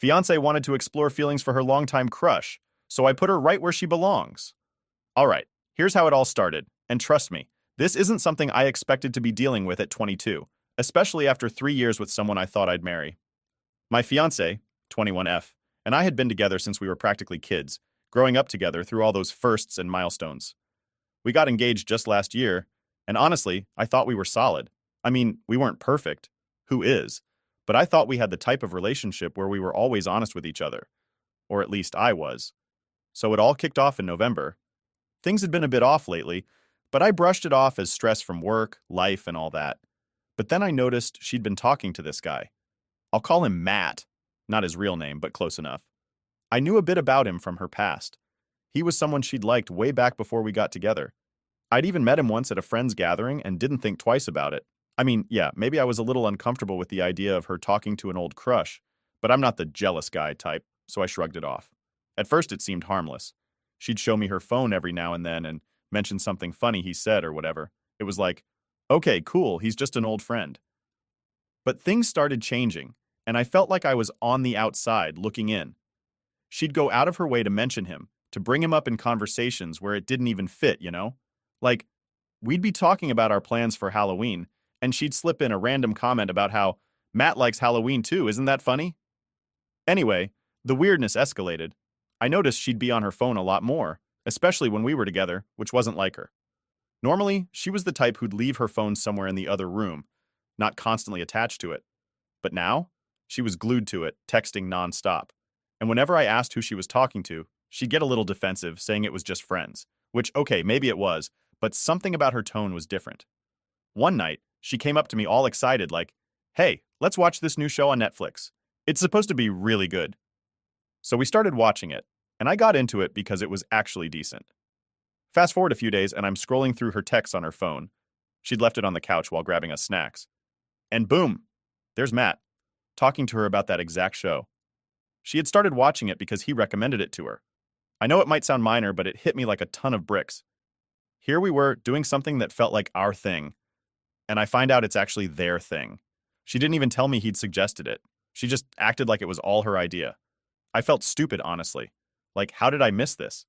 Fiancé wanted to explore feelings for her longtime crush, so I put her right where she belongs. Alright, here's how it all started, and trust me, this isn't something I expected to be dealing with at 22, especially after 3 years with someone I thought I'd marry. My fiancé, 21F, and I had been together since we were practically kids, growing up together through all those firsts and milestones. We got engaged just last year, and honestly, I thought we were solid. I mean, we weren't perfect. Who is? But I thought we had the type of relationship where we were always honest with each other. Or at least I was. So it all kicked off in November. Things had been a bit off lately, but I brushed it off as stress from work, life, and all that. But then I noticed she'd been talking to this guy. I'll call him Matt. Not his real name, but close enough. I knew a bit about him from her past. He was someone she'd liked way back before we got together. I'd even met him once at a friend's gathering and didn't think twice about it. I mean, yeah, maybe I was a little uncomfortable with the idea of her talking to an old crush, but I'm not the jealous guy type, so I shrugged it off. At first it seemed harmless. She'd show me her phone every now and then and mention something funny he said or whatever. It was like, okay, cool, he's just an old friend. But things started changing, and I felt like I was on the outside looking in. She'd go out of her way to mention him, to bring him up in conversations where it didn't even fit, you know? Like, we'd be talking about our plans for Halloween, and she'd slip in a random comment about how Matt likes Halloween too, isn't that funny? Anyway, the weirdness escalated. I noticed she'd be on her phone a lot more, especially when we were together, which wasn't like her. Normally, she was the type who'd leave her phone somewhere in the other room, not constantly attached to it. But now, she was glued to it, texting nonstop. And whenever I asked who she was talking to, she'd get a little defensive, saying it was just friends. Which, okay, maybe it was, but something about her tone was different. One night, she came up to me all excited, like, hey, let's watch this new show on Netflix. It's supposed to be really good. So we started watching it, and I got into it because it was actually decent. Fast forward a few days, and I'm scrolling through her texts on her phone. She'd left it on the couch while grabbing us snacks. And boom, there's Matt, talking to her about that exact show. She had started watching it because he recommended it to her. I know it might sound minor, but it hit me like a ton of bricks. Here we were, doing something that felt like our thing. And I find out it's actually their thing. She didn't even tell me he'd suggested it. She just acted like it was all her idea. I felt stupid, honestly. Like, how did I miss this?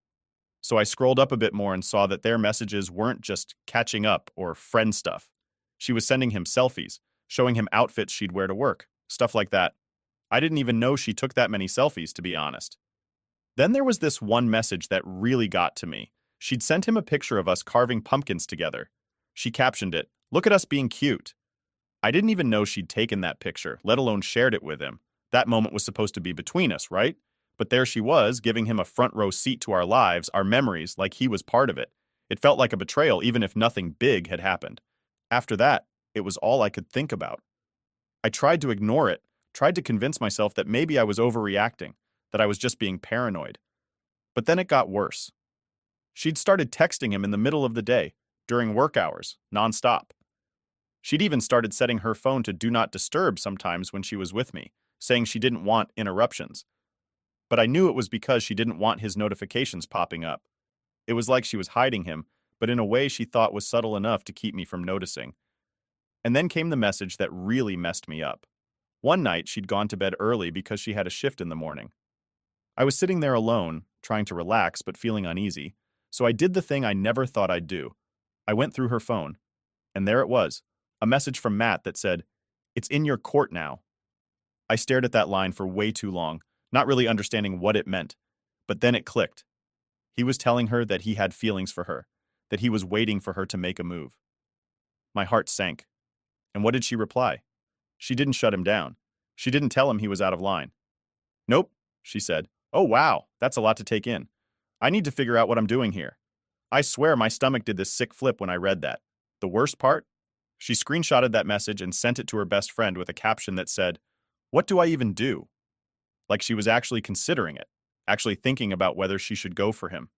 So I scrolled up a bit more and saw that their messages weren't just catching up or friend stuff. She was sending him selfies, showing him outfits she'd wear to work, stuff like that. I didn't even know she took that many selfies, to be honest. Then there was this one message that really got to me. She'd sent him a picture of us carving pumpkins together. She captioned it, "Look at us being cute." I didn't even know she'd taken that picture, let alone shared it with him. That moment was supposed to be between us, right? But there she was, giving him a front row seat to our lives, our memories, like he was part of it. It felt like a betrayal, even if nothing big had happened. After that, it was all I could think about. I tried to ignore it, tried to convince myself that maybe I was overreacting, that I was just being paranoid. But then it got worse. She'd started texting him in the middle of the day, during work hours, nonstop. She'd even started setting her phone to do not disturb sometimes when she was with me, saying she didn't want interruptions. But I knew it was because she didn't want his notifications popping up. It was like she was hiding him, but in a way she thought was subtle enough to keep me from noticing. And then came the message that really messed me up. One night, she'd gone to bed early because she had a shift in the morning. I was sitting there alone, trying to relax but feeling uneasy, so I did the thing I never thought I'd do. I went through her phone, and there it was, a message from Matt that said, "It's in your court now." I stared at that line for way too long, not really understanding what it meant, but then it clicked. He was telling her that he had feelings for her, that he was waiting for her to make a move. My heart sank. And what did she reply? She didn't shut him down. She didn't tell him he was out of line. "Nope," she said. "Oh wow, that's a lot to take in. I need to figure out what I'm doing here." I swear my stomach did this sick flip when I read that. The worst part? She screenshotted that message and sent it to her best friend with a caption that said, "What do I even do?" Like she was actually considering it, actually thinking about whether she should go for him.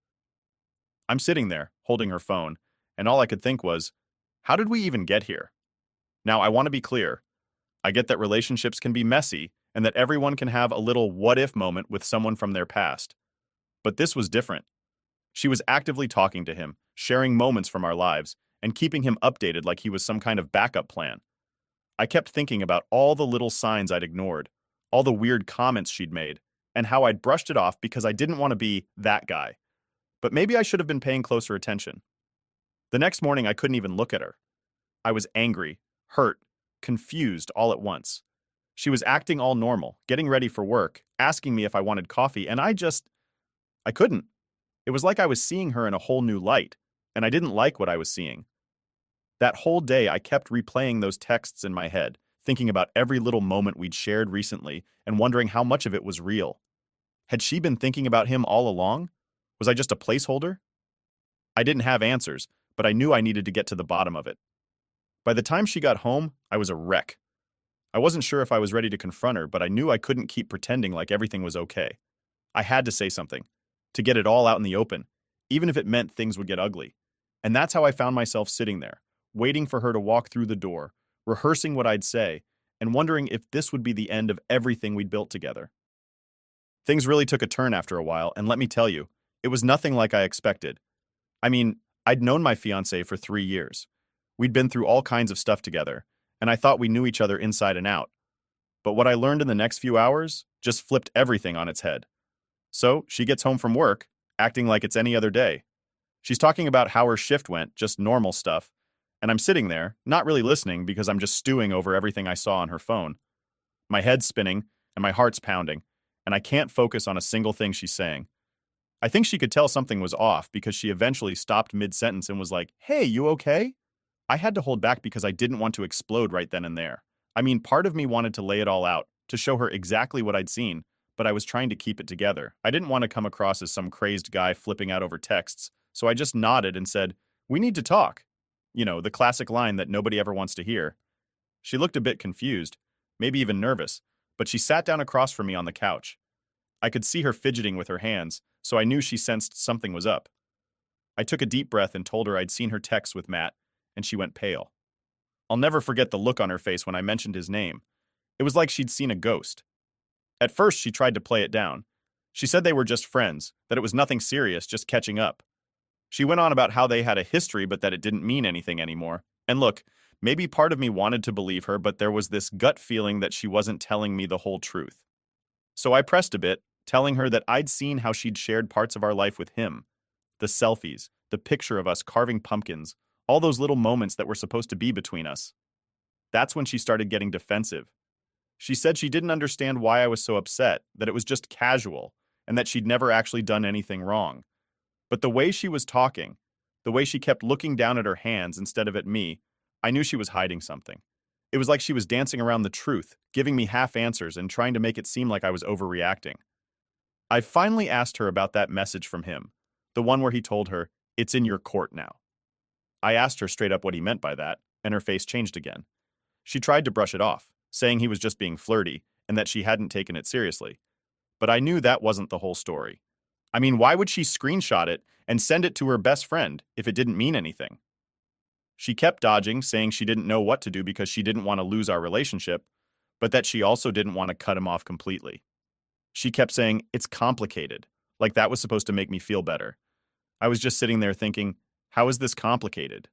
I'm sitting there, holding her phone, and all I could think was, how did we even get here? Now, I want to be clear. I get that relationships can be messy and that everyone can have a little what-if moment with someone from their past. But this was different. She was actively talking to him, sharing moments from our lives, and keeping him updated like he was some kind of backup plan. I kept thinking about all the little signs I'd ignored, all the weird comments she'd made, and how I'd brushed it off because I didn't want to be that guy. But maybe I should have been paying closer attention. The next morning, I couldn't even look at her. I was angry, hurt, confused all at once. She was acting all normal, getting ready for work, asking me if I wanted coffee, and I couldn't. It was like I was seeing her in a whole new light, and I didn't like what I was seeing. That whole day, I kept replaying those texts in my head, thinking about every little moment we'd shared recently and wondering how much of it was real. Had she been thinking about him all along? Was I just a placeholder? I didn't have answers, but I knew I needed to get to the bottom of it. By the time she got home, I was a wreck. I wasn't sure if I was ready to confront her, but I knew I couldn't keep pretending like everything was okay. I had to say something, to get it all out in the open, even if it meant things would get ugly. And that's how I found myself sitting there, waiting for her to walk through the door, rehearsing what I'd say, and wondering if this would be the end of everything we'd built together. Things really took a turn after a while, and let me tell you, it was nothing like I expected. I mean, I'd known my fiancée for 3 years. We'd been through all kinds of stuff together, and I thought we knew each other inside and out. But what I learned in the next few hours just flipped everything on its head. So, she gets home from work, acting like it's any other day. She's talking about how her shift went, just normal stuff, and I'm sitting there, not really listening because I'm just stewing over everything I saw on her phone. My head's spinning, and my heart's pounding, and I can't focus on a single thing she's saying. I think she could tell something was off because she eventually stopped mid-sentence and was like, "Hey, you okay?" I had to hold back because I didn't want to explode right then and there. I mean, part of me wanted to lay it all out, to show her exactly what I'd seen, but I was trying to keep it together. I didn't want to come across as some crazed guy flipping out over texts, so I just nodded and said, "We need to talk." You know, the classic line that nobody ever wants to hear. She looked a bit confused, maybe even nervous, but she sat down across from me on the couch. I could see her fidgeting with her hands, so I knew she sensed something was up. I took a deep breath and told her I'd seen her text with Matt, and she went pale. I'll never forget the look on her face when I mentioned his name. It was like she'd seen a ghost. At first, she tried to play it down. She said they were just friends, that it was nothing serious, just catching up. She went on about how they had a history but that it didn't mean anything anymore. And look, maybe part of me wanted to believe her, but there was this gut feeling that she wasn't telling me the whole truth. So I pressed a bit, telling her that I'd seen how she'd shared parts of our life with him. The selfies, the picture of us carving pumpkins, all those little moments that were supposed to be between us. That's when she started getting defensive. She said she didn't understand why I was so upset, that it was just casual, and that she'd never actually done anything wrong. But the way she was talking, the way she kept looking down at her hands instead of at me, I knew she was hiding something. It was like she was dancing around the truth, giving me half answers and trying to make it seem like I was overreacting. I finally asked her about that message from him, the one where he told her, "It's in your court now." I asked her straight up what he meant by that, and her face changed again. She tried to brush it off, saying he was just being flirty and that she hadn't taken it seriously. But I knew that wasn't the whole story. I mean, why would she screenshot it and send it to her best friend if it didn't mean anything? She kept dodging, saying she didn't know what to do because she didn't want to lose our relationship, but that she also didn't want to cut him off completely. She kept saying, "It's complicated," like that was supposed to make me feel better. I was just sitting there thinking, how is this complicated?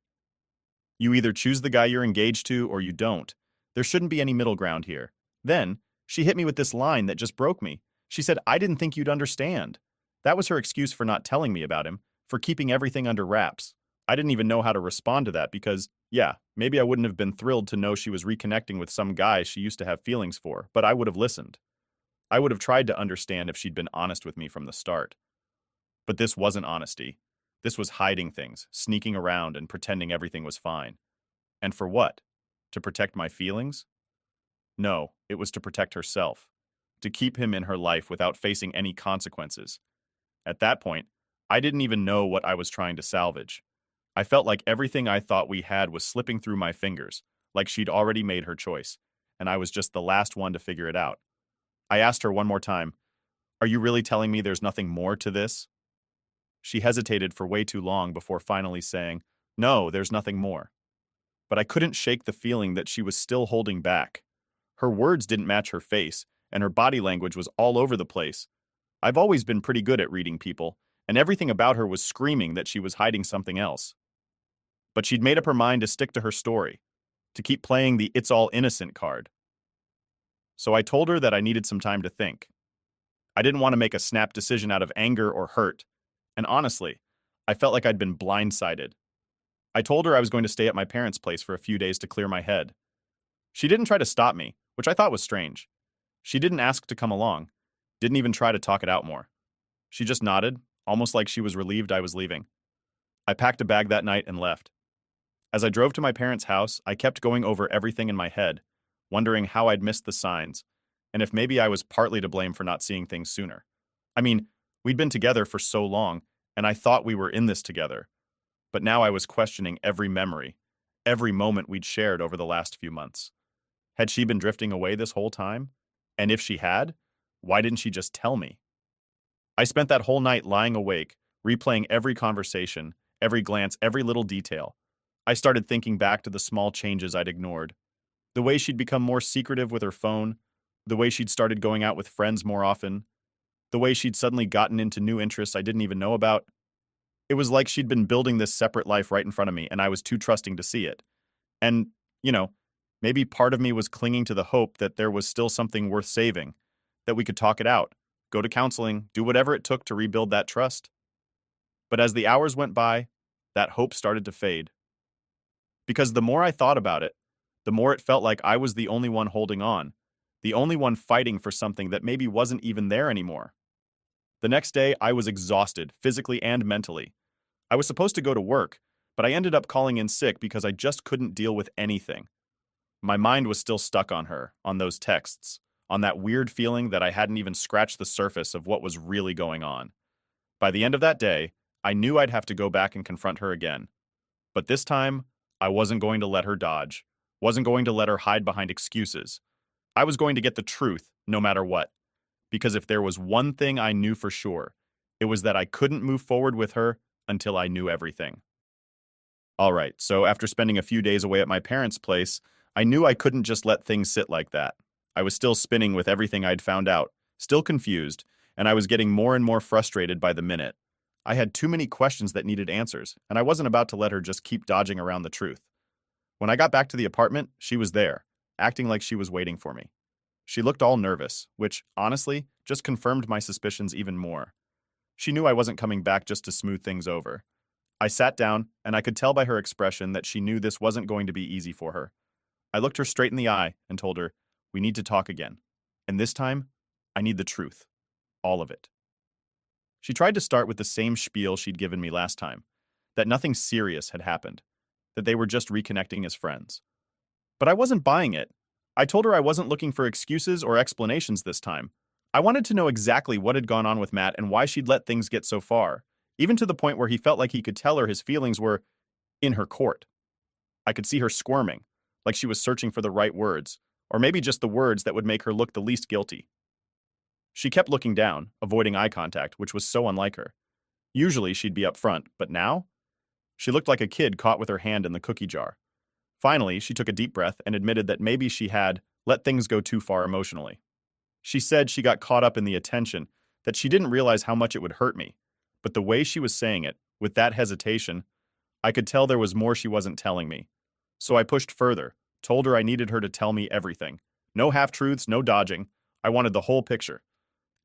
You either choose the guy you're engaged to or you don't. There shouldn't be any middle ground here. Then, she hit me with this line that just broke me. She said, "I didn't think you'd understand." That was her excuse for not telling me about him, for keeping everything under wraps. I didn't even know how to respond to that because, yeah, maybe I wouldn't have been thrilled to know she was reconnecting with some guy she used to have feelings for, but I would have listened. I would have tried to understand if she'd been honest with me from the start. But this wasn't honesty. This was hiding things, sneaking around and pretending everything was fine. And for what? To protect my feelings? No, it was to protect herself. To keep him in her life without facing any consequences. At that point, I didn't even know what I was trying to salvage. I felt like everything I thought we had was slipping through my fingers, like she'd already made her choice, and I was just the last one to figure it out. I asked her one more time, "Are you really telling me there's nothing more to this?" She hesitated for way too long before finally saying, "No, there's nothing more." But I couldn't shake the feeling that she was still holding back. Her words didn't match her face, and her body language was all over the place. I've always been pretty good at reading people, and everything about her was screaming that she was hiding something else. But she'd made up her mind to stick to her story, to keep playing the "it's all innocent" card. So I told her that I needed some time to think. I didn't want to make a snap decision out of anger or hurt. And honestly, I felt like I'd been blindsided. I told her I was going to stay at my parents' place for a few days to clear my head. She didn't try to stop me, which I thought was strange. She didn't ask to come along, didn't even try to talk it out more. She just nodded, almost like she was relieved I was leaving. I packed a bag that night and left. As I drove to my parents' house, I kept going over everything in my head, wondering how I'd missed the signs, and if maybe I was partly to blame for not seeing things sooner. I mean, we'd been together for so long, and I thought we were in this together. But now I was questioning every memory, every moment we'd shared over the last few months. Had she been drifting away this whole time? And if she had, why didn't she just tell me? I spent that whole night lying awake, replaying every conversation, every glance, every little detail. I started thinking back to the small changes I'd ignored. The way she'd become more secretive with her phone, the way she'd started going out with friends more often, the way she'd suddenly gotten into new interests I didn't even know about. It was like she'd been building this separate life right in front of me, and I was too trusting to see it. And, you know, maybe part of me was clinging to the hope that there was still something worth saving, that we could talk it out, go to counseling, do whatever it took to rebuild that trust. But as the hours went by, that hope started to fade. Because the more I thought about it, the more it felt like I was the only one holding on, the only one fighting for something that maybe wasn't even there anymore. The next day, I was exhausted, physically and mentally. I was supposed to go to work, but I ended up calling in sick because I just couldn't deal with anything. My mind was still stuck on her, on those texts, on that weird feeling that I hadn't even scratched the surface of what was really going on. By the end of that day, I knew I'd have to go back and confront her again. But this time, I wasn't going to let her dodge, wasn't going to let her hide behind excuses. I was going to get the truth, no matter what. Because if there was one thing I knew for sure, it was that I couldn't move forward with her until I knew everything. All right, so after spending a few days away at my parents' place, I knew I couldn't just let things sit like that. I was still spinning with everything I'd found out, still confused, and I was getting more and more frustrated by the minute. I had too many questions that needed answers, and I wasn't about to let her just keep dodging around the truth. When I got back to the apartment, she was there, acting like she was waiting for me. She looked all nervous, which, honestly, just confirmed my suspicions even more. She knew I wasn't coming back just to smooth things over. I sat down, and I could tell by her expression that she knew this wasn't going to be easy for her. I looked her straight in the eye and told her, "We need to talk again. And this time, I need the truth. All of it." She tried to start with the same spiel she'd given me last time, that nothing serious had happened, that they were just reconnecting as friends. But I wasn't buying it. I told her I wasn't looking for excuses or explanations this time. I wanted to know exactly what had gone on with Matt and why she'd let things get so far, even to the point where he felt like he could tell her his feelings were in her court. I could see her squirming, like she was searching for the right words, or maybe just the words that would make her look the least guilty. She kept looking down, avoiding eye contact, which was so unlike her. Usually she'd be up front, but now? She looked like a kid caught with her hand in the cookie jar. Finally, she took a deep breath and admitted that maybe she had let things go too far emotionally. She said she got caught up in the attention, that she didn't realize how much it would hurt me. But the way she was saying it, with that hesitation, I could tell there was more she wasn't telling me. So I pushed further, told her I needed her to tell me everything. No half-truths, no dodging. I wanted the whole picture.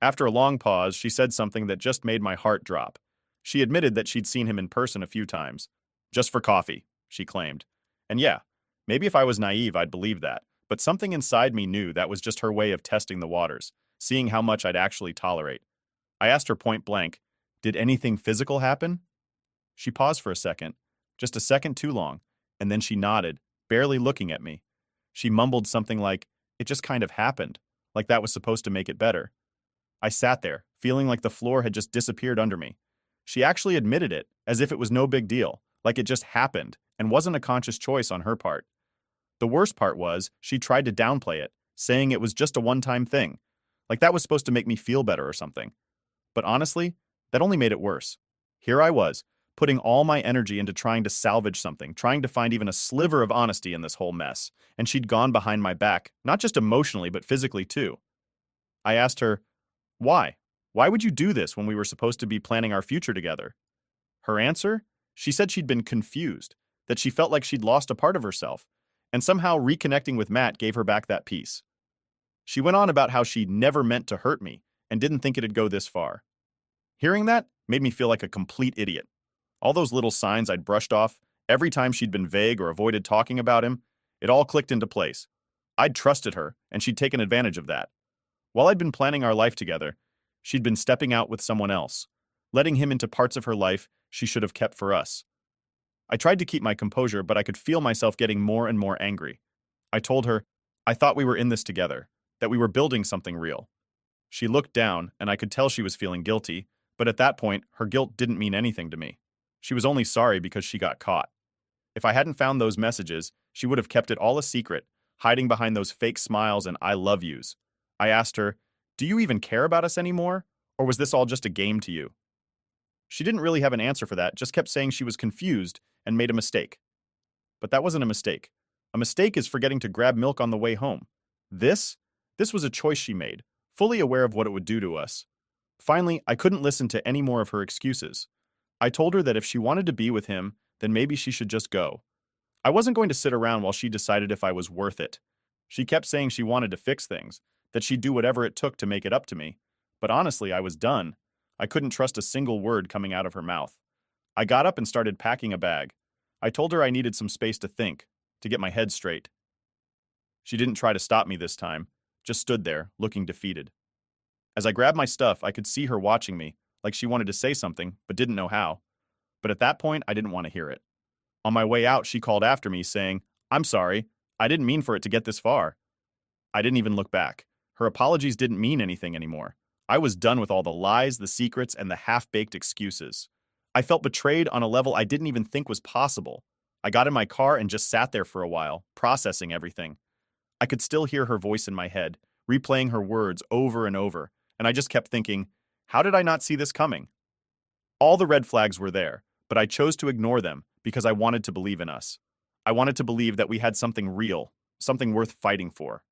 After a long pause, she said something that just made my heart drop. She admitted that she'd seen him in person a few times. Just for coffee, she claimed. And yeah, maybe if I was naive, I'd believe that. But something inside me knew that was just her way of testing the waters, seeing how much I'd actually tolerate. I asked her point blank, "Did anything physical happen?" She paused for a second, just a second too long, and then she nodded, barely looking at me. She mumbled something like, "It just kind of happened," like that was supposed to make it better. I sat there, feeling like the floor had just disappeared under me. She actually admitted it, as if it was no big deal, like it just happened, and wasn't a conscious choice on her part. The worst part was, she tried to downplay it, saying it was just a one-time thing, like that was supposed to make me feel better or something. But honestly, that only made it worse. Here I was, putting all my energy into trying to salvage something, trying to find even a sliver of honesty in this whole mess, and she'd gone behind my back, not just emotionally, but physically too. I asked her, "Why? Why would you do this when we were supposed to be planning our future together?" Her answer? She said she'd been confused, that she felt like she'd lost a part of herself, and somehow reconnecting with Matt gave her back that peace. She went on about how she never meant to hurt me and didn't think it'd go this far. Hearing that made me feel like a complete idiot. All those little signs I'd brushed off, every time she'd been vague or avoided talking about him, it all clicked into place. I'd trusted her, and she'd taken advantage of that. While I'd been planning our life together, she'd been stepping out with someone else, letting him into parts of her life she should have kept for us. I tried to keep my composure, but I could feel myself getting more and more angry. I told her, I thought we were in this together, that we were building something real. She looked down, and I could tell she was feeling guilty, but at that point, her guilt didn't mean anything to me. She was only sorry because she got caught. If I hadn't found those messages, she would have kept it all a secret, hiding behind those fake smiles and I love yous. I asked her, do you even care about us anymore? Or was this all just a game to you? She didn't really have an answer for that, just kept saying she was confused and made a mistake. But that wasn't a mistake. A mistake is forgetting to grab milk on the way home. This was a choice she made, fully aware of what it would do to us. Finally, I couldn't listen to any more of her excuses. I told her that if she wanted to be with him, then maybe she should just go. I wasn't going to sit around while she decided if I was worth it. She kept saying she wanted to fix things, that she'd do whatever it took to make it up to me. But honestly, I was done. I couldn't trust a single word coming out of her mouth. I got up and started packing a bag. I told her I needed some space to think, to get my head straight. She didn't try to stop me this time, just stood there, looking defeated. As I grabbed my stuff, I could see her watching me, like she wanted to say something, but didn't know how. But at that point, I didn't want to hear it. On my way out, she called after me, saying, I'm sorry, I didn't mean for it to get this far. I didn't even look back. Her apologies didn't mean anything anymore. I was done with all the lies, the secrets, and the half-baked excuses. I felt betrayed on a level I didn't even think was possible. I got in my car and just sat there for a while, processing everything. I could still hear her voice in my head, replaying her words over and over, and I just kept thinking, how did I not see this coming? All the red flags were there, but I chose to ignore them because I wanted to believe in us. I wanted to believe that we had something real, something worth fighting for.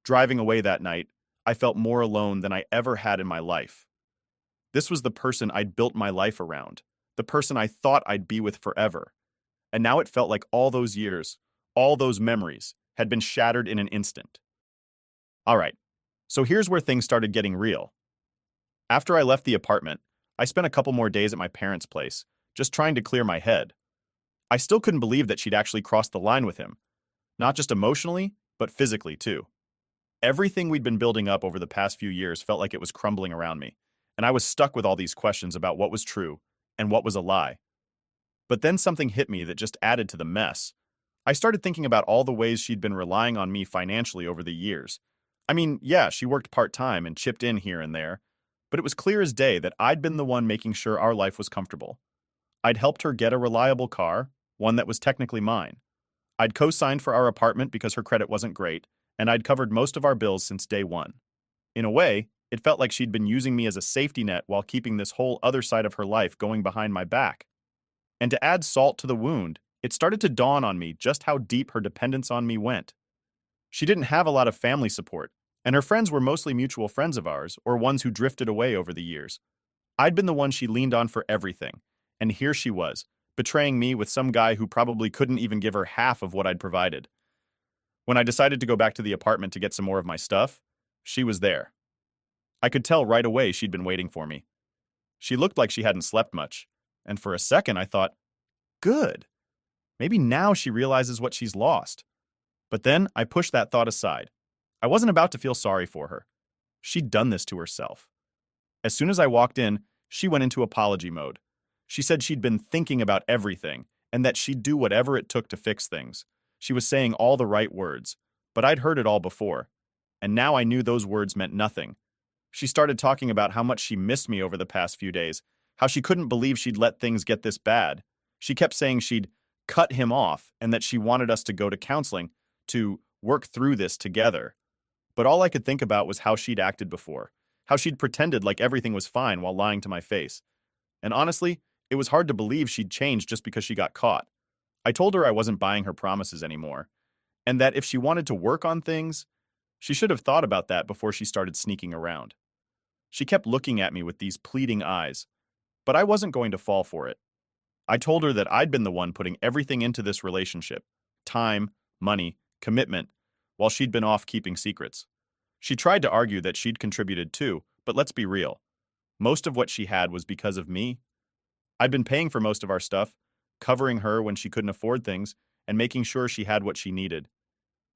Driving away that night, I felt more alone than I ever had in my life. This was the person I'd built my life around, the person I thought I'd be with forever. And now it felt like all those years, all those memories, had been shattered in an instant. All right, so here's where things started getting real. After I left the apartment, I spent a couple more days at my parents' place, just trying to clear my head. I still couldn't believe that she'd actually crossed the line with him, not just emotionally, but physically too. Everything we'd been building up over the past few years felt like it was crumbling around me, and I was stuck with all these questions about what was true and what was a lie. But then something hit me that just added to the mess. I started thinking about all the ways she'd been relying on me financially over the years. I mean, yeah, she worked part-time and chipped in here and there, but it was clear as day that I'd been the one making sure our life was comfortable. I'd helped her get a reliable car, one that was technically mine. I'd co-signed for our apartment because her credit wasn't great, and I'd covered most of our bills since day one. In a way, it felt like she'd been using me as a safety net while keeping this whole other side of her life going behind my back. And to add salt to the wound, it started to dawn on me just how deep her dependence on me went. She didn't have a lot of family support, and her friends were mostly mutual friends of ours or ones who drifted away over the years. I'd been the one she leaned on for everything, and here she was, betraying me with some guy who probably couldn't even give her half of what I'd provided. When I decided to go back to the apartment to get some more of my stuff, she was there. I could tell right away she'd been waiting for me. She looked like she hadn't slept much, and for a second I thought, good. Maybe now she realizes what she's lost. But then I pushed that thought aside. I wasn't about to feel sorry for her. She'd done this to herself. As soon as I walked in, she went into apology mode. She said she'd been thinking about everything and that she'd do whatever it took to fix things. She was saying all the right words, but I'd heard it all before. And now I knew those words meant nothing. She started talking about how much she missed me over the past few days, how she couldn't believe she'd let things get this bad. She kept saying she'd cut him off and that she wanted us to go to counseling to work through this together. But all I could think about was how she'd acted before, how she'd pretended like everything was fine while lying to my face. And honestly, it was hard to believe she'd changed just because she got caught. I told her I wasn't buying her promises anymore, and that if she wanted to work on things, she should have thought about that before she started sneaking around. She kept looking at me with these pleading eyes, but I wasn't going to fall for it. I told her that I'd been the one putting everything into this relationship, time, money, commitment, while she'd been off keeping secrets. She tried to argue that she'd contributed too, but let's be real. Most of what she had was because of me. I'd been paying for most of our stuff, covering her when she couldn't afford things, and making sure she had what she needed.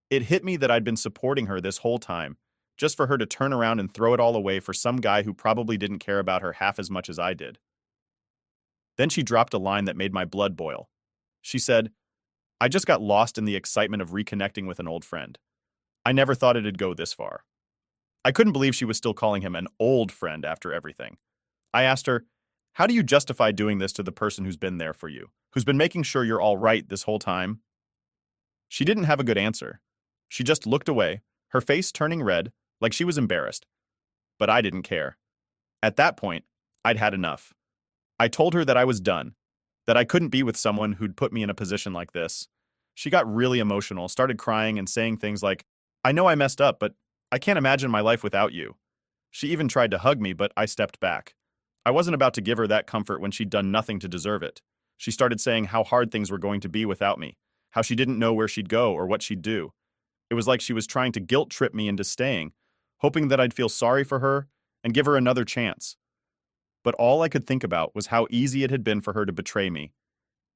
It hit me that I'd been supporting her this whole time, just for her to turn around and throw it all away for some guy who probably didn't care about her half as much as I did. Then she dropped a line that made my blood boil. She said, "I just got lost in the excitement of reconnecting with an old friend. I never thought it'd go this far." I couldn't believe she was still calling him an old friend after everything. I asked her, "How do you justify doing this to the person who's been there for you, who's been making sure you're all right this whole time?" She didn't have a good answer. She just looked away, her face turning red, like she was embarrassed. But I didn't care. At that point, I'd had enough. I told her that I was done, that I couldn't be with someone who'd put me in a position like this. She got really emotional, started crying and saying things like, "I know I messed up, but I can't imagine my life without you." She even tried to hug me, but I stepped back. I wasn't about to give her that comfort when she'd done nothing to deserve it. She started saying how hard things were going to be without me, how she didn't know where she'd go or what she'd do. It was like she was trying to guilt trip me into staying, hoping that I'd feel sorry for her and give her another chance. But all I could think about was how easy it had been for her to betray me,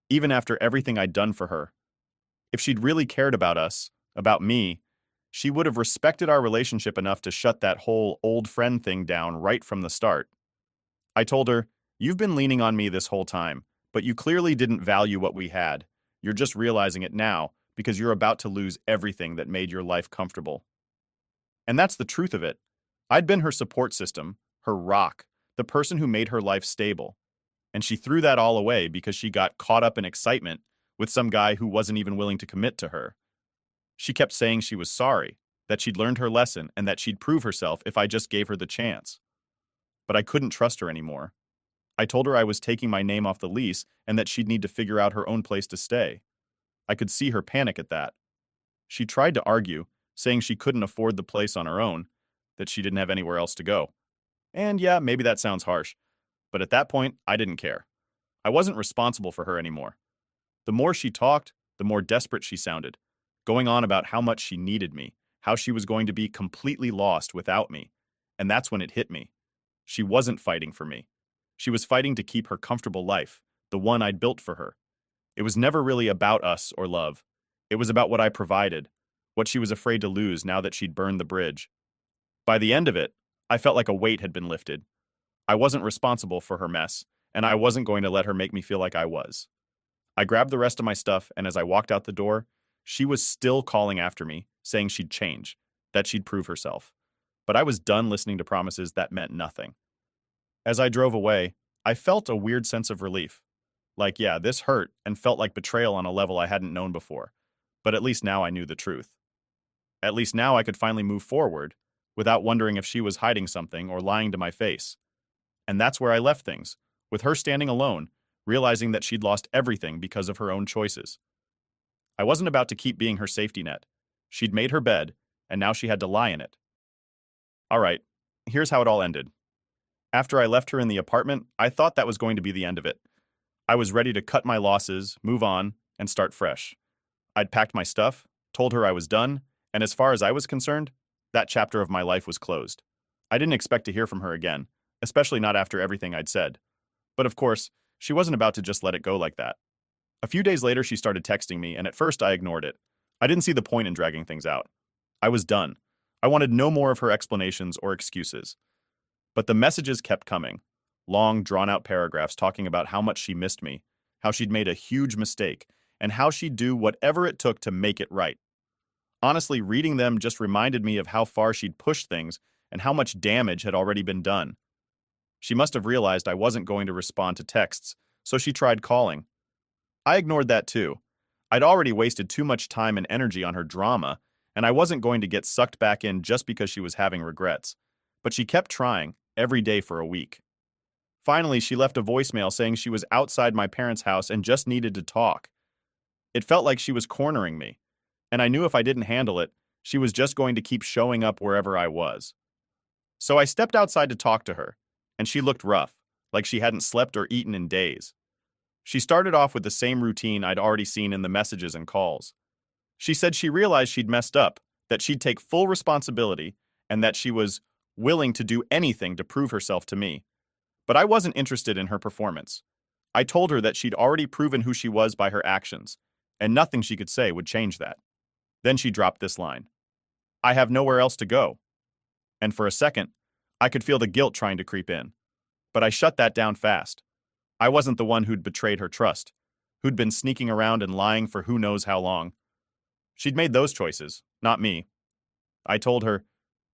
even after everything I'd done for her. If she'd really cared about us, about me, she would have respected our relationship enough to shut that whole old friend thing down right from the start. I told her, "You've been leaning on me this whole time, but you clearly didn't value what we had. You're just realizing it now because you're about to lose everything that made your life comfortable." And that's the truth of it. I'd been her support system, her rock, the person who made her life stable. And she threw that all away because she got caught up in excitement with some guy who wasn't even willing to commit to her. She kept saying she was sorry, that she'd learned her lesson, and that she'd prove herself if I just gave her the chance. But I couldn't trust her anymore. I told her I was taking my name off the lease and that she'd need to figure out her own place to stay. I could see her panic at that. She tried to argue, saying she couldn't afford the place on her own, that she didn't have anywhere else to go. And yeah, maybe that sounds harsh, but at that point, I didn't care. I wasn't responsible for her anymore. The more she talked, the more desperate she sounded, going on about how much she needed me, how she was going to be completely lost without me. And that's when it hit me. She wasn't fighting for me. She was fighting to keep her comfortable life, the one I'd built for her. It was never really about us or love. It was about what I provided, what she was afraid to lose now that she'd burned the bridge. By the end of it, I felt like a weight had been lifted. I wasn't responsible for her mess, and I wasn't going to let her make me feel like I was. I grabbed the rest of my stuff, and as I walked out the door, she was still calling after me, saying she'd change, that she'd prove herself. But I was done listening to promises that meant nothing. As I drove away, I felt a weird sense of relief. Like, yeah, this hurt and felt like betrayal on a level I hadn't known before. But at least now I knew the truth. At least now I could finally move forward, without wondering if she was hiding something or lying to my face. And that's where I left things, with her standing alone, realizing that she'd lost everything because of her own choices. I wasn't about to keep being her safety net. She'd made her bed, and now she had to lie in it. All right, here's how it all ended. After I left her in the apartment, I thought that was going to be the end of it. I was ready to cut my losses, move on, and start fresh. I'd packed my stuff, told her I was done, and as far as I was concerned, that chapter of my life was closed. I didn't expect to hear from her again, especially not after everything I'd said. But of course, she wasn't about to just let it go like that. A few days later, she started texting me, and at first I ignored it. I didn't see the point in dragging things out. I was done. I wanted no more of her explanations or excuses. But the messages kept coming. Long, drawn-out paragraphs talking about how much she missed me, how she'd made a huge mistake, and how she'd do whatever it took to make it right. Honestly, reading them just reminded me of how far she'd pushed things and how much damage had already been done. She must have realized I wasn't going to respond to texts, so she tried calling. I ignored that too. I'd already wasted too much time and energy on her drama, and I wasn't going to get sucked back in just because she was having regrets. But she kept trying, every day for a week. Finally, she left a voicemail saying she was outside my parents' house and just needed to talk. It felt like she was cornering me, and I knew if I didn't handle it, she was just going to keep showing up wherever I was. So I stepped outside to talk to her, and she looked rough, like she hadn't slept or eaten in days. She started off with the same routine I'd already seen in the messages and calls. She said she realized she'd messed up, that she'd take full responsibility, and that she was willing to do anything to prove herself to me. But I wasn't interested in her performance. I told her that she'd already proven who she was by her actions, and nothing she could say would change that. Then she dropped this line: "I have nowhere else to go." And for a second, I could feel the guilt trying to creep in. But I shut that down fast. I wasn't the one who'd betrayed her trust, who'd been sneaking around and lying for who knows how long. She'd made those choices, not me. I told her,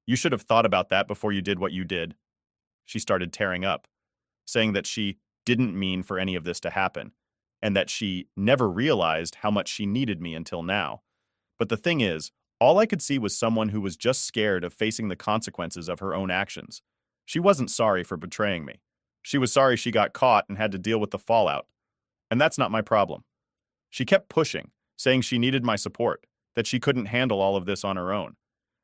"You should have thought about that before you did what you did." She started tearing up, saying that she didn't mean for any of this to happen, and that she never realized how much she needed me until now. But the thing is, all I could see was someone who was just scared of facing the consequences of her own actions. She wasn't sorry for betraying me. She was sorry she got caught and had to deal with the fallout. And that's not my problem. She kept pushing, saying she needed my support, that she couldn't handle all of this on her own.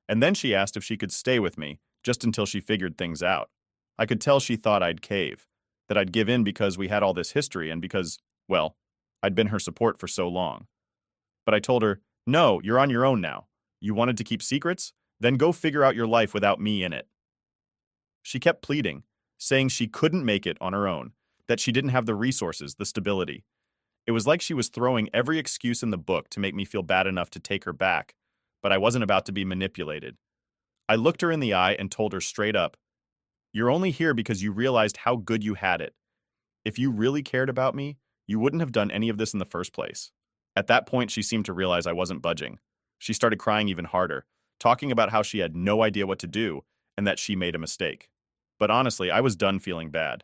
And then she asked if she could stay with me, just until she figured things out. I could tell she thought I'd cave, that I'd give in because we had all this history and because, well, I'd been her support for so long. But I told her, "No, you're on your own now. You wanted to keep secrets? Then go figure out your life without me in it." She kept pleading, saying she couldn't make it on her own, that she didn't have the resources, the stability. It was like she was throwing every excuse in the book to make me feel bad enough to take her back, but I wasn't about to be manipulated. I looked her in the eye and told her straight up, "You're only here because you realized how good you had it. If you really cared about me, you wouldn't have done any of this in the first place." At that point, she seemed to realize I wasn't budging. She started crying even harder, talking about how she had no idea what to do and that she made a mistake. But honestly, I was done feeling bad.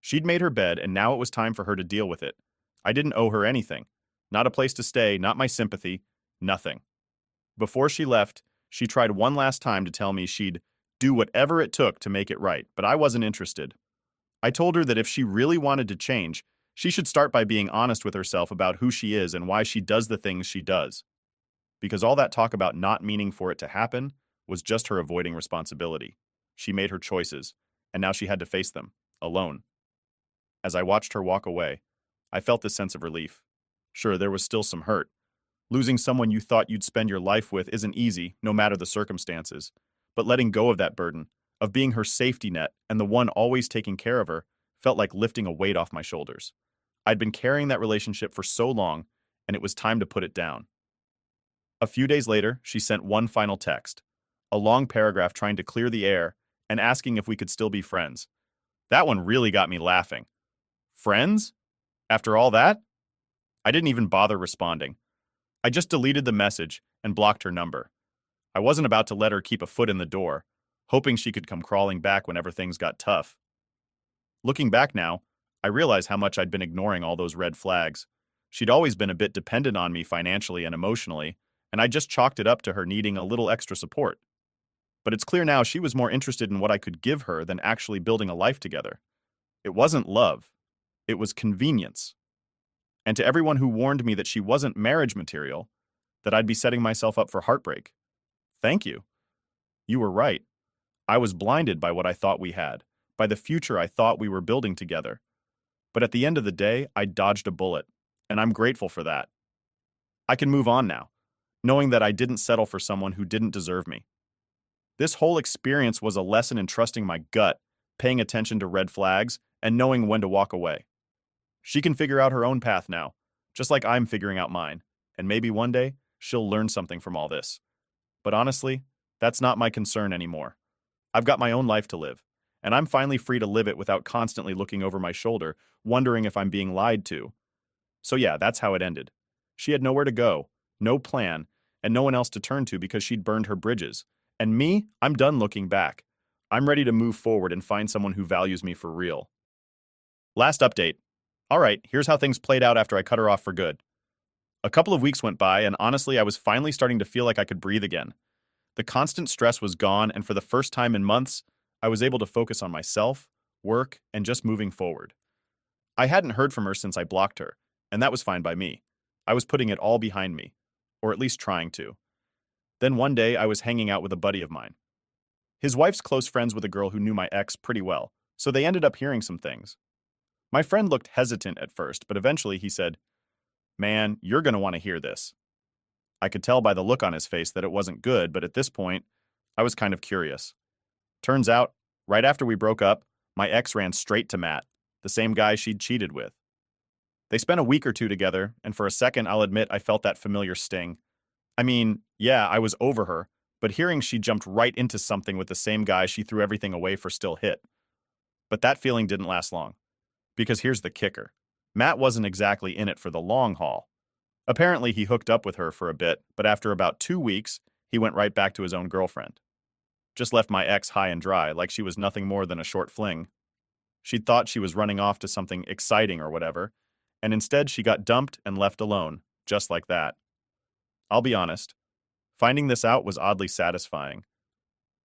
She'd made her bed, and now it was time for her to deal with it. I didn't owe her anything. Not a place to stay, not my sympathy, nothing. Before she left, she tried one last time to tell me she'd do whatever it took to make it right, but I wasn't interested. I told her that if she really wanted to change, she should start by being honest with herself about who she is and why she does the things she does. Because all that talk about not meaning for it to happen was just her avoiding responsibility. She made her choices, and now she had to face them, alone. As I watched her walk away, I felt this sense of relief. Sure, there was still some hurt. Losing someone you thought you'd spend your life with isn't easy, no matter the circumstances. But letting go of that burden, of being her safety net and the one always taking care of her, felt like lifting a weight off my shoulders. I'd been carrying that relationship for so long, and it was time to put it down. A few days later, she sent one final text, a long paragraph trying to clear the air and asking if we could still be friends. That one really got me laughing. Friends? After all that? I didn't even bother responding. I just deleted the message and blocked her number. I wasn't about to let her keep a foot in the door, hoping she could come crawling back whenever things got tough. Looking back now, I realize how much I'd been ignoring all those red flags. She'd always been a bit dependent on me financially and emotionally, and I just chalked it up to her needing a little extra support. But it's clear now she was more interested in what I could give her than actually building a life together. It wasn't love. It was convenience. And to everyone who warned me that she wasn't marriage material, that I'd be setting myself up for heartbreak, thank you. You were right. I was blinded by what I thought we had, by the future I thought we were building together. But at the end of the day, I dodged a bullet, and I'm grateful for that. I can move on now, knowing that I didn't settle for someone who didn't deserve me. This whole experience was a lesson in trusting my gut, paying attention to red flags, and knowing when to walk away. She can figure out her own path now, just like I'm figuring out mine, and maybe one day she'll learn something from all this. But honestly, that's not my concern anymore. I've got my own life to live, and I'm finally free to live it without constantly looking over my shoulder, wondering if I'm being lied to. So yeah, that's how it ended. She had nowhere to go, no plan, and no one else to turn to because she'd burned her bridges. And me, I'm done looking back. I'm ready to move forward and find someone who values me for real. Last update. All right, here's how things played out after I cut her off for good. A couple of weeks went by, and honestly, I was finally starting to feel like I could breathe again. The constant stress was gone, and for the first time in months, I was able to focus on myself, work, and just moving forward. I hadn't heard from her since I blocked her, and that was fine by me. I was putting it all behind me, or at least trying to. Then one day, I was hanging out with a buddy of mine. His wife's close friends with a girl who knew my ex pretty well, so they ended up hearing some things. My friend looked hesitant at first, but eventually he said, "Man, you're going to want to hear this." I could tell by the look on his face that it wasn't good, but at this point, I was kind of curious. Turns out, right after we broke up, my ex ran straight to Matt, the same guy she'd cheated with. They spent a week or two together, and for a second, I'll admit I felt that familiar sting. I mean, yeah, I was over her, but hearing she jumped right into something with the same guy she threw everything away for still hit. But that feeling didn't last long. Because here's the kicker. Matt wasn't exactly in it for the long haul. Apparently, he hooked up with her for a bit, but after about 2 weeks, he went right back to his own girlfriend. Just left my ex high and dry, like she was nothing more than a short fling. She'd thought she was running off to something exciting or whatever, and instead she got dumped and left alone, just like that. I'll be honest, finding this out was oddly satisfying.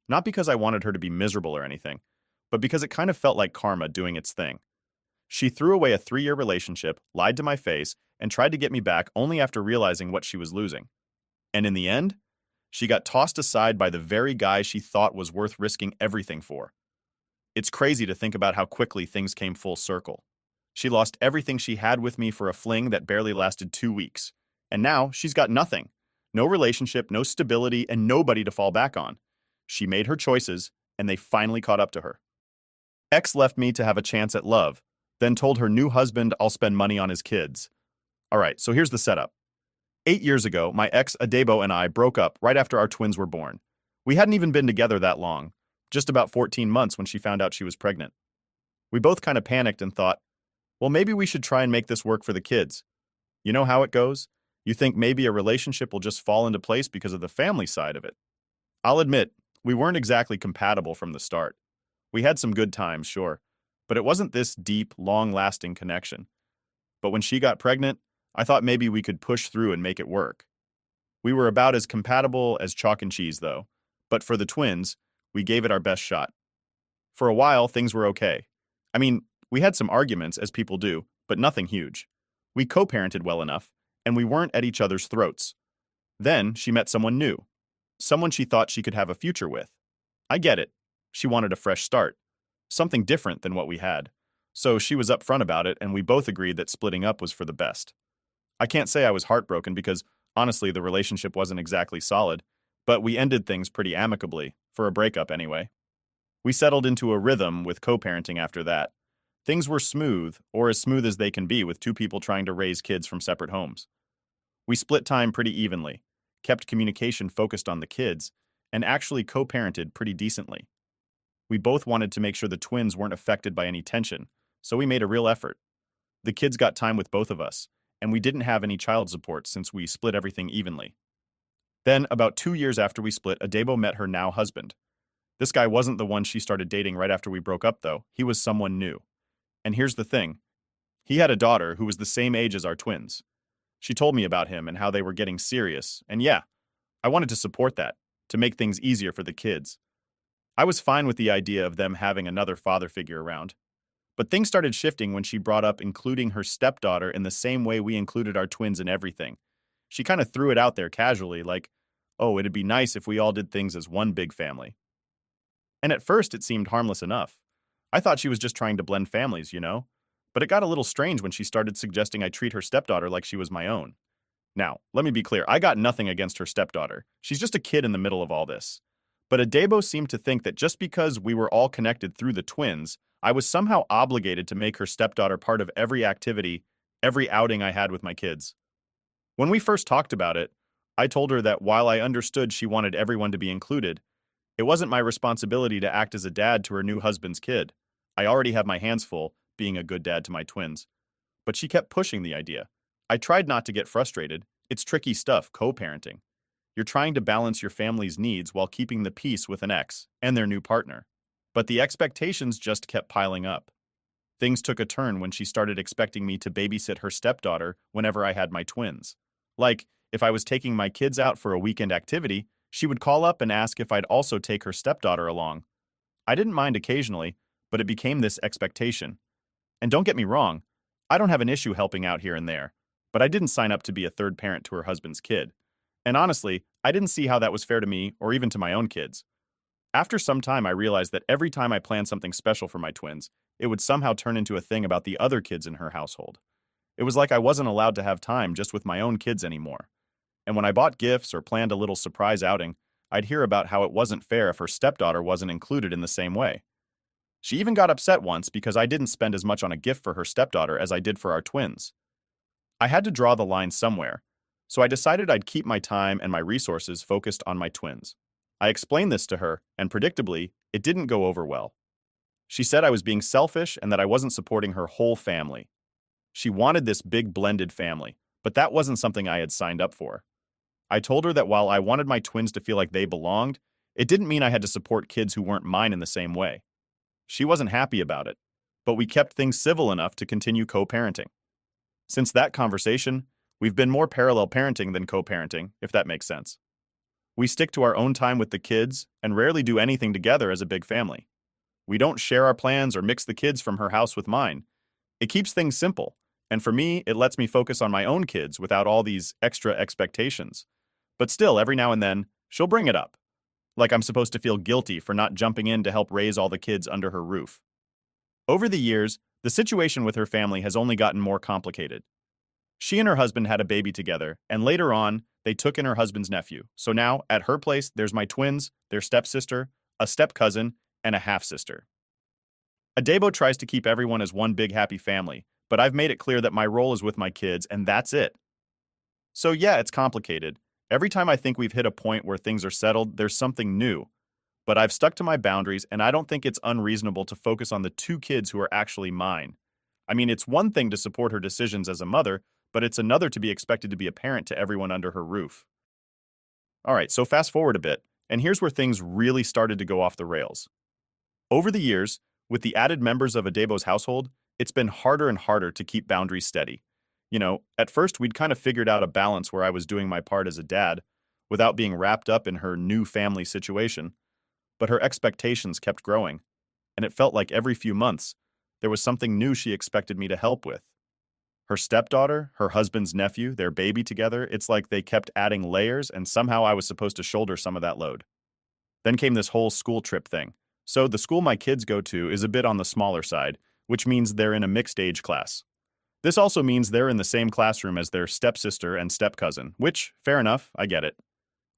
Not because I wanted her to be miserable or anything, but because it kind of felt like karma doing its thing. She threw away a 3-year relationship, lied to my face, and tried to get me back only after realizing what she was losing. And in the end, she got tossed aside by the very guy she thought was worth risking everything for. It's crazy to think about how quickly things came full circle. She lost everything she had with me for a fling that barely lasted 2 weeks. And now she's got nothing. No relationship, no stability, and nobody to fall back on. She made her choices, and they finally caught up to her. Ex left me to have a chance at love, then told her new husband I'll spend money on his kids. Alright, so here's the setup. 8 years ago, my ex Adebo and I broke up right after our twins were born. We hadn't even been together that long, just about 14 months when she found out she was pregnant. We both kind of panicked and thought, well, maybe we should try and make this work for the kids. You know how it goes? You think maybe a relationship will just fall into place because of the family side of it. I'll admit, we weren't exactly compatible from the start. We had some good times, sure, but it wasn't this deep, long-lasting connection. But when she got pregnant, I thought maybe we could push through and make it work. We were about as compatible as chalk and cheese, though. But for the twins, we gave it our best shot. For a while, things were okay. I mean, we had some arguments, as people do, but nothing huge. We co-parented well enough, and we weren't at each other's throats. Then she met someone new. Someone she thought she could have a future with. I get it. She wanted a fresh start. Something different than what we had. So she was upfront about it, and we both agreed that splitting up was for the best. I can't say I was heartbroken because, honestly, the relationship wasn't exactly solid, but we ended things pretty amicably, for a breakup anyway. We settled into a rhythm with co-parenting after that. Things were smooth, or as smooth as they can be with two people trying to raise kids from separate homes. We split time pretty evenly, kept communication focused on the kids, and actually co-parented pretty decently. We both wanted to make sure the twins weren't affected by any tension, so we made a real effort. The kids got time with both of us, and we didn't have any child support since we split everything evenly. Then, about 2 years after we split, Adebo met her now husband. This guy wasn't the one she started dating right after we broke up, though. He was someone new. And here's the thing. He had a daughter who was the same age as our twins. She told me about him and how they were getting serious, and yeah, I wanted to support that, to make things easier for the kids. I was fine with the idea of them having another father figure around. But things started shifting when she brought up including her stepdaughter in the same way we included our twins in everything. She kind of threw it out there casually, like, oh, it'd be nice if we all did things as one big family. And at first it seemed harmless enough. I thought she was just trying to blend families, you know? But it got a little strange when she started suggesting I treat her stepdaughter like she was my own. Now, let me be clear, I got nothing against her stepdaughter. She's just a kid in the middle of all this. But Adebo seemed to think that just because we were all connected through the twins, I was somehow obligated to make her stepdaughter part of every activity, every outing I had with my kids. When we first talked about it, I told her that while I understood she wanted everyone to be included, it wasn't my responsibility to act as a dad to her new husband's kid. I already have my hands full, being a good dad to my twins. But she kept pushing the idea. I tried not to get frustrated. It's tricky stuff, co-parenting. You're trying to balance your family's needs while keeping the peace with an ex and their new partner. But the expectations just kept piling up. Things took a turn when she started expecting me to babysit her stepdaughter whenever I had my twins. Like, if I was taking my kids out for a weekend activity, she would call up and ask if I'd also take her stepdaughter along. I didn't mind occasionally, but it became this expectation. And don't get me wrong, I don't have an issue helping out here and there, but I didn't sign up to be a third parent to her husband's kid. And honestly, I didn't see how that was fair to me or even to my own kids. After some time, I realized that every time I planned something special for my twins, it would somehow turn into a thing about the other kids in her household. It was like I wasn't allowed to have time just with my own kids anymore. And when I bought gifts or planned a little surprise outing, I'd hear about how it wasn't fair if her stepdaughter wasn't included in the same way. She even got upset once because I didn't spend as much on a gift for her stepdaughter as I did for our twins. I had to draw the line somewhere, so I decided I'd keep my time and my resources focused on my twins. I explained this to her, and predictably, it didn't go over well. She said I was being selfish and that I wasn't supporting her whole family. She wanted this big blended family, but that wasn't something I had signed up for. I told her that while I wanted my twins to feel like they belonged, it didn't mean I had to support kids who weren't mine in the same way. She wasn't happy about it, but we kept things civil enough to continue co-parenting. Since that conversation, we've been more parallel parenting than co-parenting, if that makes sense. We stick to our own time with the kids and rarely do anything together as a big family. We don't share our plans or mix the kids from her house with mine. It keeps things simple, and for me, it lets me focus on my own kids without all these extra expectations. But still, every now and then, she'll bring it up, like I'm supposed to feel guilty for not jumping in to help raise all the kids under her roof. Over the years, the situation with her family has only gotten more complicated. She and her husband had a baby together, and later on, they took in her husband's nephew. So now, at her place, there's my twins, their stepsister, a step-cousin, and a half-sister. Adebo tries to keep everyone as one big happy family, but I've made it clear that my role is with my kids, and that's it. So yeah, it's complicated. Every time I think we've hit a point where things are settled, there's something new. But I've stuck to my boundaries, and I don't think it's unreasonable to focus on the two kids who are actually mine. I mean, it's one thing to support her decisions as a mother, but it's another to be expected to be a parent to everyone under her roof. Alright, so fast forward a bit, and here's where things really started to go off the rails. Over the years, with the added members of Adebo's household, it's been harder and harder to keep boundaries steady. At first we'd kind of figured out a balance where I was doing my part as a dad, without being wrapped up in her new family situation, but her expectations kept growing, and it felt like every few months, there was something new she expected me to help with. Her stepdaughter, her husband's nephew, their baby together, it's like they kept adding layers, and somehow I was supposed to shoulder some of that load. Then came this whole school trip thing. So the school my kids go to is a bit on the smaller side, which means they're in a mixed age class. This also means they're in the same classroom as their stepsister and stepcousin, which, fair enough, I get it.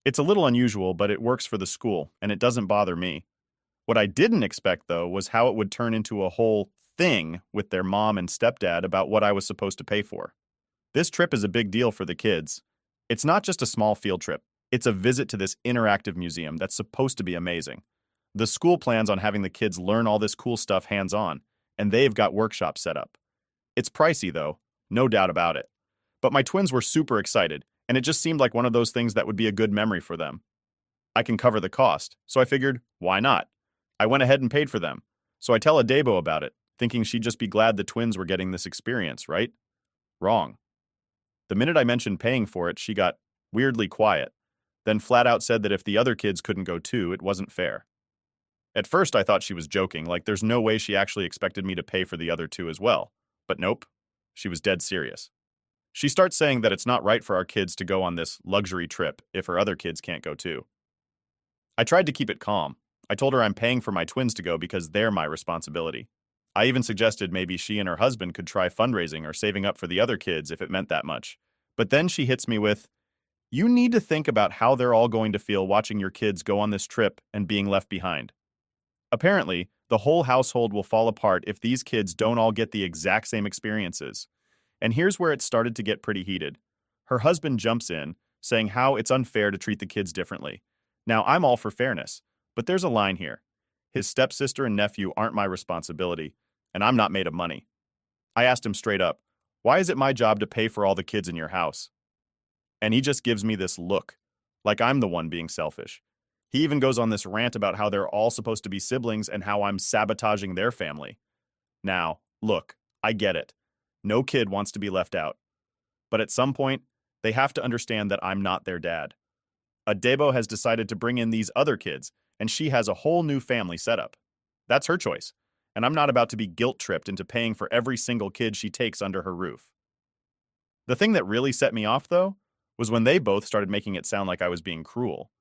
It's a little unusual, but it works for the school, and it doesn't bother me. What I didn't expect, though, was how it would turn into a whole thing with their mom and stepdad about what I was supposed to pay for. This trip is a big deal for the kids. It's not just a small field trip. It's a visit to this interactive museum that's supposed to be amazing. The school plans on having the kids learn all this cool stuff hands-on, and they've got workshops set up. It's pricey, though, no doubt about it. But my twins were super excited, and it just seemed like one of those things that would be a good memory for them. I can cover the cost, so I figured, why not? I went ahead and paid for them, so I tell Adebo about it, thinking she'd just be glad the twins were getting this experience, right? Wrong. The minute I mentioned paying for it, she got weirdly quiet, then flat out said that if the other kids couldn't go too, it wasn't fair. At first, I thought she was joking, like there's no way she actually expected me to pay for the other two as well. But nope, she was dead serious. She starts saying that it's not right for our kids to go on this luxury trip if her other kids can't go too. I tried to keep it calm. I told her I'm paying for my twins to go because they're my responsibility. I even suggested maybe she and her husband could try fundraising or saving up for the other kids if it meant that much. But then she hits me with, "You need to think about how they're all going to feel watching your kids go on this trip and being left behind." Apparently, the whole household will fall apart if these kids don't all get the exact same experiences. And here's where it started to get pretty heated. Her husband jumps in, saying how it's unfair to treat the kids differently. Now, I'm all for fairness, but there's a line here. His stepsister and nephew aren't my responsibility, and I'm not made of money. I asked him straight up, "Why is it my job to pay for all the kids in your house?" And he just gives me this look, like I'm the one being selfish. He even goes on this rant about how they're all supposed to be siblings and how I'm sabotaging their family. Now, look, I get it. No kid wants to be left out. But at some point, they have to understand that I'm not their dad. Adebo has decided to bring in these other kids, and she has a whole new family setup. That's her choice, and I'm not about to be guilt-tripped into paying for every single kid she takes under her roof. The thing that really set me off, though, was when they both started making it sound like I was being cruel.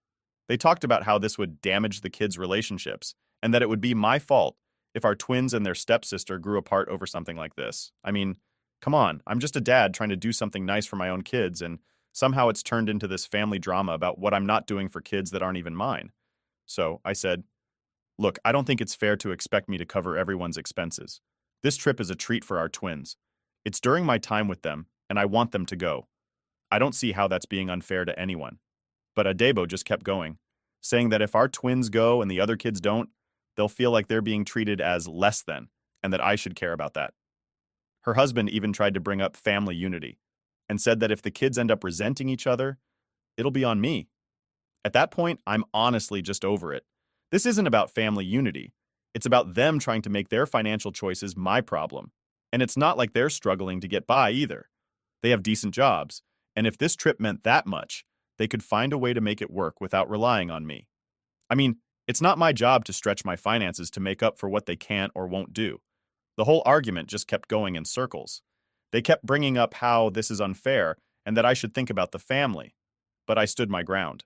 They talked about how this would damage the kids' relationships, and that it would be my fault if our twins and their stepsister grew apart over something like this. I mean, come on, I'm just a dad trying to do something nice for my own kids, and Somehow it's turned into this family drama about what I'm not doing for kids that aren't even mine. So I said, look, I don't think it's fair to expect me to cover everyone's expenses. This trip is a treat for our twins. It's during my time with them, and I want them to go. I don't see how that's being unfair to anyone. But Adebo just kept going, saying that if our twins go and the other kids don't, they'll feel like they're being treated as less than, and that I should care about that. Her husband even tried to bring up family unity, and said that if the kids end up resenting each other, it'll be on me. At that point, I'm honestly just over it. This isn't about family unity. It's about them trying to make their financial choices my problem. And it's not like they're struggling to get by either. They have decent jobs, and if this trip meant that much, they could find a way to make it work without relying on me. I mean, it's not my job to stretch my finances to make up for what they can't or won't do. The whole argument just kept going in circles. They kept bringing up how this is unfair and that I should think about the family. But I stood my ground.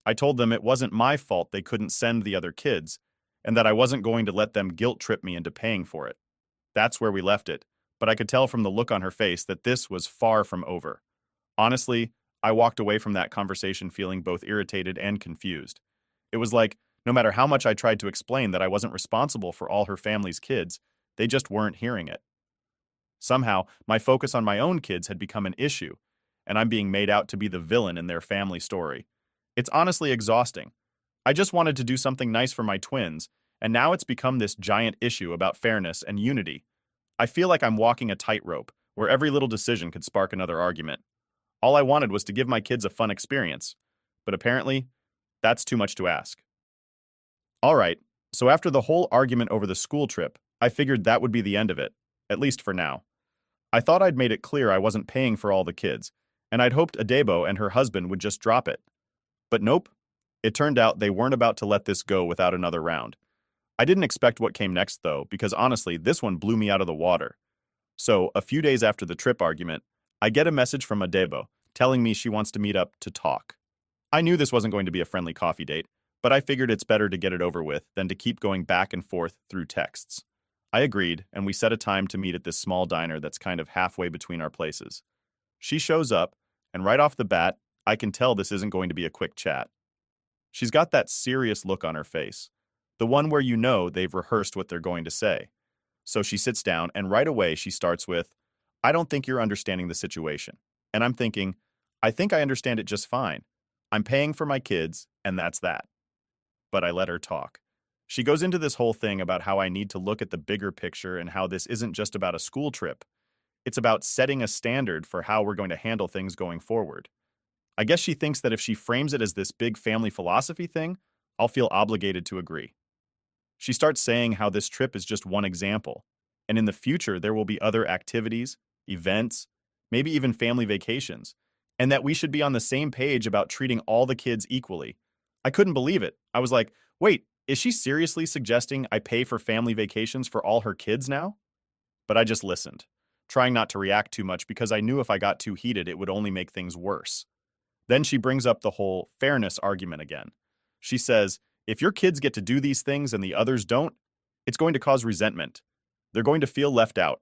I told them it wasn't my fault they couldn't send the other kids, and that I wasn't going to let them guilt trip me into paying for it. That's where we left it, but I could tell from the look on her face that this was far from over. Honestly, I walked away from that conversation feeling both irritated and confused. It was like, no matter how much I tried to explain that I wasn't responsible for all her family's kids, they just weren't hearing it. Somehow, my focus on my own kids had become an issue, and I'm being made out to be the villain in their family story. It's honestly exhausting. I just wanted to do something nice for my twins, and now it's become this giant issue about fairness and unity. I feel like I'm walking a tightrope, where every little decision could spark another argument. All I wanted was to give my kids a fun experience, but apparently, that's too much to ask. All right, so after the whole argument over the school trip, I figured that would be the end of it, at least for now. I thought I'd made it clear I wasn't paying for all the kids, and I'd hoped Adebo and her husband would just drop it. But nope. It turned out they weren't about to let this go without another round. I didn't expect what came next, though, because honestly, this one blew me out of the water. So, a few days after the trip argument, I get a message from Adebo telling me she wants to meet up to talk. I knew this wasn't going to be a friendly coffee date, but I figured it's better to get it over with than to keep going back and forth through texts. I agreed, and we set a time to meet at this small diner that's kind of halfway between our places. She shows up, and right off the bat, I can tell this isn't going to be a quick chat. She's got that serious look on her face, the one where you know they've rehearsed what they're going to say. So she sits down, and right away she starts with, I don't think you're understanding the situation. And I'm thinking, I think I understand it just fine. I'm paying for my kids, and that's that. But I let her talk. She goes into this whole thing about how I need to look at the bigger picture and how this isn't just about a school trip. It's about setting a standard for how we're going to handle things going forward. I guess she thinks that if she frames it as this big family philosophy thing, I'll feel obligated to agree. She starts saying how this trip is just one example, and in the future there will be other activities, events, maybe even family vacations, and that we should be on the same page about treating all the kids equally. I couldn't believe it. I was like, wait, is she seriously suggesting I pay for family vacations for all her kids now? But I just listened, trying not to react too much because I knew if I got too heated it would only make things worse. Then she brings up the whole fairness argument again. She says, if your kids get to do these things and the others don't, it's going to cause resentment. They're going to feel left out.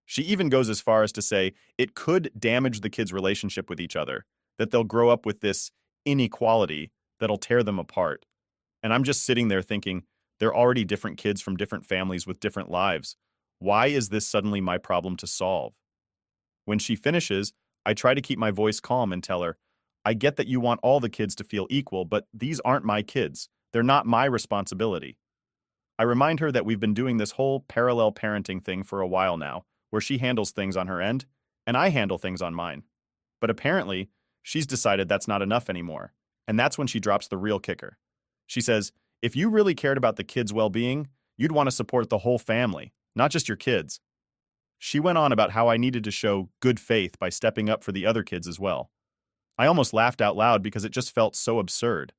She even goes as far as to say it could damage the kids' relationship with each other, that they'll grow up with this inequality that'll tear them apart. And I'm just sitting there thinking, they're already different kids from different families with different lives. Why is this suddenly my problem to solve? When she finishes, I try to keep my voice calm and tell her, I get that you want all the kids to feel equal, but these aren't my kids. They're not my responsibility. I remind her that we've been doing this whole parallel parenting thing for a while now, where she handles things on her end, and I handle things on mine. But apparently, she's decided that's not enough anymore, and that's when she drops the real kicker. She says, if you really cared about the kids' well-being, you'd want to support the whole family, not just your kids. She went on about how I needed to show good faith by stepping up for the other kids as well. I almost laughed out loud because it just felt so absurd.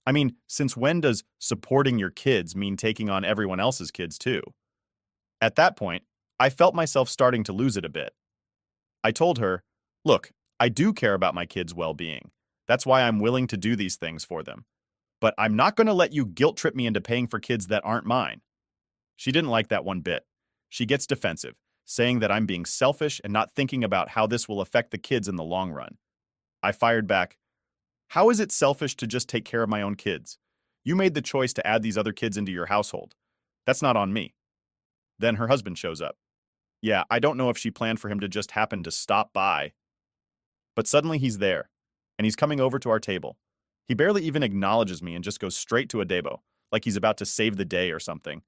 I mean, since when does supporting your kids mean taking on everyone else's kids too? At that point, I felt myself starting to lose it a bit. I told her, look, I do care about my kids' well-being. That's why I'm willing to do these things for them. But I'm not going to let you guilt trip me into paying for kids that aren't mine. She didn't like that one bit. She gets defensive, saying that I'm being selfish and not thinking about how this will affect the kids in the long run. I fired back, "How is it selfish to just take care of my own kids? You made the choice to add these other kids into your household. That's not on me." Then her husband shows up. Yeah, I don't know if she planned for him to just happen to stop by, but suddenly he's there, and he's coming over to our table. He barely even acknowledges me and just goes straight to Adebo, like he's about to save the day or something.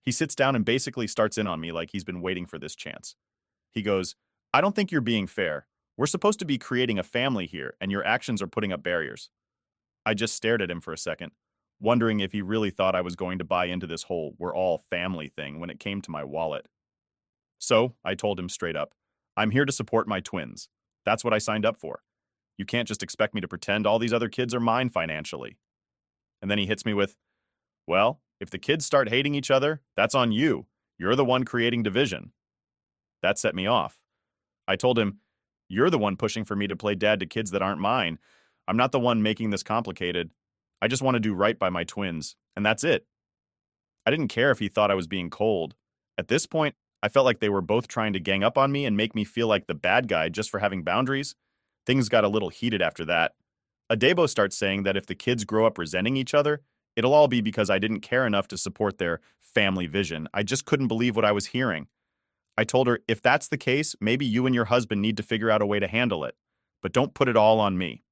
He sits down and basically starts in on me like he's been waiting for this chance. He goes, "I don't think you're being fair. We're supposed to be creating a family here, and your actions are putting up barriers." I just stared at him for a second, wondering if he really thought I was going to buy into this whole "we're all family" thing when it came to my wallet. So, I told him straight up, "I'm here to support my twins. That's what I signed up for. You can't just expect me to pretend all these other kids are mine financially." And then he hits me with, "Well, if the kids start hating each other, that's on you. You're the one creating division." That set me off. I told him, "You're the one pushing for me to play dad to kids that aren't mine. I'm not the one making this complicated. I just want to do right by my twins, and that's it." I didn't care if he thought I was being cold. At this point, I felt like they were both trying to gang up on me and make me feel like the bad guy just for having boundaries. Things got a little heated after that. Adebo starts saying that if the kids grow up resenting each other, it'll all be because I didn't care enough to support their family vision. I just couldn't believe what I was hearing. I told her, if that's the case, maybe you and your husband need to figure out a way to handle it. But don't put it all on me.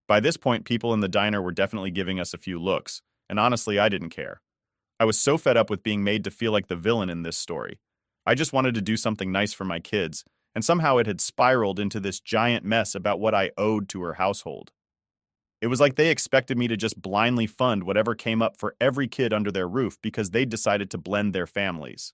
By this point, people in the diner were definitely giving us a few looks, and honestly, I didn't care. I was so fed up with being made to feel like the villain in this story. I just wanted to do something nice for my kids, and somehow it had spiraled into this giant mess about what I owed to her household. It was like they expected me to just blindly fund whatever came up for every kid under their roof because they decided to blend their families.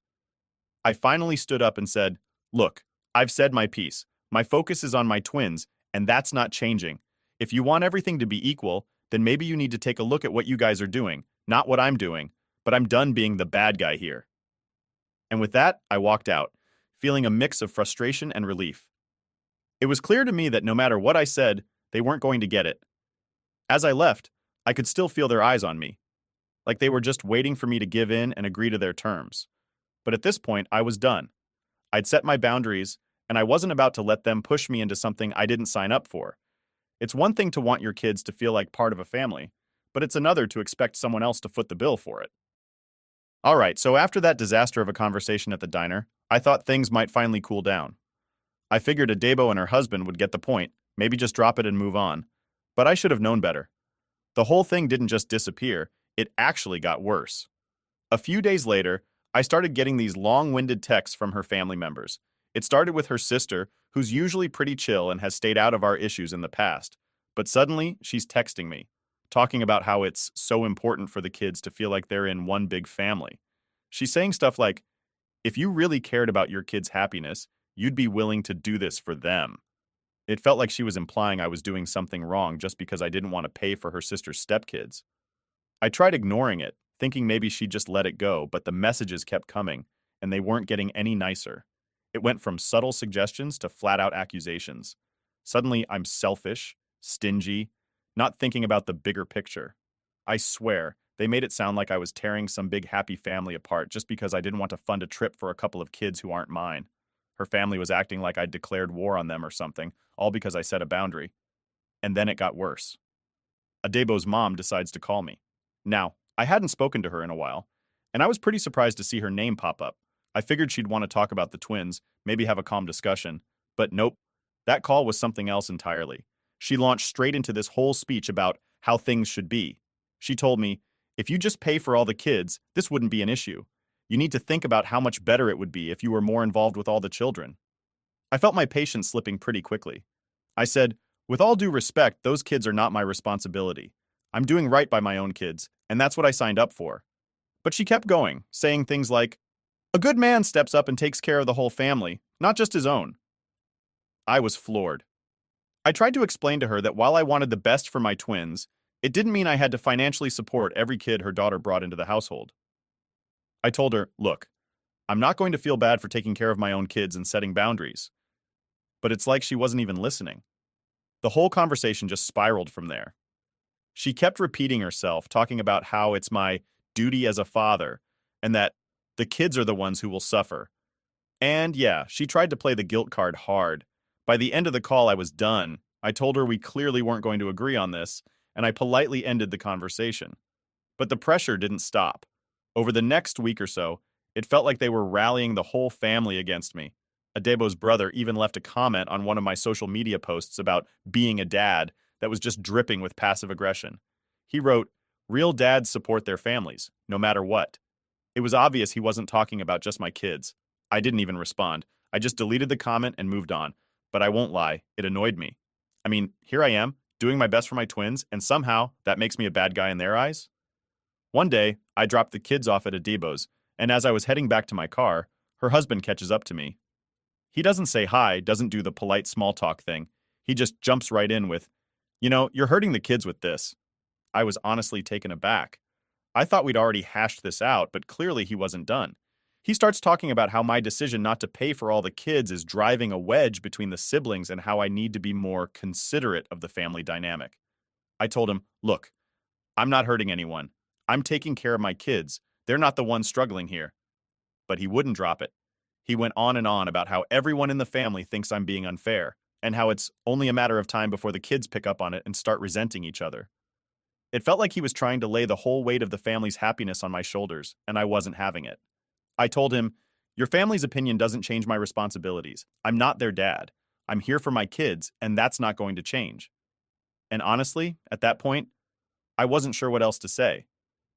I finally stood up and said, "Look, I've said my piece. My focus is on my twins, and that's not changing. If you want everything to be equal, then maybe you need to take a look at what you guys are doing, not what I'm doing. But I'm done being the bad guy here." And with that, I walked out, feeling a mix of frustration and relief. It was clear to me that no matter what I said, they weren't going to get it. As I left, I could still feel their eyes on me, like they were just waiting for me to give in and agree to their terms. But at this point, I was done. I'd set my boundaries, and I wasn't about to let them push me into something I didn't sign up for. It's one thing to want your kids to feel like part of a family, but it's another to expect someone else to foot the bill for it. All right, so after that disaster of a conversation at the diner, I thought things might finally cool down. I figured Adebo and her husband would get the point, maybe just drop it and move on. But I should have known better. The whole thing didn't just disappear, it actually got worse. A few days later, I started getting these long-winded texts from her family members. It started with her sister, who's usually pretty chill and has stayed out of our issues in the past. But suddenly, she's texting me, talking about how it's so important for the kids to feel like they're in one big family. She's saying stuff like, "If you really cared about your kids' happiness, you'd be willing to do this for them." It felt like she was implying I was doing something wrong just because I didn't want to pay for her sister's stepkids. I tried ignoring it, thinking maybe she'd just let it go, but the messages kept coming, and they weren't getting any nicer. It went from subtle suggestions to flat-out accusations. Suddenly, I'm selfish, stingy, not thinking about the bigger picture. I swear, they made it sound like I was tearing some big happy family apart just because I didn't want to fund a trip for a couple of kids who aren't mine. Her family was acting like I'd declared war on them or something, all because I set a boundary. And then it got worse. Adebo's mom decides to call me. Now, I hadn't spoken to her in a while, and I was pretty surprised to see her name pop up. I figured she'd want to talk about the twins, maybe have a calm discussion, but nope. That call was something else entirely. She launched straight into this whole speech about how things should be. She told me, "If you just pay for all the kids, this wouldn't be an issue. You need to think about how much better it would be if you were more involved with all the children." I felt my patience slipping pretty quickly. I said, "With all due respect, those kids are not my responsibility. I'm doing right by my own kids, and that's what I signed up for." But she kept going, saying things like, "A good man steps up and takes care of the whole family, not just his own." I was floored. I tried to explain to her that while I wanted the best for my twins, it didn't mean I had to financially support every kid her daughter brought into the household. I told her, "Look, I'm not going to feel bad for taking care of my own kids and setting boundaries." But it's like she wasn't even listening. The whole conversation just spiraled from there. She kept repeating herself, talking about how it's my duty as a father, and that the kids are the ones who will suffer. And yeah, she tried to play the guilt card hard. By the end of the call, I was done. I told her we clearly weren't going to agree on this, and I politely ended the conversation. But the pressure didn't stop. Over the next week or so, it felt like they were rallying the whole family against me. Adebo's brother even left a comment on one of my social media posts about being a dad that was just dripping with passive aggression. He wrote, "Real dads support their families, no matter what." It was obvious he wasn't talking about just my kids. I didn't even respond. I just deleted the comment and moved on. But I won't lie, it annoyed me. I mean, here I am, doing my best for my twins, and somehow that makes me a bad guy in their eyes? One day, I dropped the kids off at Adebo's, and as I was heading back to my car, her husband catches up to me. He doesn't say hi, doesn't do the polite small talk thing. He just jumps right in with, "You're hurting the kids with this." I was honestly taken aback. I thought we'd already hashed this out, but clearly he wasn't done. He starts talking about how my decision not to pay for all the kids is driving a wedge between the siblings and how I need to be more considerate of the family dynamic. I told him, "Look, I'm not hurting anyone. I'm taking care of my kids. They're not the ones struggling here." But he wouldn't drop it. He went on and on about how everyone in the family thinks I'm being unfair, and how it's only a matter of time before the kids pick up on it and start resenting each other. It felt like he was trying to lay the whole weight of the family's happiness on my shoulders, and I wasn't having it. I told him, "Your family's opinion doesn't change my responsibilities. I'm not their dad. I'm here for my kids, and that's not going to change." And honestly, at that point, I wasn't sure what else to say.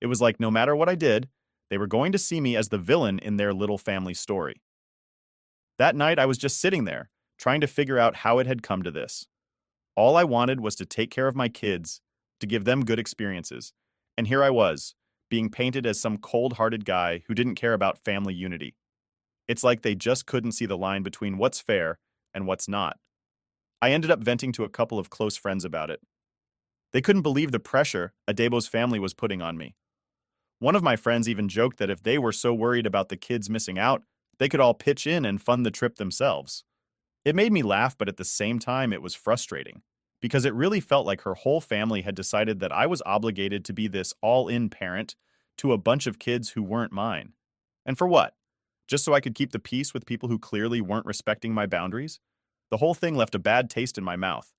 It was like no matter what I did, they were going to see me as the villain in their little family story. That night, I was just sitting there, trying to figure out how it had come to this. All I wanted was to take care of my kids, to give them good experiences. And here I was, being painted as some cold-hearted guy who didn't care about family unity. It's like they just couldn't see the line between what's fair and what's not. I ended up venting to a couple of close friends about it. They couldn't believe the pressure Adebo's family was putting on me. One of my friends even joked that if they were so worried about the kids missing out, they could all pitch in and fund the trip themselves. It made me laugh, but at the same time, it was frustrating, because it really felt like her whole family had decided that I was obligated to be this all-in parent to a bunch of kids who weren't mine. And for what? Just so I could keep the peace with people who clearly weren't respecting my boundaries? The whole thing left a bad taste in my mouth.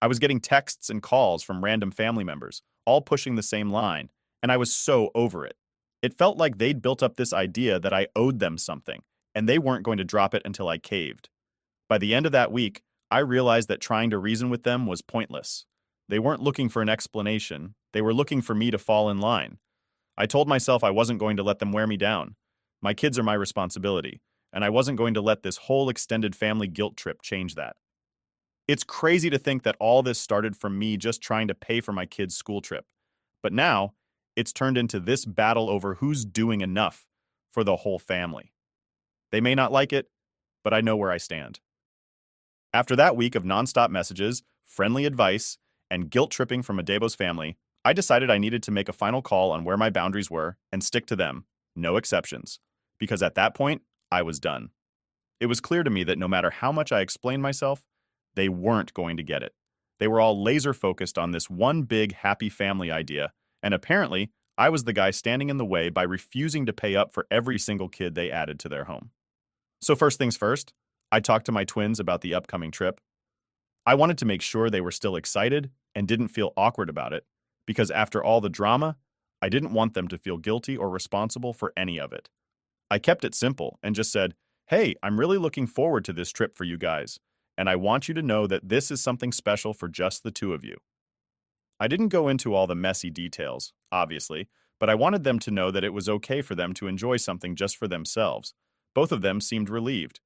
I was getting texts and calls from random family members, all pushing the same line, and I was so over it. It felt like they'd built up this idea that I owed them something, and they weren't going to drop it until I caved. By the end of that week, I realized that trying to reason with them was pointless. They weren't looking for an explanation, they were looking for me to fall in line. I told myself I wasn't going to let them wear me down. My kids are my responsibility, and I wasn't going to let this whole extended family guilt trip change that. It's crazy to think that all this started from me just trying to pay for my kids' school trip. But now, it's turned into this battle over who's doing enough for the whole family. They may not like it, but I know where I stand. After that week of nonstop messages, friendly advice, and guilt tripping from Adebo's family, I decided I needed to make a final call on where my boundaries were and stick to them, no exceptions. Because at that point, I was done. It was clear to me that no matter how much I explained myself, they weren't going to get it. They were all laser focused on this one big happy family idea, and apparently, I was the guy standing in the way by refusing to pay up for every single kid they added to their home. So first things first, I talked to my twins about the upcoming trip. I wanted to make sure they were still excited and didn't feel awkward about it, because after all the drama, I didn't want them to feel guilty or responsible for any of it. I kept it simple and just said, "Hey, I'm really looking forward to this trip for you guys, and I want you to know that this is something special for just the two of you." I didn't go into all the messy details, obviously, but I wanted them to know that it was okay for them to enjoy something just for themselves. Both of them seemed relieved.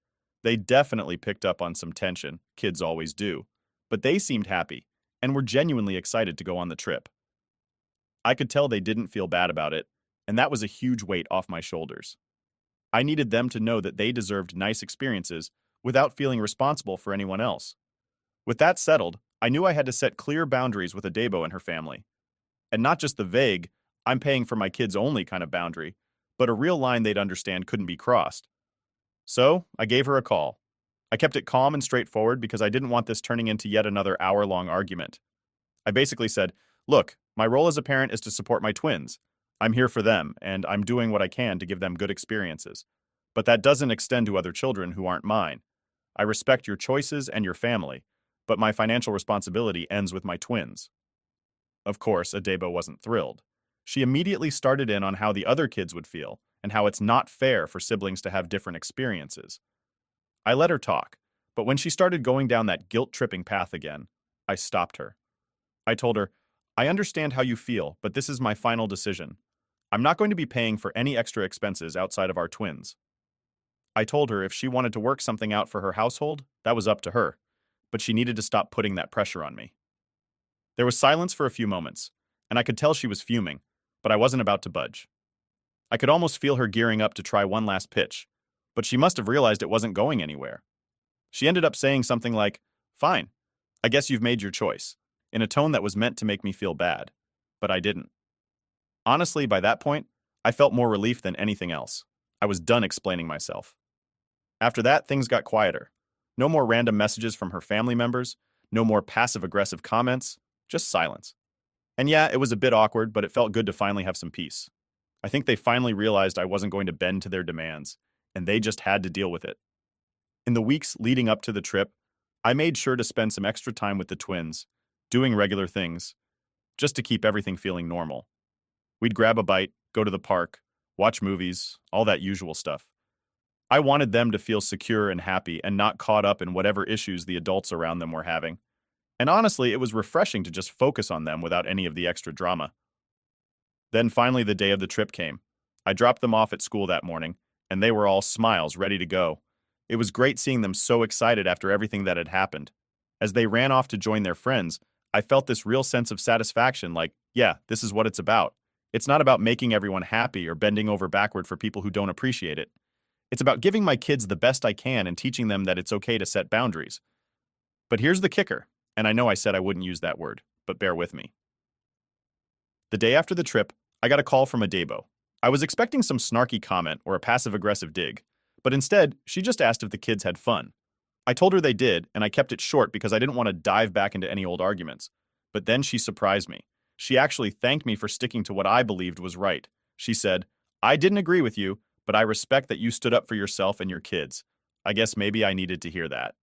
They definitely picked up on some tension, kids always do, but they seemed happy and were genuinely excited to go on the trip. I could tell they didn't feel bad about it, and that was a huge weight off my shoulders. I needed them to know that they deserved nice experiences without feeling responsible for anyone else. With that settled, I knew I had to set clear boundaries with Adebo and her family. And not just the vague, "I'm paying for my kids only" kind of boundary, but a real line they'd understand couldn't be crossed. So, I gave her a call. I kept it calm and straightforward because I didn't want this turning into yet another hour-long argument. I basically said, "Look, my role as a parent is to support my twins. I'm here for them, and I'm doing what I can to give them good experiences. But that doesn't extend to other children who aren't mine. I respect your choices and your family, but my financial responsibility ends with my twins. Of course, Adebo wasn't thrilled. She immediately started in on how the other kids would feel and how it's not fair for siblings to have different experiences. I let her talk, but when she started going down that guilt-tripping path again, I stopped her. I told her, I understand how you feel, but this is my final decision. I'm not going to be paying for any extra expenses outside of our twins. I told her if she wanted to work something out for her household, that was up to her, but she needed to stop putting that pressure on me. There was silence for a few moments, and I could tell she was fuming, but I wasn't about to budge. I could almost feel her gearing up to try one last pitch, but she must have realized it wasn't going anywhere. She ended up saying something like, "Fine, I guess you've made your choice," in a tone that was meant to make me feel bad, but I didn't. Honestly, by that point, I felt more relief than anything else. I was done explaining myself. After that, things got quieter. No more random messages from her family members, no more passive-aggressive comments, just silence. And yeah, it was a bit awkward, but it felt good to finally have some peace. I think they finally realized I wasn't going to bend to their demands, and they just had to deal with it. In the weeks leading up to the trip, I made sure to spend some extra time with the twins, doing regular things, just to keep everything feeling normal. We'd grab a bite, go to the park, watch movies, all that usual stuff. I wanted them to feel secure and happy and not caught up in whatever issues the adults around them were having. And honestly, it was refreshing to just focus on them without any of the extra drama. Then finally the day of the trip came. I dropped them off at school that morning, and they were all smiles, ready to go. It was great seeing them so excited after everything that had happened. As they ran off to join their friends, I felt this real sense of satisfaction like, yeah, this is what it's about. It's not about making everyone happy or bending over backward for people who don't appreciate it. It's about giving my kids the best I can and teaching them that it's okay to set boundaries. But here's the kicker, and I know I said I wouldn't use that word, but bear with me. The day after the trip, I got a call from Adebo. I was expecting some snarky comment or a passive-aggressive dig, but instead, she just asked if the kids had fun. I told her they did, and I kept it short because I didn't want to dive back into any old arguments. But then she surprised me. She actually thanked me for sticking to what I believed was right. She said, "I didn't agree with you, but I respect that you stood up for yourself and your kids. I guess maybe I needed to hear that."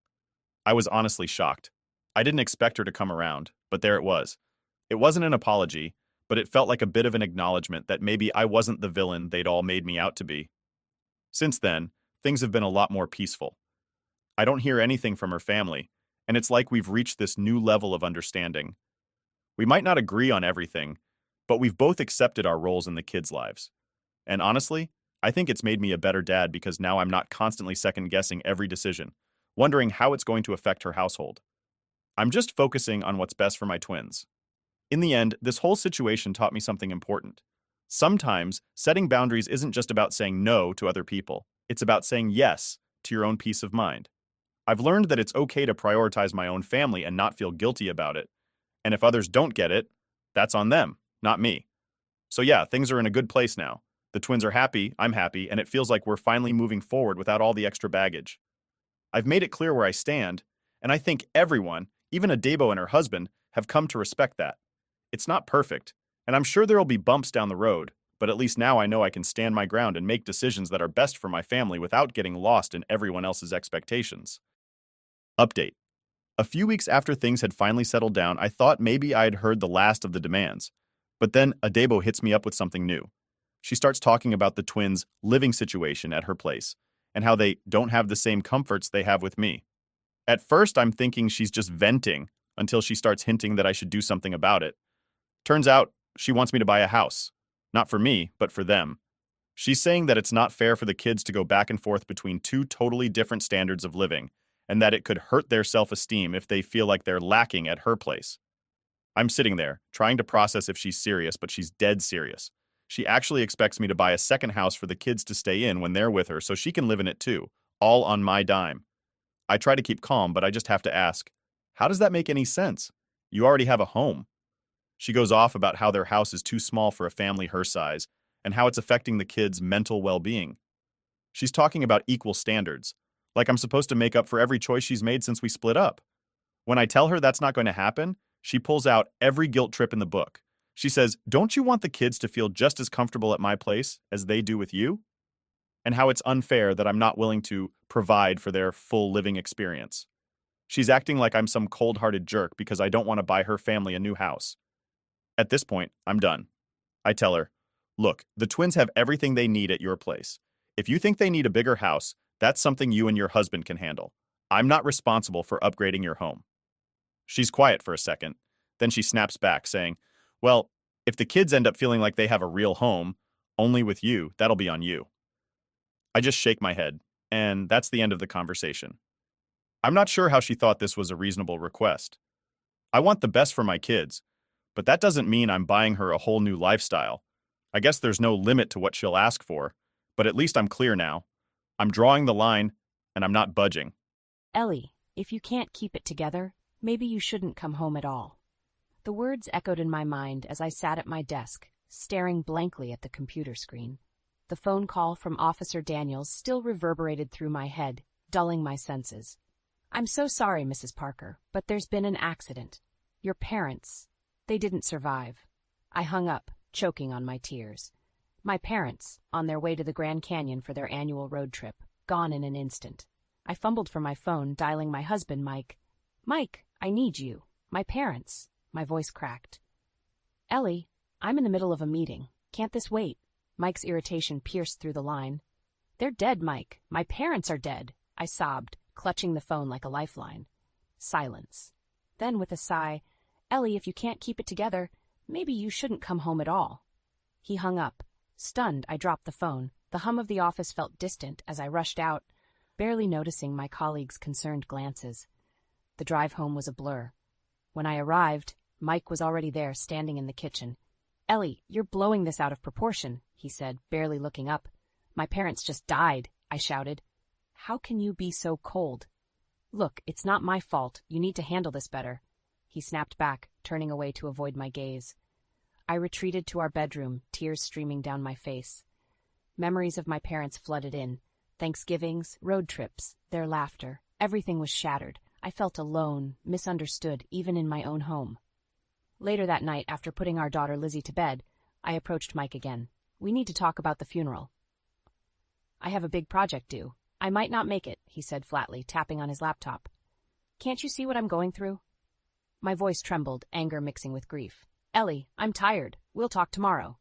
I was honestly shocked. I didn't expect her to come around, but there it was. It wasn't an apology, but it felt like a bit of an acknowledgement that maybe I wasn't the villain they'd all made me out to be. Since then, things have been a lot more peaceful. I don't hear anything from her family, and it's like we've reached this new level of understanding. We might not agree on everything, but we've both accepted our roles in the kids' lives. And honestly, I think it's made me a better dad because now I'm not constantly second-guessing every decision, wondering how it's going to affect her household. I'm just focusing on what's best for my twins. In the end, this whole situation taught me something important. Sometimes, setting boundaries isn't just about saying no to other people. It's about saying yes to your own peace of mind. I've learned that it's okay to prioritize my own family and not feel guilty about it. And if others don't get it, that's on them, not me. So yeah, things are in a good place now. The twins are happy, I'm happy, and it feels like we're finally moving forward without all the extra baggage. I've made it clear where I stand, and I think everyone, even Adebo and her husband, have come to respect that. It's not perfect, and I'm sure there'll be bumps down the road, but at least now I know I can stand my ground and make decisions that are best for my family without getting lost in everyone else's expectations. Update. A few weeks after things had finally settled down, I thought maybe I had heard the last of the demands. But then Adebo hits me up with something new. She starts talking about the twins' living situation at her place, and how they don't have the same comforts they have with me. At first, I'm thinking she's just venting until she starts hinting that I should do something about it. Turns out, she wants me to buy a house. Not for me, but for them. She's saying that it's not fair for the kids to go back and forth between two totally different standards of living, and that it could hurt their self-esteem if they feel like they're lacking at her place. I'm sitting there, trying to process if she's serious, but she's dead serious. She actually expects me to buy a second house for the kids to stay in when they're with her so she can live in it too, all on my dime. I try to keep calm, but I just have to ask, how does that make any sense? You already have a home. She goes off about how their house is too small for a family her size, and how it's affecting the kids' mental well-being. She's talking about equal standards, like I'm supposed to make up for every choice she's made since we split up. When I tell her that's not going to happen, she pulls out every guilt trip in the book. She says, "Don't you want the kids to feel just as comfortable at my place as they do with you?" And how it's unfair that I'm not willing to provide for their full living experience. She's acting like I'm some cold-hearted jerk because I don't want to buy her family a new house. At this point, I'm done. I tell her, look, the twins have everything they need at your place. If you think they need a bigger house, that's something you and your husband can handle. I'm not responsible for upgrading your home. She's quiet for a second. Then she snaps back, saying, well, if the kids end up feeling like they have a real home, only with you, that'll be on you. I just shake my head, and that's the end of the conversation. I'm not sure how she thought this was a reasonable request. I want the best for my kids, but that doesn't mean I'm buying her a whole new lifestyle. I guess there's no limit to what she'll ask for, but at least I'm clear now. I'm drawing the line, and I'm not budging. Ellie, if you can't keep it together, maybe you shouldn't come home at all. The words echoed in my mind as I sat at my desk, staring blankly at the computer screen. The phone call from Officer Daniels still reverberated through my head, dulling my senses. I'm so sorry, Mrs. Parker, but there's been an accident. Your parents, they didn't survive. I hung up, choking on my tears. My parents, on their way to the Grand Canyon for their annual road trip, gone in an instant. I fumbled for my phone, dialing my husband, Mike. Mike, I need you. My parents. My voice cracked. Ellie, I'm in the middle of a meeting. Can't this wait? Mike's irritation pierced through the line. They're dead, Mike. My parents are dead. I sobbed, clutching the phone like a lifeline. Silence. Then, with a sigh, Ellie, if you can't keep it together, maybe you shouldn't come home at all. He hung up. Stunned, I dropped the phone. The hum of the office felt distant as I rushed out, barely noticing my colleagues' concerned glances. The drive home was a blur. When I arrived, Mike was already there, standing in the kitchen. Ellie, you're blowing this out of proportion, he said, barely looking up. My parents just died, I shouted. How can you be so cold? Look, it's not my fault. You need to handle this better. He snapped back, turning away to avoid my gaze. I retreated to our bedroom, tears streaming down my face. Memories of my parents flooded in. Thanksgivings, road trips, their laughter. Everything was shattered. I felt alone, misunderstood, even in my own home. Later that night, after putting our daughter Lizzie to bed, I approached Mike again. We need to talk about the funeral. I have a big project due. I might not make it, he said flatly, tapping on his laptop. Can't you see what I'm going through? My voice trembled, anger mixing with grief. Ellie, I'm tired. We'll talk tomorrow.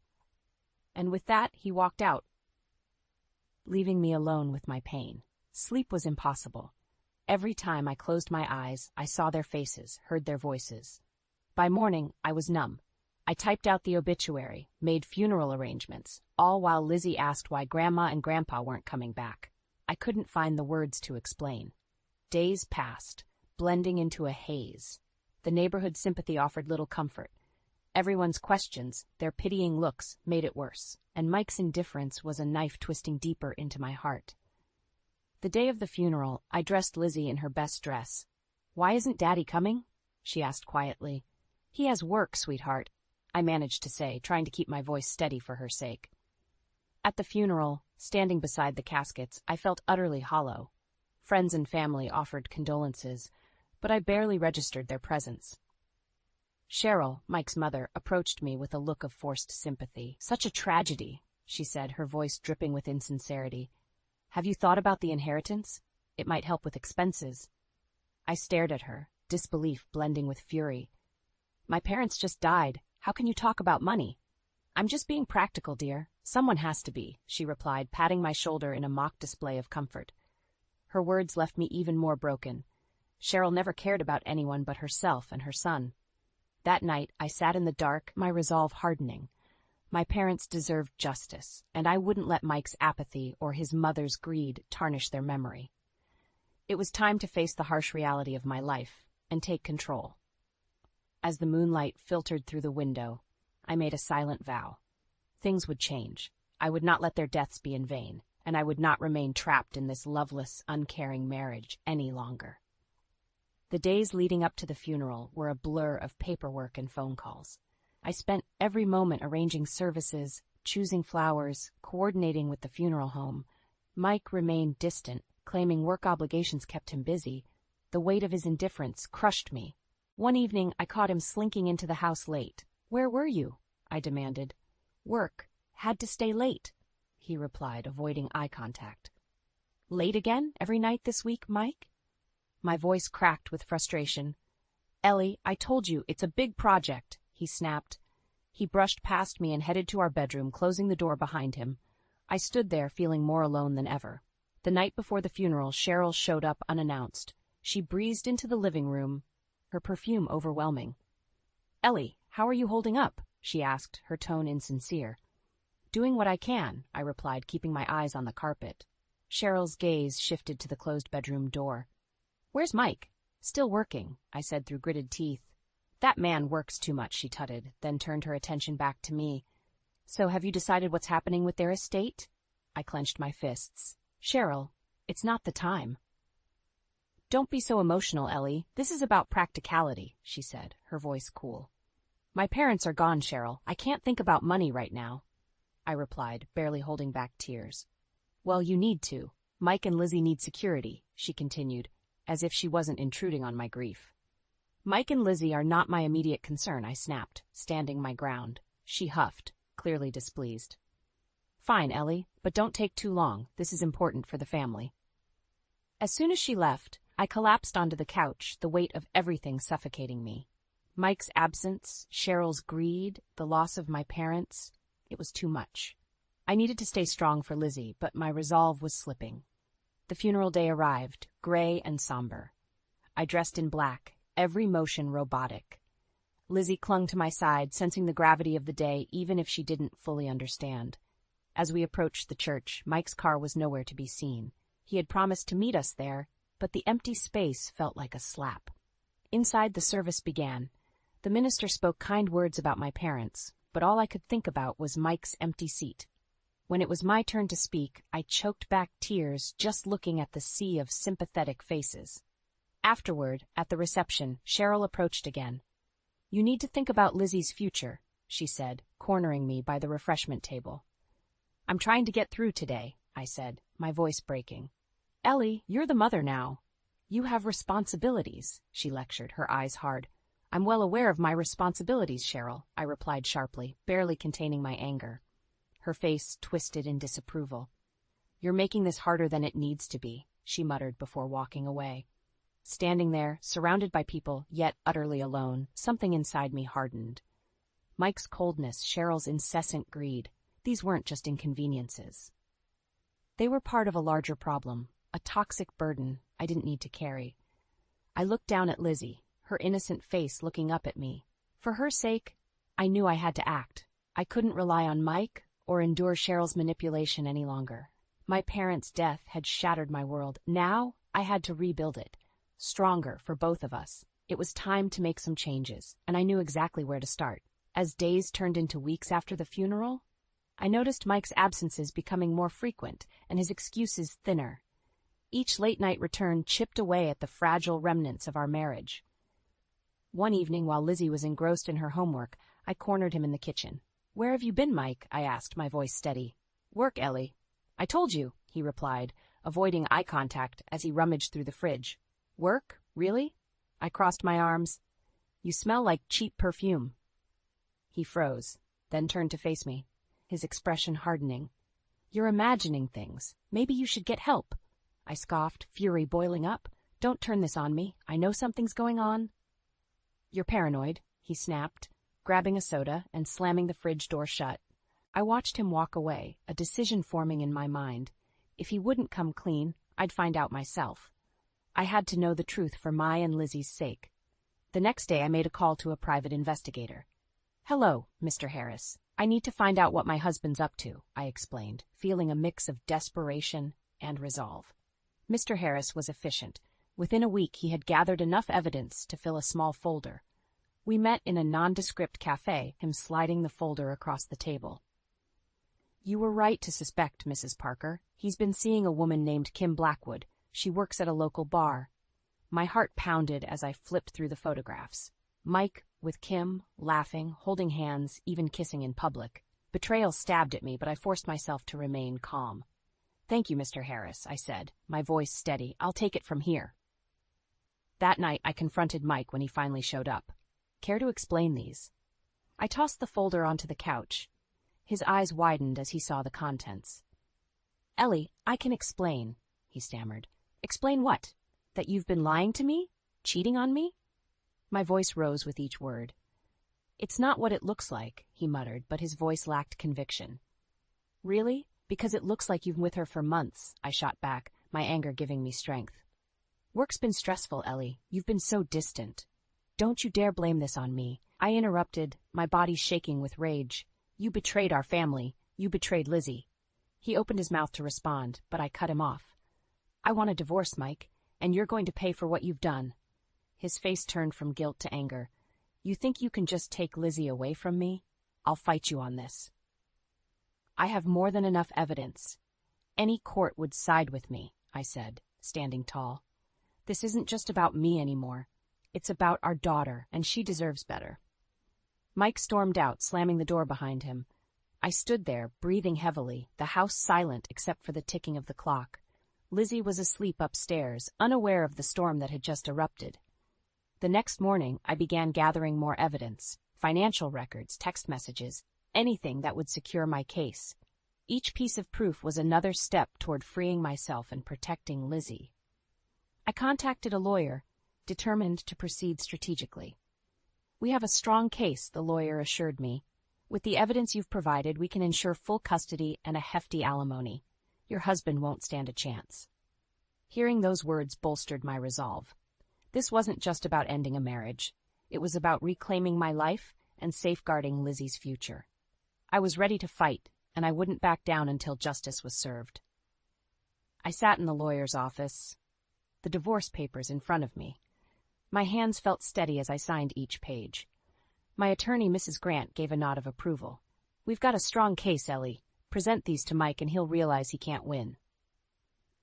And with that, he walked out, leaving me alone with my pain. Sleep was impossible. Every time I closed my eyes, I saw their faces, heard their voices. By morning, I was numb. I typed out the obituary, made funeral arrangements, all while Lizzie asked why Grandma and Grandpa weren't coming back. I couldn't find the words to explain. Days passed, blending into a haze. The neighborhood sympathy offered little comfort. Everyone's questions, their pitying looks, made it worse, and Mike's indifference was a knife twisting deeper into my heart. The day of the funeral, I dressed Lizzie in her best dress. Why isn't Daddy coming? She asked quietly. He has work, sweetheart, I managed to say, trying to keep my voice steady for her sake. At the funeral, standing beside the caskets, I felt utterly hollow. Friends and family offered condolences, but I barely registered their presence. Cheryl, Mike's mother, approached me with a look of forced sympathy. Such a tragedy, she said, her voice dripping with insincerity. Have you thought about the inheritance? It might help with expenses. I stared at her, disbelief blending with fury. My parents just died. How can you talk about money? I'm just being practical, dear. Someone has to be, she replied, patting my shoulder in a mock display of comfort. Her words left me even more broken. Cheryl never cared about anyone but herself and her son. That night, I sat in the dark, my resolve hardening. My parents deserved justice, and I wouldn't let Mike's apathy or his mother's greed tarnish their memory. It was time to face the harsh reality of my life and take control. As the moonlight filtered through the window, I made a silent vow. Things would change. I would not let their deaths be in vain, and I would not remain trapped in this loveless, uncaring marriage any longer. The days leading up to the funeral were a blur of paperwork and phone calls. I spent every moment arranging services, choosing flowers, coordinating with the funeral home. Mike remained distant, claiming work obligations kept him busy. The weight of his indifference crushed me. One evening, I caught him slinking into the house late. Where were you? I demanded. Work. Had to stay late, he replied, avoiding eye contact. Late again? Every night this week, Mike? My voice cracked with frustration. Ellie, I told you, it's a big project, he snapped. He brushed past me and headed to our bedroom, closing the door behind him. I stood there feeling more alone than ever. The night before the funeral, Cheryl showed up unannounced. She breezed into the living room, her perfume overwhelming. Ellie, how are you holding up? She asked, her tone insincere. Doing what I can, I replied, keeping my eyes on the carpet. Cheryl's gaze shifted to the closed bedroom door. Where's Mike? Still working, I said through gritted teeth. That man works too much, she tutted, then turned her attention back to me. So have you decided what's happening with their estate? I clenched my fists. Cheryl, it's not the time. Don't be so emotional, Ellie. This is about practicality, she said, her voice cool. My parents are gone, Cheryl. I can't think about money right now, I replied, barely holding back tears. Well, you need to. Mike and Lizzie need security, she continued, as if she wasn't intruding on my grief. Mike and Lizzie are not my immediate concern, I snapped, standing my ground. She huffed, clearly displeased. Fine, Ellie, but don't take too long. This is important for the family. As soon as she left, I collapsed onto the couch, the weight of everything suffocating me. Mike's absence, Cheryl's greed, the loss of my parents. It was too much. I needed to stay strong for Lizzie, but my resolve was slipping. The funeral day arrived, gray and somber. I dressed in black, every motion robotic. Lizzie clung to my side, sensing the gravity of the day, even if she didn't fully understand. As we approached the church, Mike's car was nowhere to be seen. He had promised to meet us there, but the empty space felt like a slap. Inside, the service began. The minister spoke kind words about my parents, but all I could think about was Mike's empty seat. When it was my turn to speak, I choked back tears just looking at the sea of sympathetic faces. Afterward, at the reception, Cheryl approached again. You need to think about Lizzie's future, she said, cornering me by the refreshment table. I'm trying to get through today, I said, my voice breaking. Ellie, you're the mother now. You have responsibilities, she lectured, her eyes hard. I'm well aware of my responsibilities, Cheryl, I replied sharply, barely containing my anger. Her face twisted in disapproval. You're making this harder than it needs to be, she muttered before walking away. Standing there, surrounded by people, yet utterly alone, something inside me hardened. Mike's coldness, Cheryl's incessant greed, these weren't just inconveniences. They were part of a larger problem, a toxic burden I didn't need to carry. I looked down at Lizzie, her innocent face looking up at me. For her sake, I knew I had to act. I couldn't rely on Mike or endure Cheryl's manipulation any longer. My parents' death had shattered my world. Now I had to rebuild it. Stronger for both of us. It was time to make some changes, and I knew exactly where to start. As days turned into weeks after the funeral, I noticed Mike's absences becoming more frequent and his excuses thinner. Each late-night return chipped away at the fragile remnants of our marriage. One evening, while Lizzie was engrossed in her homework, I cornered him in the kitchen. Where have you been, Mike? I asked, my voice steady. Work, Ellie. I told you, he replied, avoiding eye contact as he rummaged through the fridge. Work? Really? I crossed my arms. You smell like cheap perfume. He froze, then turned to face me, his expression hardening. You're imagining things. Maybe you should get help. I scoffed, fury boiling up. Don't turn this on me. I know something's going on. You're paranoid, he snapped, grabbing a soda and slamming the fridge door shut. I watched him walk away, a decision forming in my mind. If he wouldn't come clean, I'd find out myself. I had to know the truth for my and Lizzie's sake. The next day I made a call to a private investigator. Hello, Mr. Harris. I need to find out what my husband's up to, I explained, feeling a mix of desperation and resolve. Mr. Harris was efficient. Within a week he had gathered enough evidence to fill a small folder. We met in a nondescript cafe, him sliding the folder across the table. You were right to suspect, Mrs. Parker. He's been seeing a woman named Kim Blackwood. She works at a local bar. My heart pounded as I flipped through the photographs. Mike with Kim, laughing, holding hands, even kissing in public. Betrayal stabbed at me, but I forced myself to remain calm. Thank you, Mr. Harris, I said, my voice steady. I'll take it from here. That night, I confronted Mike when he finally showed up. Care to explain these? I tossed the folder onto the couch. His eyes widened as he saw the contents. Ellie, I can explain, he stammered. Explain what? That you've been lying to me? Cheating on me? My voice rose with each word. It's not what it looks like, he muttered, but his voice lacked conviction. Really? Because it looks like you've been with her for months, I shot back, my anger giving me strength. Work's been stressful, Ellie. You've been so distant. Don't you dare blame this on me. I interrupted, my body shaking with rage. You betrayed our family. You betrayed Lizzie. He opened his mouth to respond, but I cut him off. I want a divorce, Mike, and you're going to pay for what you've done. His face turned from guilt to anger. You think you can just take Lizzie away from me? I'll fight you on this. I have more than enough evidence. Any court would side with me, I said, standing tall. This isn't just about me anymore. It's about our daughter, and she deserves better. Mike stormed out, slamming the door behind him. I stood there, breathing heavily, the house silent except for the ticking of the clock. Lizzie was asleep upstairs, unaware of the storm that had just erupted. The next morning, I began gathering more evidence, financial records, text messages, anything that would secure my case. Each piece of proof was another step toward freeing myself and protecting Lizzie. I contacted a lawyer, determined to proceed strategically. We have a strong case, the lawyer assured me. With the evidence you've provided, we can ensure full custody and a hefty alimony. Your husband won't stand a chance. Hearing those words bolstered my resolve. This wasn't just about ending a marriage. It was about reclaiming my life and safeguarding Lizzie's future. I was ready to fight, and I wouldn't back down until justice was served. I sat in the lawyer's office, the divorce papers in front of me. My hands felt steady as I signed each page. My attorney, Mrs. Grant, gave a nod of approval. We've got a strong case, Ellie. Present these to Mike and he'll realize he can't win.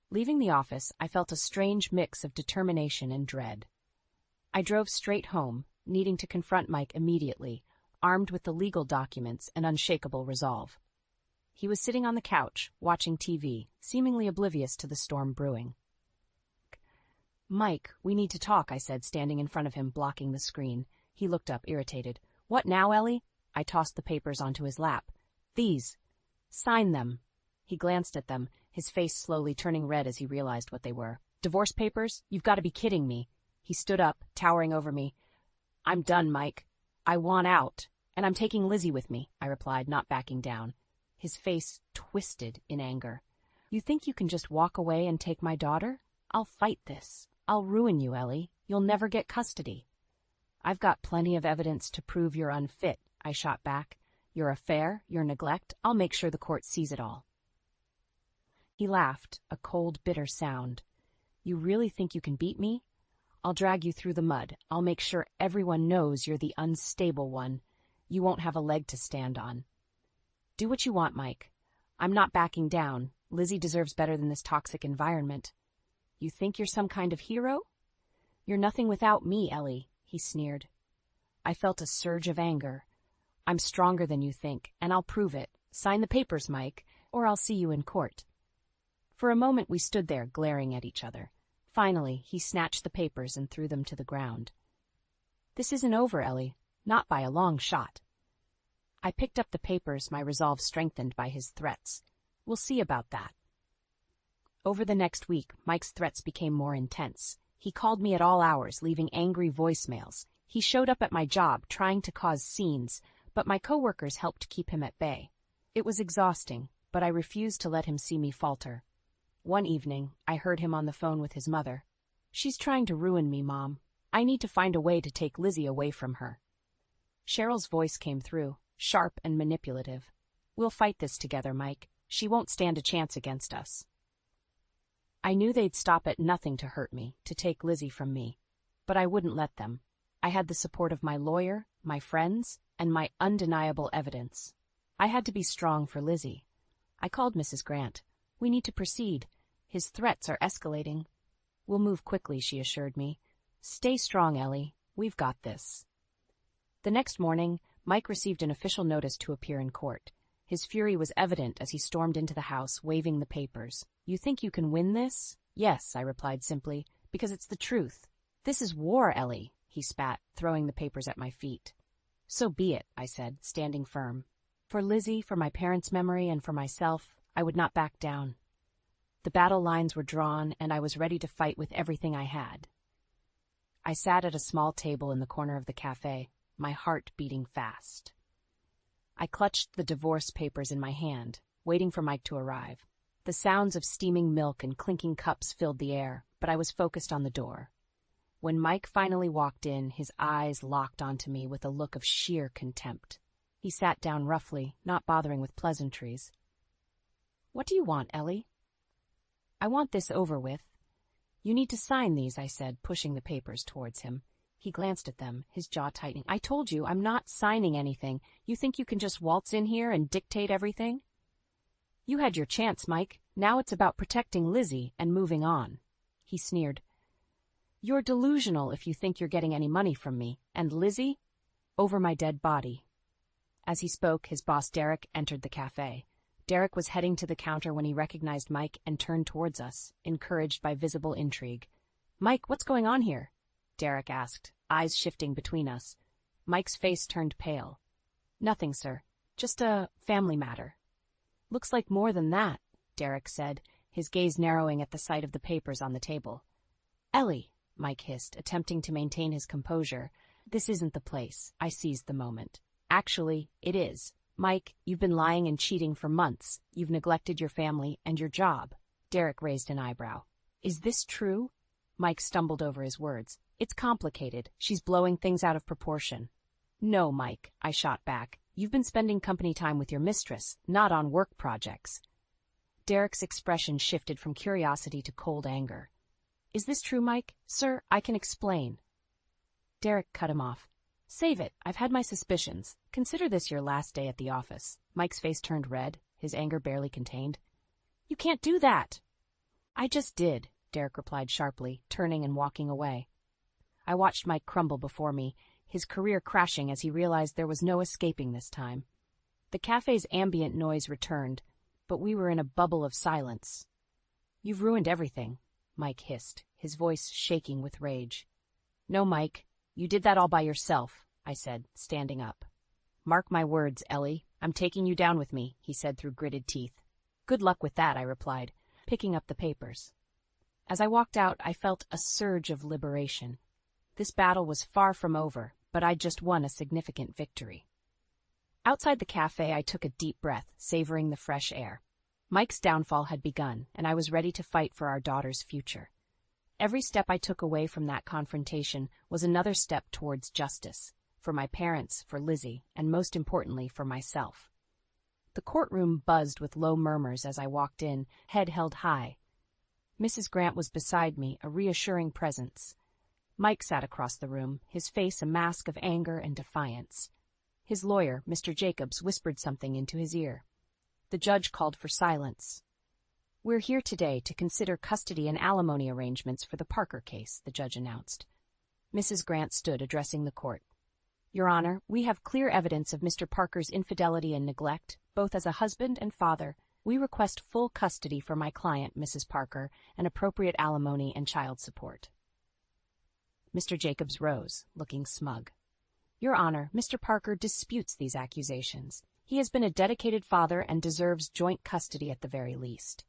Leaving the office, I felt a strange mix of determination and dread. I drove straight home, needing to confront Mike immediately, armed with the legal documents and unshakable resolve. He was sitting on the couch, watching TV, seemingly oblivious to the storm brewing. Mike, we need to talk, I said, standing in front of him, blocking the screen. He looked up, irritated. What now, Ellie? I tossed the papers onto his lap. These. Sign them. He glanced at them, his face slowly turning red as he realized what they were. Divorce papers? You've got to be kidding me. He stood up, towering over me. I'm done, Mike. I want out. And I'm taking Lizzie with me, I replied, not backing down. His face twisted in anger. You think you can just walk away and take my daughter? I'll fight this. I'll ruin you, Ellie. You'll never get custody. I've got plenty of evidence to prove you're unfit, I shot back. Your affair, your neglect, I'll make sure the court sees it all. He laughed, a cold, bitter sound. You really think you can beat me? I'll drag you through the mud. I'll make sure everyone knows you're the unstable one. You won't have a leg to stand on. Do what you want, Mike. I'm not backing down. Lizzie deserves better than this toxic environment. You think you're some kind of hero? You're nothing without me, Ellie, he sneered. I felt a surge of anger. I'm stronger than you think, and I'll prove it. Sign the papers, Mike, or I'll see you in court. For a moment we stood there, glaring at each other. Finally, he snatched the papers and threw them to the ground. This isn't over, Ellie. Not by a long shot. I picked up the papers, my resolve strengthened by his threats. We'll see about that. Over the next week, Mike's threats became more intense. He called me at all hours, leaving angry voicemails. He showed up at my job, trying to cause scenes, but my coworkers helped keep him at bay. It was exhausting, but I refused to let him see me falter. One evening, I heard him on the phone with his mother. She's trying to ruin me, Mom. I need to find a way to take Lizzie away from her. Cheryl's voice came through, sharp and manipulative. We'll fight this together, Mike. She won't stand a chance against us. I knew they'd stop at nothing to hurt me, to take Lizzie from me. But I wouldn't let them. I had the support of my lawyer, my friends, and my undeniable evidence. I had to be strong for Lizzie. I called Mrs. Grant. We need to proceed. His threats are escalating. We'll move quickly, she assured me. Stay strong, Ellie. We've got this. The next morning, Mike received an official notice to appear in court. His fury was evident as he stormed into the house, waving the papers. You think you can win this? Yes, I replied simply, because it's the truth. This is war, Ellie, he spat, throwing the papers at my feet. So be it, I said, standing firm. For Lizzie, for my parents' memory, and for myself, I would not back down. The battle lines were drawn, and I was ready to fight with everything I had. I sat at a small table in the corner of the cafe, my heart beating fast. I clutched the divorce papers in my hand, waiting for Mike to arrive. The sounds of steaming milk and clinking cups filled the air, but I was focused on the door. When Mike finally walked in, his eyes locked onto me with a look of sheer contempt. He sat down roughly, not bothering with pleasantries. "What do you want, Ellie?" "I want this over with." "You need to sign these," I said, pushing the papers towards him. He glanced at them, his jaw tightening. "I told you, I'm not signing anything. You think you can just waltz in here and dictate everything?" "You had your chance, Mike. Now it's about protecting Lizzie and moving on." He sneered. "You're delusional if you think you're getting any money from me. And Lizzie? Over my dead body." As he spoke, his boss Derek entered the cafe. Derek was heading to the counter when he recognized Mike and turned towards us, encouraged by visible intrigue. "Mike, what's going on here?" Derek asked, eyes shifting between us. Mike's face turned pale. "Nothing, sir. Just a family matter." "Looks like more than that," Derek said, his gaze narrowing at the sight of the papers on the table. "Ellie," Mike hissed, attempting to maintain his composure. "This isn't the place." I seized the moment. "Actually, it is. Mike, you've been lying and cheating for months. You've neglected your family and your job." Derek raised an eyebrow. "Is this true?" Mike stumbled over his words. "It's complicated. She's blowing things out of proportion." "No, Mike," I shot back. "You've been spending company time with your mistress, not on work projects." Derek's expression shifted from curiosity to cold anger. "Is this true, Mike? Sir, I can explain." Derek cut him off. "Save it. I've had my suspicions. Consider this your last day at the office." Mike's face turned red, his anger barely contained. "You can't do that." "I just did," Derek replied sharply, turning and walking away. I watched Mike crumble before me, his career crashing as he realized there was no escaping this time. The cafe's ambient noise returned, but we were in a bubble of silence. "You've ruined everything," Mike hissed, his voice shaking with rage. "No, Mike. You did that all by yourself," I said, standing up. "Mark my words, Ellie. I'm taking you down with me," he said through gritted teeth. "Good luck with that," I replied, picking up the papers. As I walked out, I felt a surge of liberation. This battle was far from over, but I'd just won a significant victory. Outside the cafe, I took a deep breath, savoring the fresh air. Mike's downfall had begun, and I was ready to fight for our daughter's future. Every step I took away from that confrontation was another step towards justice, for my parents, for Lizzie, and most importantly, for myself. The courtroom buzzed with low murmurs as I walked in, head held high. Mrs. Grant was beside me, a reassuring presence. Mike sat across the room, his face a mask of anger and defiance. His lawyer, Mr. Jacobs, whispered something into his ear. The judge called for silence. "We're here today to consider custody and alimony arrangements for the Parker case," the judge announced. Mrs. Grant stood addressing the court. "Your Honor, we have clear evidence of Mr. Parker's infidelity and neglect, both as a husband and father. We request full custody for my client, Mrs. Parker, and appropriate alimony and child support." Mr. Jacobs rose, looking smug. "Your Honor, Mr. Parker disputes these accusations. He has been a dedicated father and deserves joint custody at the very least."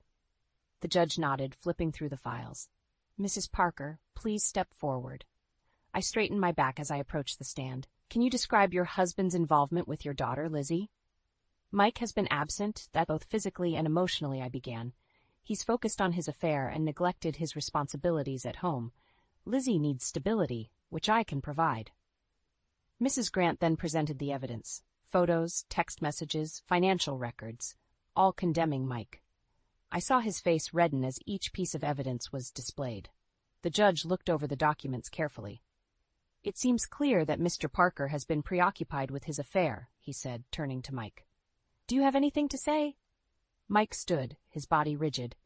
The judge nodded, flipping through the files. "Mrs. Parker, please step forward." I straightened my back as I approached the stand. "Can you describe your husband's involvement with your daughter, Lizzie?" "Mike has been absent, that both physically and emotionally," I began. "He's focused on his affair and neglected his responsibilities at home. Lizzie needs stability, which I can provide." Mrs. Grant then presented the evidence. Photos, text messages, financial records, all condemning Mike. I saw his face redden as each piece of evidence was displayed. The judge looked over the documents carefully. "It seems clear that Mr. Parker has been preoccupied with his affair," he said, turning to Mike. "Do you have anything to say?" Mike stood, his body rigid.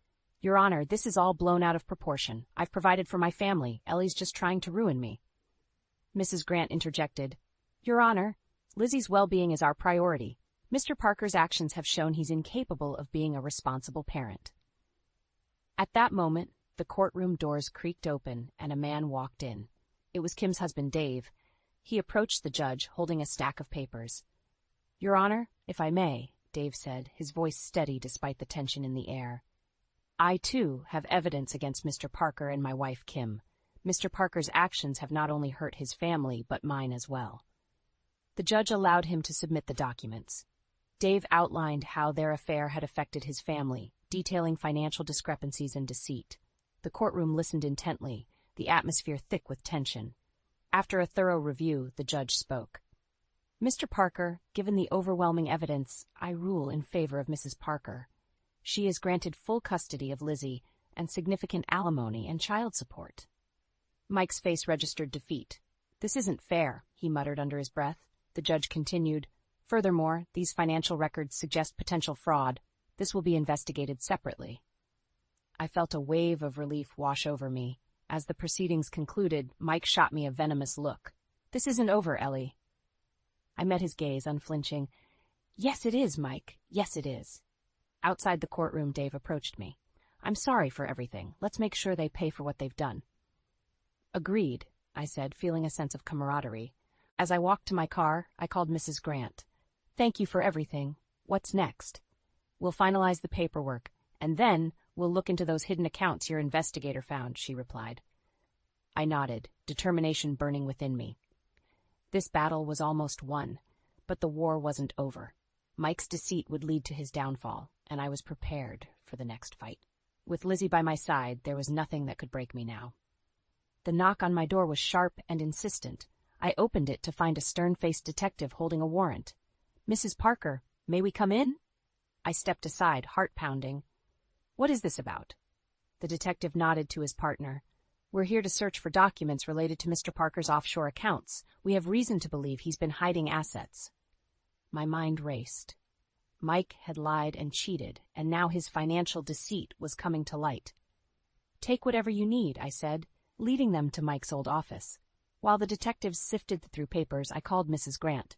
"Your Honor, this is all blown out of proportion. I've provided for my family. Ellie's just trying to ruin me." Mrs. Grant interjected. "Your Honor, Lizzie's well-being is our priority. Mr. Parker's actions have shown he's incapable of being a responsible parent." At that moment, the courtroom doors creaked open and a man walked in. It was Kim's husband, Dave. He approached the judge, holding a stack of papers. "Your Honor, if I may," Dave said, his voice steady despite the tension in the air. I, too, have evidence against Mr. Parker and my wife, Kim. Mr. Parker's actions have not only hurt his family, but mine as well. The judge allowed him to submit the documents. Dave outlined how their affair had affected his family, detailing financial discrepancies and deceit. The courtroom listened intently, the atmosphere thick with tension. After a thorough review, the judge spoke. Mr. Parker, given the overwhelming evidence, I rule in favor of Mrs. Parker. She is granted full custody of Lizzie and significant alimony and child support. Mike's face registered defeat. This isn't fair, he muttered under his breath. The judge continued, furthermore, these financial records suggest potential fraud. This will be investigated separately. I felt a wave of relief wash over me. As the proceedings concluded, Mike shot me a venomous look. This isn't over, Ellie. I met his gaze, unflinching. Yes, it is, Mike. Yes, it is. Outside the courtroom, Dave approached me. I'm sorry for everything. Let's make sure they pay for what they've done. Agreed, I said, feeling a sense of camaraderie. As I walked to my car, I called Mrs. Grant. Thank you for everything. What's next? We'll finalize the paperwork, and then we'll look into those hidden accounts your investigator found, she replied. I nodded, determination burning within me. This battle was almost won, but the war wasn't over. Mike's deceit would lead to his downfall, and I was prepared for the next fight. With Lizzie by my side, there was nothing that could break me now. The knock on my door was sharp and insistent. I opened it to find a stern-faced detective holding a warrant. Mrs. Parker, may we come in? I stepped aside, heart pounding. What is this about? The detective nodded to his partner. We're here to search for documents related to Mr. Parker's offshore accounts. We have reason to believe he's been hiding assets. My mind raced. Mike had lied and cheated, and now his financial deceit was coming to light. Take whatever you need, I said, leading them to Mike's old office. While the detectives sifted through papers, I called Mrs. Grant.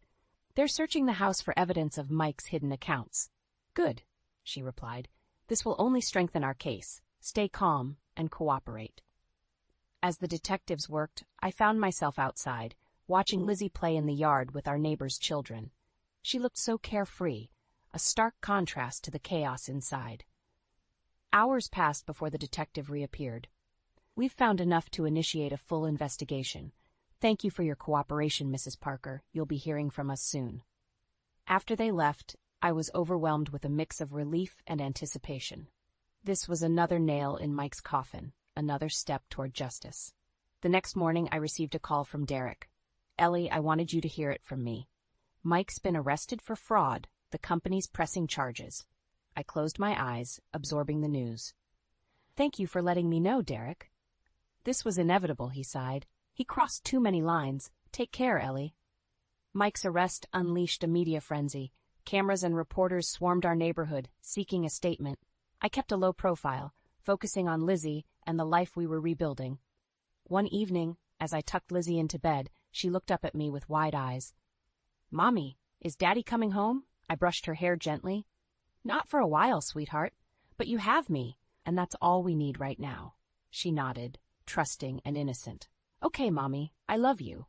They're searching the house for evidence of Mike's hidden accounts. Good, she replied. This will only strengthen our case. Stay calm and cooperate. As the detectives worked, I found myself outside, watching Lizzie play in the yard with our neighbor's children. She looked so carefree, a stark contrast to the chaos inside. Hours passed before the detective reappeared. We've found enough to initiate a full investigation. Thank you for your cooperation, Mrs. Parker. You'll be hearing from us soon. After they left, I was overwhelmed with a mix of relief and anticipation. This was another nail in Mike's coffin, another step toward justice. The next morning, I received a call from Derek. Ellie, I wanted you to hear it from me. Mike's been arrested for fraud. The company's pressing charges. I closed my eyes, absorbing the news. Thank you for letting me know, Derek. This was inevitable, he sighed. He crossed too many lines. Take care, Ellie. Mike's arrest unleashed a media frenzy. Cameras and reporters swarmed our neighborhood, seeking a statement. I kept a low profile, focusing on Lizzie and the life we were rebuilding. One evening, as I tucked Lizzie into bed, she looked up at me with wide eyes. Mommy, is Daddy coming home? I brushed her hair gently. Not for a while, sweetheart, but you have me, and that's all we need right now. She nodded, trusting and innocent. Okay, Mommy, I love you.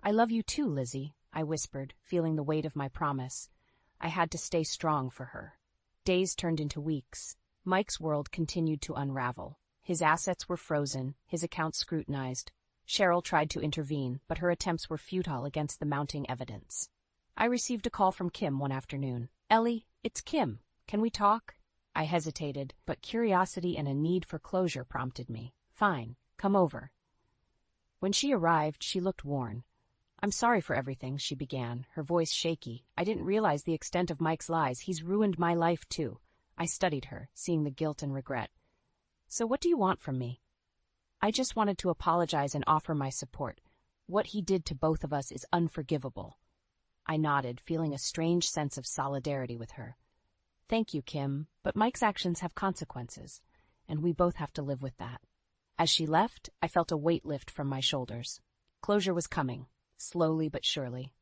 I love you too, Lizzie, I whispered, feeling the weight of my promise. I had to stay strong for her. Days turned into weeks. Mike's world continued to unravel. His assets were frozen, his accounts scrutinized. Cheryl tried to intervene, but her attempts were futile against the mounting evidence. I received a call from Kim one afternoon. Ellie, it's Kim. Can we talk? I hesitated, but curiosity and a need for closure prompted me. Fine, come over. When she arrived, she looked worn. I'm sorry for everything, she began, her voice shaky. I didn't realize the extent of Mike's lies. He's ruined my life, too. I studied her, seeing the guilt and regret. So what do you want from me? I just wanted to apologize and offer my support. What he did to both of us is unforgivable. I nodded, feeling a strange sense of solidarity with her. Thank you, Kim, but Mike's actions have consequences, and we both have to live with that. As she left, I felt a weight lift from my shoulders. Closure was coming, slowly but surely.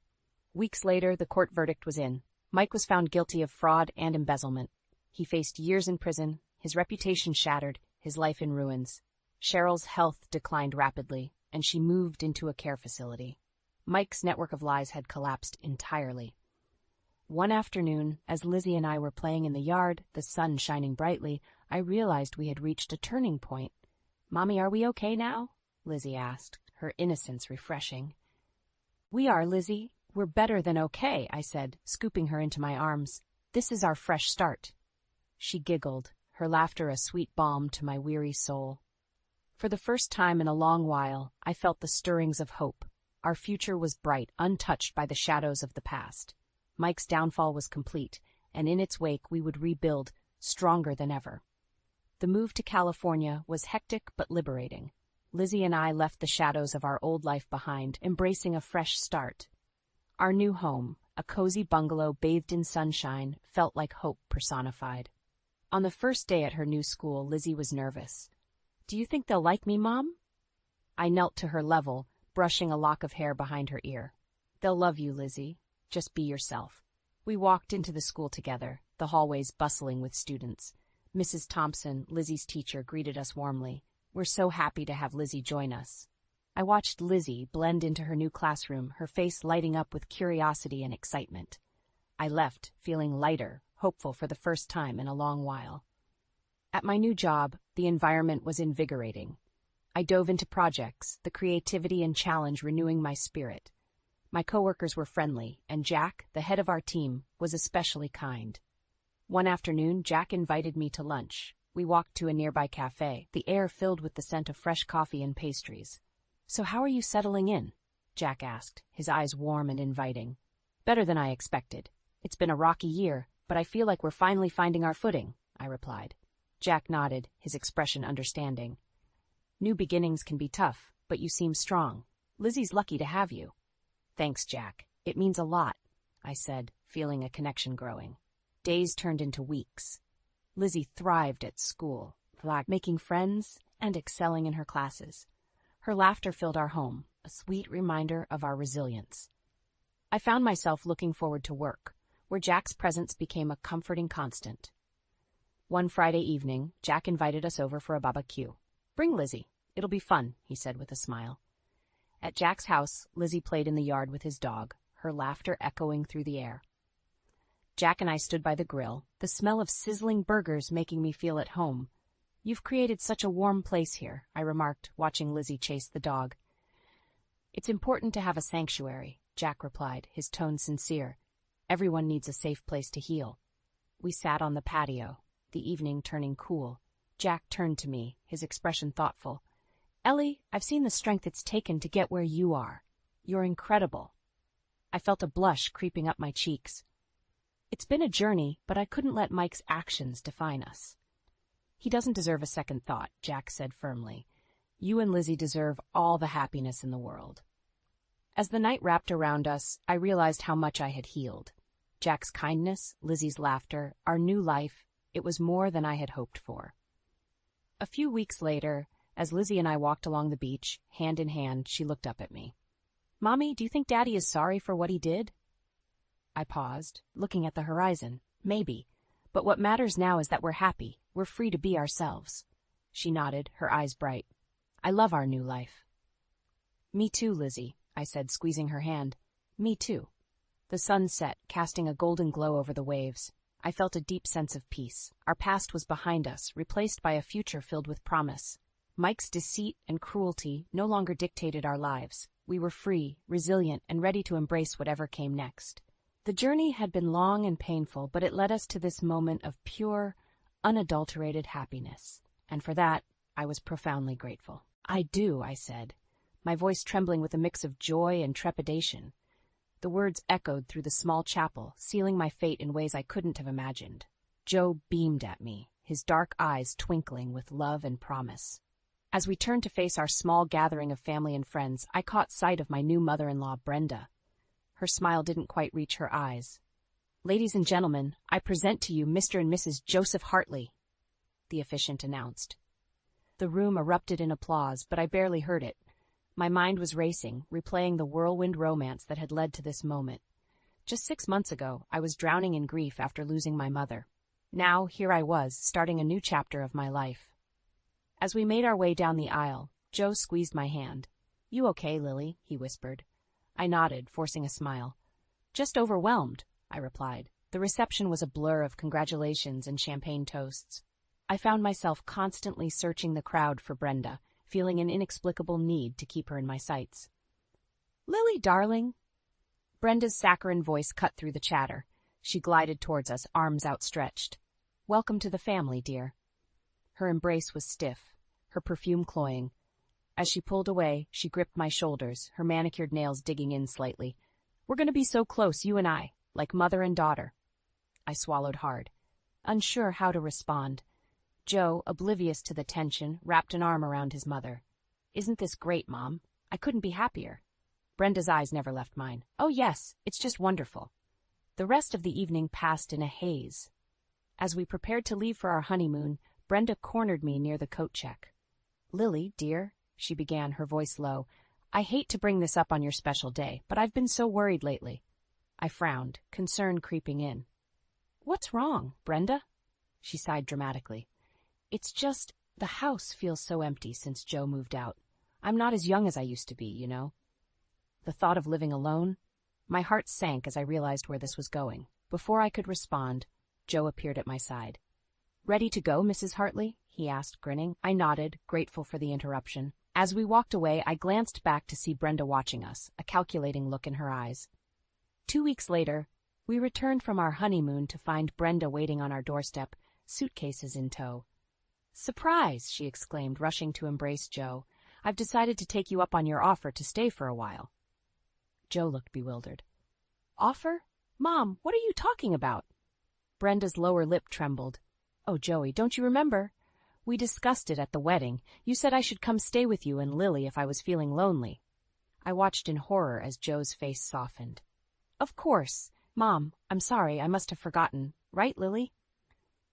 Weeks later, the court verdict was in. Mike was found guilty of fraud and embezzlement. He faced years in prison, his reputation shattered, his life in ruins. Cheryl's health declined rapidly, and she moved into a care facility. Mike's network of lies had collapsed entirely. One afternoon, as Lizzie and I were playing in the yard, the sun shining brightly, I realized we had reached a turning point. "Mommy, are we okay now?" Lizzie asked, her innocence refreshing. "We are, Lizzie. We're better than okay," I said, scooping her into my arms. "This is our fresh start." She giggled, her laughter a sweet balm to my weary soul. For the first time in a long while, I felt the stirrings of hope. Our future was bright, untouched by the shadows of the past. Mike's downfall was complete, and in its wake we would rebuild, stronger than ever. The move to California was hectic but liberating. Lizzie and I left the shadows of our old life behind, embracing a fresh start. Our new home, a cozy bungalow bathed in sunshine, felt like hope personified. On the first day at her new school, Lizzie was nervous. "Do you think they'll like me, Mom?" I knelt to her level, brushing a lock of hair behind her ear. "They'll love you, Lizzie. Just be yourself." We walked into the school together, the hallways bustling with students. Mrs. Thompson, Lizzie's teacher, greeted us warmly. "We're so happy to have Lizzie join us." I watched Lizzie blend into her new classroom, her face lighting up with curiosity and excitement. I left, feeling lighter, hopeful for the first time in a long while. At my new job, the environment was invigorating. I dove into projects, the creativity and challenge renewing my spirit. My coworkers were friendly, and Jack, the head of our team, was especially kind. One afternoon, Jack invited me to lunch. We walked to a nearby cafe, the air filled with the scent of fresh coffee and pastries. "So how are you settling in?" Jack asked, his eyes warm and inviting. "Better than I expected. It's been a rocky year, but I feel like we're finally finding our footing," I replied. Jack nodded, his expression understanding. "New beginnings can be tough, but you seem strong. Lizzie's lucky to have you." "Thanks, Jack. It means a lot," I said, feeling a connection growing. Days turned into weeks. Lizzie thrived at school, making friends and excelling in her classes. Her laughter filled our home, a sweet reminder of our resilience. I found myself looking forward to work, where Jack's presence became a comforting constant. One Friday evening, Jack invited us over for a barbecue. "Bring Lizzie. It'll be fun," he said with a smile. At Jack's house, Lizzie played in the yard with his dog, her laughter echoing through the air. Jack and I stood by the grill, the smell of sizzling burgers making me feel at home. "You've created such a warm place here," I remarked, watching Lizzie chase the dog. "It's important to have a sanctuary," Jack replied, his tone sincere. "Everyone needs a safe place to heal." We sat on the patio, the evening turning cool. Jack turned to me, his expression thoughtful. "Ellie, I've seen the strength it's taken to get where you are. You're incredible." I felt a blush creeping up my cheeks. "It's been a journey, but I couldn't let Mike's actions define us." "He doesn't deserve a second thought," Jack said firmly. "You and Lizzie deserve all the happiness in the world." As the night wrapped around us, I realized how much I had healed. Jack's kindness, Lizzie's laughter, our new life, it was more than I had hoped for. A few weeks later, as Lizzie and I walked along the beach, hand in hand, she looked up at me. "Mommy, do you think Daddy is sorry for what he did?" I paused, looking at the horizon. "Maybe. But what matters now is that we're happy. We're free to be ourselves." She nodded, her eyes bright. "I love our new life." "Me too, Lizzie," I said, squeezing her hand. "Me too." The sun set, casting a golden glow over the waves. I felt a deep sense of peace. Our past was behind us, replaced by a future filled with promise. Mike's deceit and cruelty no longer dictated our lives. We were free, resilient, and ready to embrace whatever came next. The journey had been long and painful, but it led us to this moment of pure, unadulterated happiness. And for that, I was profoundly grateful. "I do," I said, my voice trembling with a mix of joy and trepidation. The words echoed through the small chapel, sealing my fate in ways I couldn't have imagined. Joe beamed at me, his dark eyes twinkling with love and promise. As we turned to face our small gathering of family and friends, I caught sight of my new mother-in-law, Brenda. Her smile didn't quite reach her eyes. "Ladies and gentlemen, I present to you Mr. and Mrs. Joseph Hartley," the officiant announced. The room erupted in applause, but I barely heard it. My mind was racing, replaying the whirlwind romance that had led to this moment. Just 6 months ago, I was drowning in grief after losing my mother. Now, here I was, starting a new chapter of my life. As we made our way down the aisle, Joe squeezed my hand. "You okay, Lily?" he whispered. I nodded, forcing a smile. "Just overwhelmed," I replied. The reception was a blur of congratulations and champagne toasts. I found myself constantly searching the crowd for Brenda, feeling an inexplicable need to keep her in my sights. "Lily, darling." Brenda's saccharine voice cut through the chatter. She glided towards us, arms outstretched. "Welcome to the family, dear." Her embrace was stiff, her perfume cloying. As she pulled away, she gripped my shoulders, her manicured nails digging in slightly. "We're going to be so close, you and I, like mother and daughter." I swallowed hard, unsure how to respond. Joe, oblivious to the tension, wrapped an arm around his mother. "Isn't this great, Mom? I couldn't be happier." Brenda's eyes never left mine. "Oh yes, it's just wonderful." The rest of the evening passed in a haze. As we prepared to leave for our honeymoon, Brenda cornered me near the coat check. "Lily, dear," she began, her voice low, "I hate to bring this up on your special day, but I've been so worried lately." I frowned, concern creeping in. "What's wrong, Brenda?" She sighed dramatically. "It's just, the house feels so empty since Joe moved out. I'm not as young as I used to be, you know." The thought of living alone? My heart sank as I realized where this was going. Before I could respond, Joe appeared at my side. "Ready to go, Mrs. Hartley?" he asked, grinning. I nodded, grateful for the interruption. As we walked away, I glanced back to see Brenda watching us, a calculating look in her eyes. 2 weeks later, we returned from our honeymoon to find Brenda waiting on our doorstep, suitcases in tow. "Surprise!" she exclaimed, rushing to embrace Joe. "I've decided to take you up on your offer to stay for a while." Joe looked bewildered. "Offer? Mom, what are you talking about?" Brenda's lower lip trembled. "Oh, Joey, don't you remember? We discussed it at the wedding. You said I should come stay with you and Lily if I was feeling lonely." I watched in horror as Joe's face softened. "Of course. Mom, I'm sorry, I must have forgotten. Right, Lily?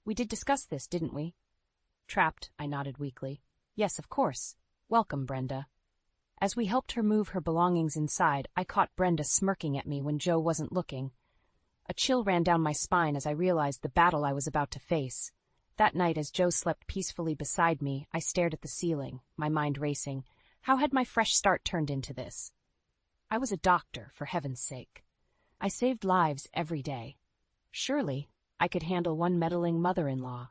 We did discuss this, didn't we?" Trapped, I nodded weakly. "Yes, of course. Welcome, Brenda." As we helped her move her belongings inside, I caught Brenda smirking at me when Joe wasn't looking. A chill ran down my spine as I realized the battle I was about to face. That night, as Joe slept peacefully beside me, I stared at the ceiling, my mind racing. How had my fresh start turned into this? I was a doctor, for heaven's sake. I saved lives every day. Surely, I could handle one meddling mother-in-law.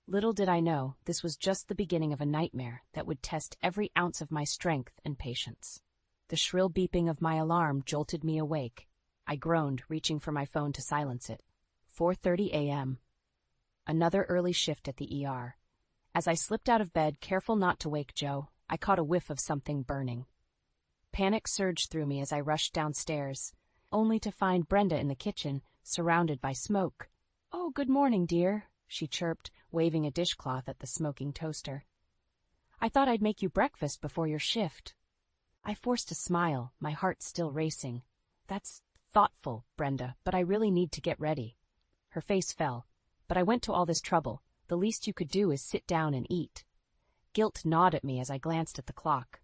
Little did I know, this was just the beginning of a nightmare that would test every ounce of my strength and patience. The shrill beeping of my alarm jolted me awake. I groaned, reaching for my phone to silence it. 4:30 a.m. Another early shift at the ER. As I slipped out of bed, careful not to wake Joe, I caught a whiff of something burning. Panic surged through me as I rushed downstairs, only to find Brenda in the kitchen, surrounded by smoke. "Oh, good morning, dear," she chirped, waving a dishcloth at the smoking toaster. "I thought I'd make you breakfast before your shift." I forced a smile, my heart still racing. "That's thoughtful, Brenda, but I really need to get ready." Her face fell. "But I went to all this trouble. The least you could do is sit down and eat." Guilt gnawed at me as I glanced at the clock.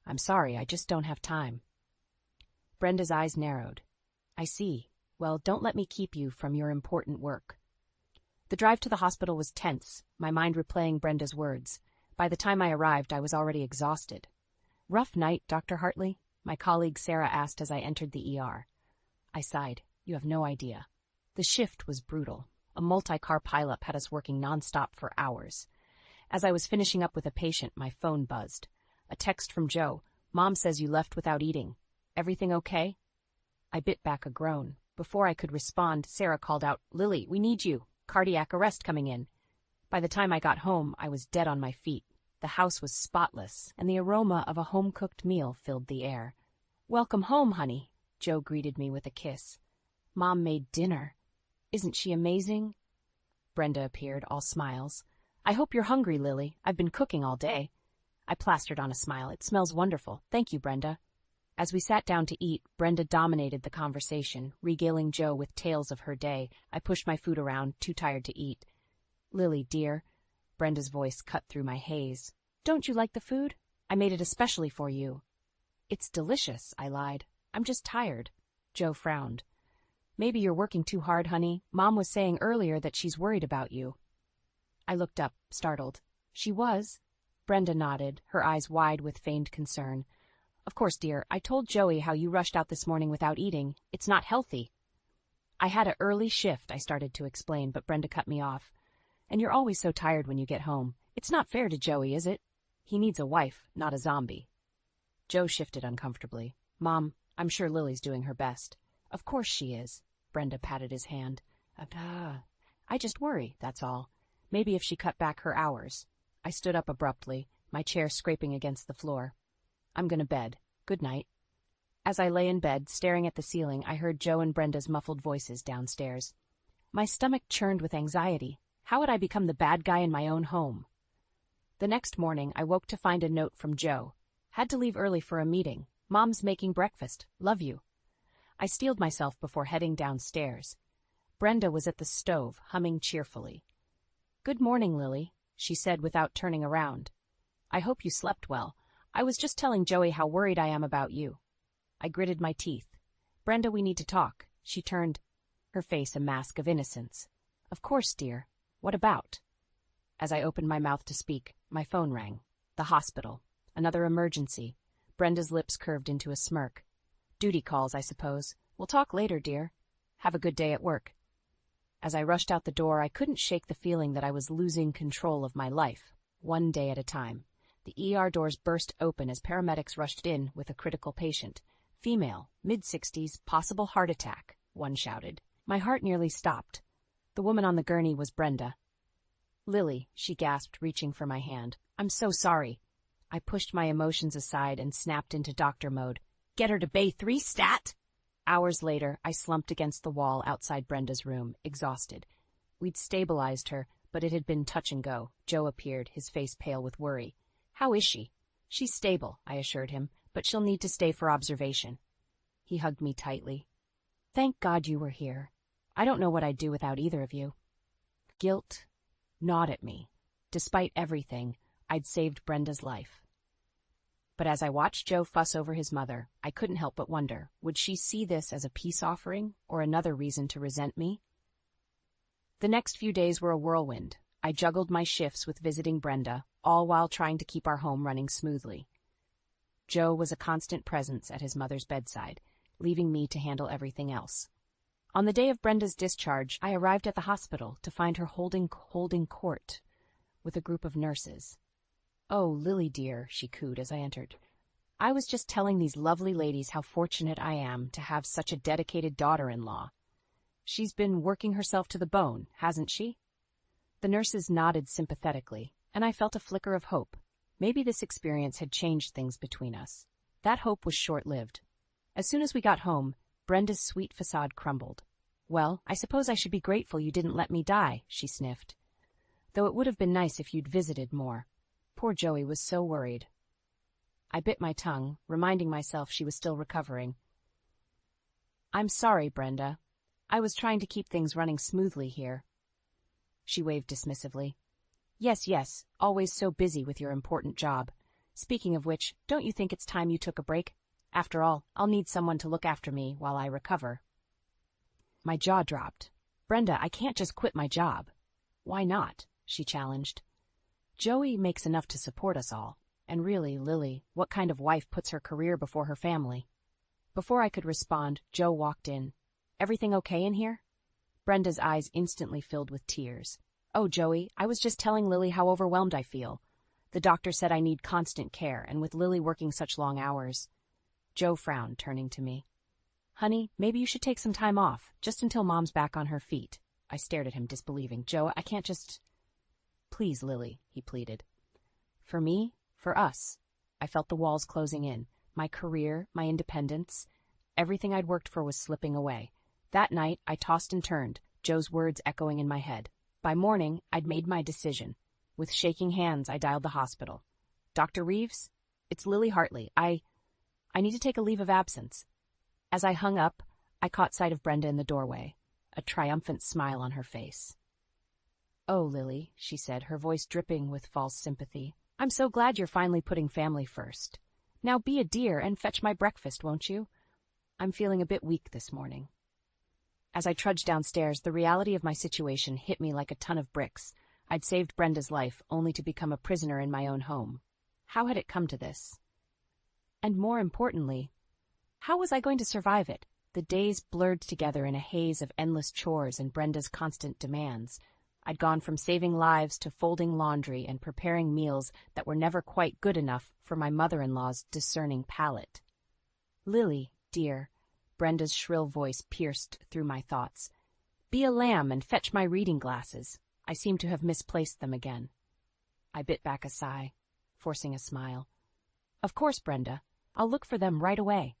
"I'm sorry, I just don't have time." Brenda's eyes narrowed. "I see. Well, don't let me keep you from your important work." The drive to the hospital was tense, my mind replaying Brenda's words. By the time I arrived, I was already exhausted. "Rough night, Dr. Hartley?" my colleague Sarah asked as I entered the ER. I sighed. "You have no idea." The shift was brutal. A multi-car pileup had us working nonstop for hours. As I was finishing up with a patient, my phone buzzed. A text from Joe. "Mom says you left without eating. Everything okay?" I bit back a groan. Before I could respond, Sarah called out, "Lily, we need you. Cardiac arrest coming in." By the time I got home, I was dead on my feet. The house was spotless, and the aroma of a home-cooked meal filled the air. "Welcome home, honey," Joe greeted me with a kiss. "Mom made dinner. Isn't she amazing?" Brenda appeared, all smiles. "I hope you're hungry, Lily. I've been cooking all day." I plastered on a smile. "It smells wonderful. Thank you, Brenda." As we sat down to eat, Brenda dominated the conversation, regaling Joe with tales of her day. I pushed my food around, too tired to eat. "Lily, dear," Brenda's voice cut through my haze. "Don't you like the food? I made it especially for you." "It's delicious," I lied. "I'm just tired." Joe frowned. "Maybe you're working too hard, honey. Mom was saying earlier that she's worried about you." I looked up, startled. "She was?" Brenda nodded, her eyes wide with feigned concern. "Of course, dear, I told Joey how you rushed out this morning without eating. It's not healthy." "I had an early shift," I started to explain, but Brenda cut me off. And you're always so tired when you get home. It's not fair to Joey, is it? He needs a wife, not a zombie. Joe shifted uncomfortably. Mom, I'm sure Lily's doing her best. Of course she is. Brenda patted his hand. I just worry, that's all. Maybe if she cut back her hours. I stood up abruptly, my chair scraping against the floor. I'm going to bed. Good night. As I lay in bed, staring at the ceiling, I heard Joe and Brenda's muffled voices downstairs. My stomach churned with anxiety. How had I become the bad guy in my own home? The next morning, I woke to find a note from Joe. Had to leave early for a meeting. Mom's making breakfast. Love you. I steeled myself before heading downstairs. Brenda was at the stove, humming cheerfully. Good morning, Lily, she said without turning around. I hope you slept well. I was just telling Joey how worried I am about you. I gritted my teeth. Brenda, we need to talk. She turned, her face a mask of innocence. Of course, dear. What about? As I opened my mouth to speak, my phone rang. The hospital. Another emergency. Brenda's lips curved into a smirk. Duty calls, I suppose. We'll talk later, dear. Have a good day at work. As I rushed out the door, I couldn't shake the feeling that I was losing control of my life, one day at a time. The ER doors burst open as paramedics rushed in with a critical patient. Female, mid-60s, possible heart attack, one shouted. My heart nearly stopped. The woman on the gurney was Brenda. Lily, she gasped, reaching for my hand. I'm so sorry. I pushed my emotions aside and snapped into doctor mode. Get her to Bay 3, stat! Hours later, I slumped against the wall outside Brenda's room, exhausted. We'd stabilized her, but it had been touch and go. Joe appeared, his face pale with worry. How is she? She's stable, I assured him, but she'll need to stay for observation. He hugged me tightly. Thank God you were here. I don't know what I'd do without either of you. Guilt gnawed at me. Despite everything, I'd saved Brenda's life. But as I watched Joe fuss over his mother, I couldn't help but wonder, would she see this as a peace offering or another reason to resent me? The next few days were a whirlwind. I juggled my shifts with visiting Brenda, all while trying to keep our home running smoothly. Joe was a constant presence at his mother's bedside, leaving me to handle everything else. On the day of Brenda's discharge, I arrived at the hospital to find her holding court with a group of nurses. Oh, Lily dear, she cooed as I entered. I was just telling these lovely ladies how fortunate I am to have such a dedicated daughter-in-law. She's been working herself to the bone, hasn't she? The nurses nodded sympathetically, and I felt a flicker of hope. Maybe this experience had changed things between us. That hope was short-lived. As soon as we got home, Brenda's sweet facade crumbled. Well, I suppose I should be grateful you didn't let me die, she sniffed. Though it would have been nice if you'd visited more. Poor Joey was so worried. I bit my tongue, reminding myself she was still recovering. I'm sorry, Brenda. I was trying to keep things running smoothly here. She waved dismissively. Yes, always so busy with your important job. Speaking of which, don't you think it's time you took a break? After all, I'll need someone to look after me while I recover. My jaw dropped. Brenda, I can't just quit my job. Why not? She challenged. Joey makes enough to support us all. And really, Lily, what kind of wife puts her career before her family? Before I could respond, Joe walked in. Everything okay in here? Brenda's eyes instantly filled with tears. Oh, Joey, I was just telling Lily how overwhelmed I feel. The doctor said I need constant care, and with Lily working such long hours. Joe frowned, turning to me. Honey, maybe you should take some time off, just until Mom's back on her feet. I stared at him, disbelieving. Joe, I can't just... Please, Lily, he pleaded. For me, for us. I felt the walls closing in. My career, my independence, everything I'd worked for was slipping away. That night, I tossed and turned, Joe's words echoing in my head. By morning, I'd made my decision. With shaking hands, I dialed the hospital. Dr. Reeves? It's Lily Hartley. I need to take a leave of absence. As I hung up, I caught sight of Brenda in the doorway, a triumphant smile on her face. Oh, Lily, she said, her voice dripping with false sympathy. I'm so glad you're finally putting family first. Now be a dear and fetch my breakfast, won't you? I'm feeling a bit weak this morning. As I trudged downstairs, the reality of my situation hit me like a ton of bricks. I'd saved Brenda's life, only to become a prisoner in my own home. How had it come to this? And more importantly, how was I going to survive it? The days blurred together in a haze of endless chores and Brenda's constant demands. I'd gone from saving lives to folding laundry and preparing meals that were never quite good enough for my mother-in-law's discerning palate. "Lily, dear," Brenda's shrill voice pierced through my thoughts. "Be a lamb and fetch my reading glasses. I seem to have misplaced them again." I bit back a sigh, forcing a smile. "Of course, Brenda. I'll look for them right away."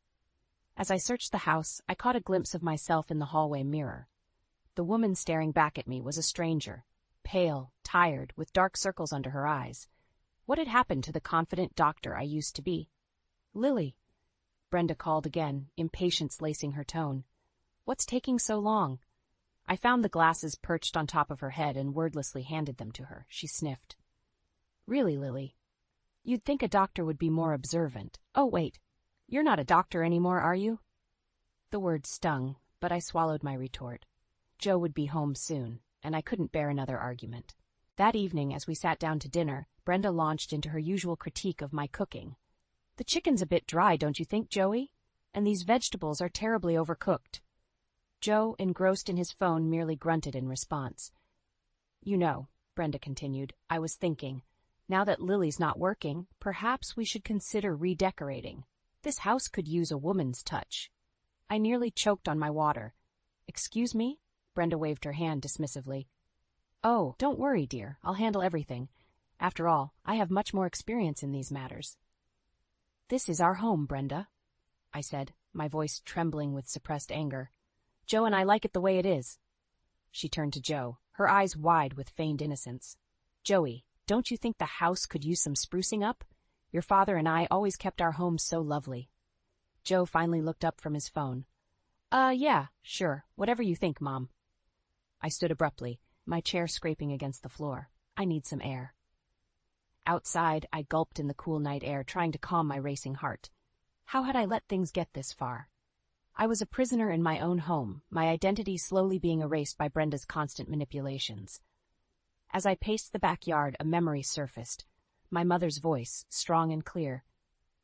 As I searched the house, I caught a glimpse of myself in the hallway mirror. The woman staring back at me was a stranger, pale, tired, with dark circles under her eyes. What had happened to the confident doctor I used to be? "Lily," Brenda called again, impatience lacing her tone. "What's taking so long?" I found the glasses perched on top of her head and wordlessly handed them to her. She sniffed. "Really, Lily? You'd think a doctor would be more observant. Oh, wait. You're not a doctor anymore, are you?" The word stung, but I swallowed my retort. Joe would be home soon, and I couldn't bear another argument. That evening, as we sat down to dinner, Brenda launched into her usual critique of my cooking. "The chicken's a bit dry, don't you think, Joey? And these vegetables are terribly overcooked." Joe, engrossed in his phone, merely grunted in response. "You know," Brenda continued, "I was thinking, now that Lily's not working, perhaps we should consider redecorating. This house could use a woman's touch." I nearly choked on my water. "Excuse me?" Brenda waved her hand dismissively. "Oh, don't worry, dear. I'll handle everything. After all, I have much more experience in these matters." "This is our home, Brenda," I said, my voice trembling with suppressed anger. "Joe and I like it the way it is." She turned to Joe, her eyes wide with feigned innocence. "Joey, don't you think the house could use some sprucing up? Your father and I always kept our home so lovely." Joe finally looked up from his phone. Yeah, sure. Whatever you think, Mom." I stood abruptly, my chair scraping against the floor. I need some air. Outside, I gulped in the cool night air, trying to calm my racing heart. How had I let things get this far? I was a prisoner in my own home, my identity slowly being erased by Brenda's constant manipulations. As I paced the backyard, a memory surfaced. My mother's voice, strong and clear.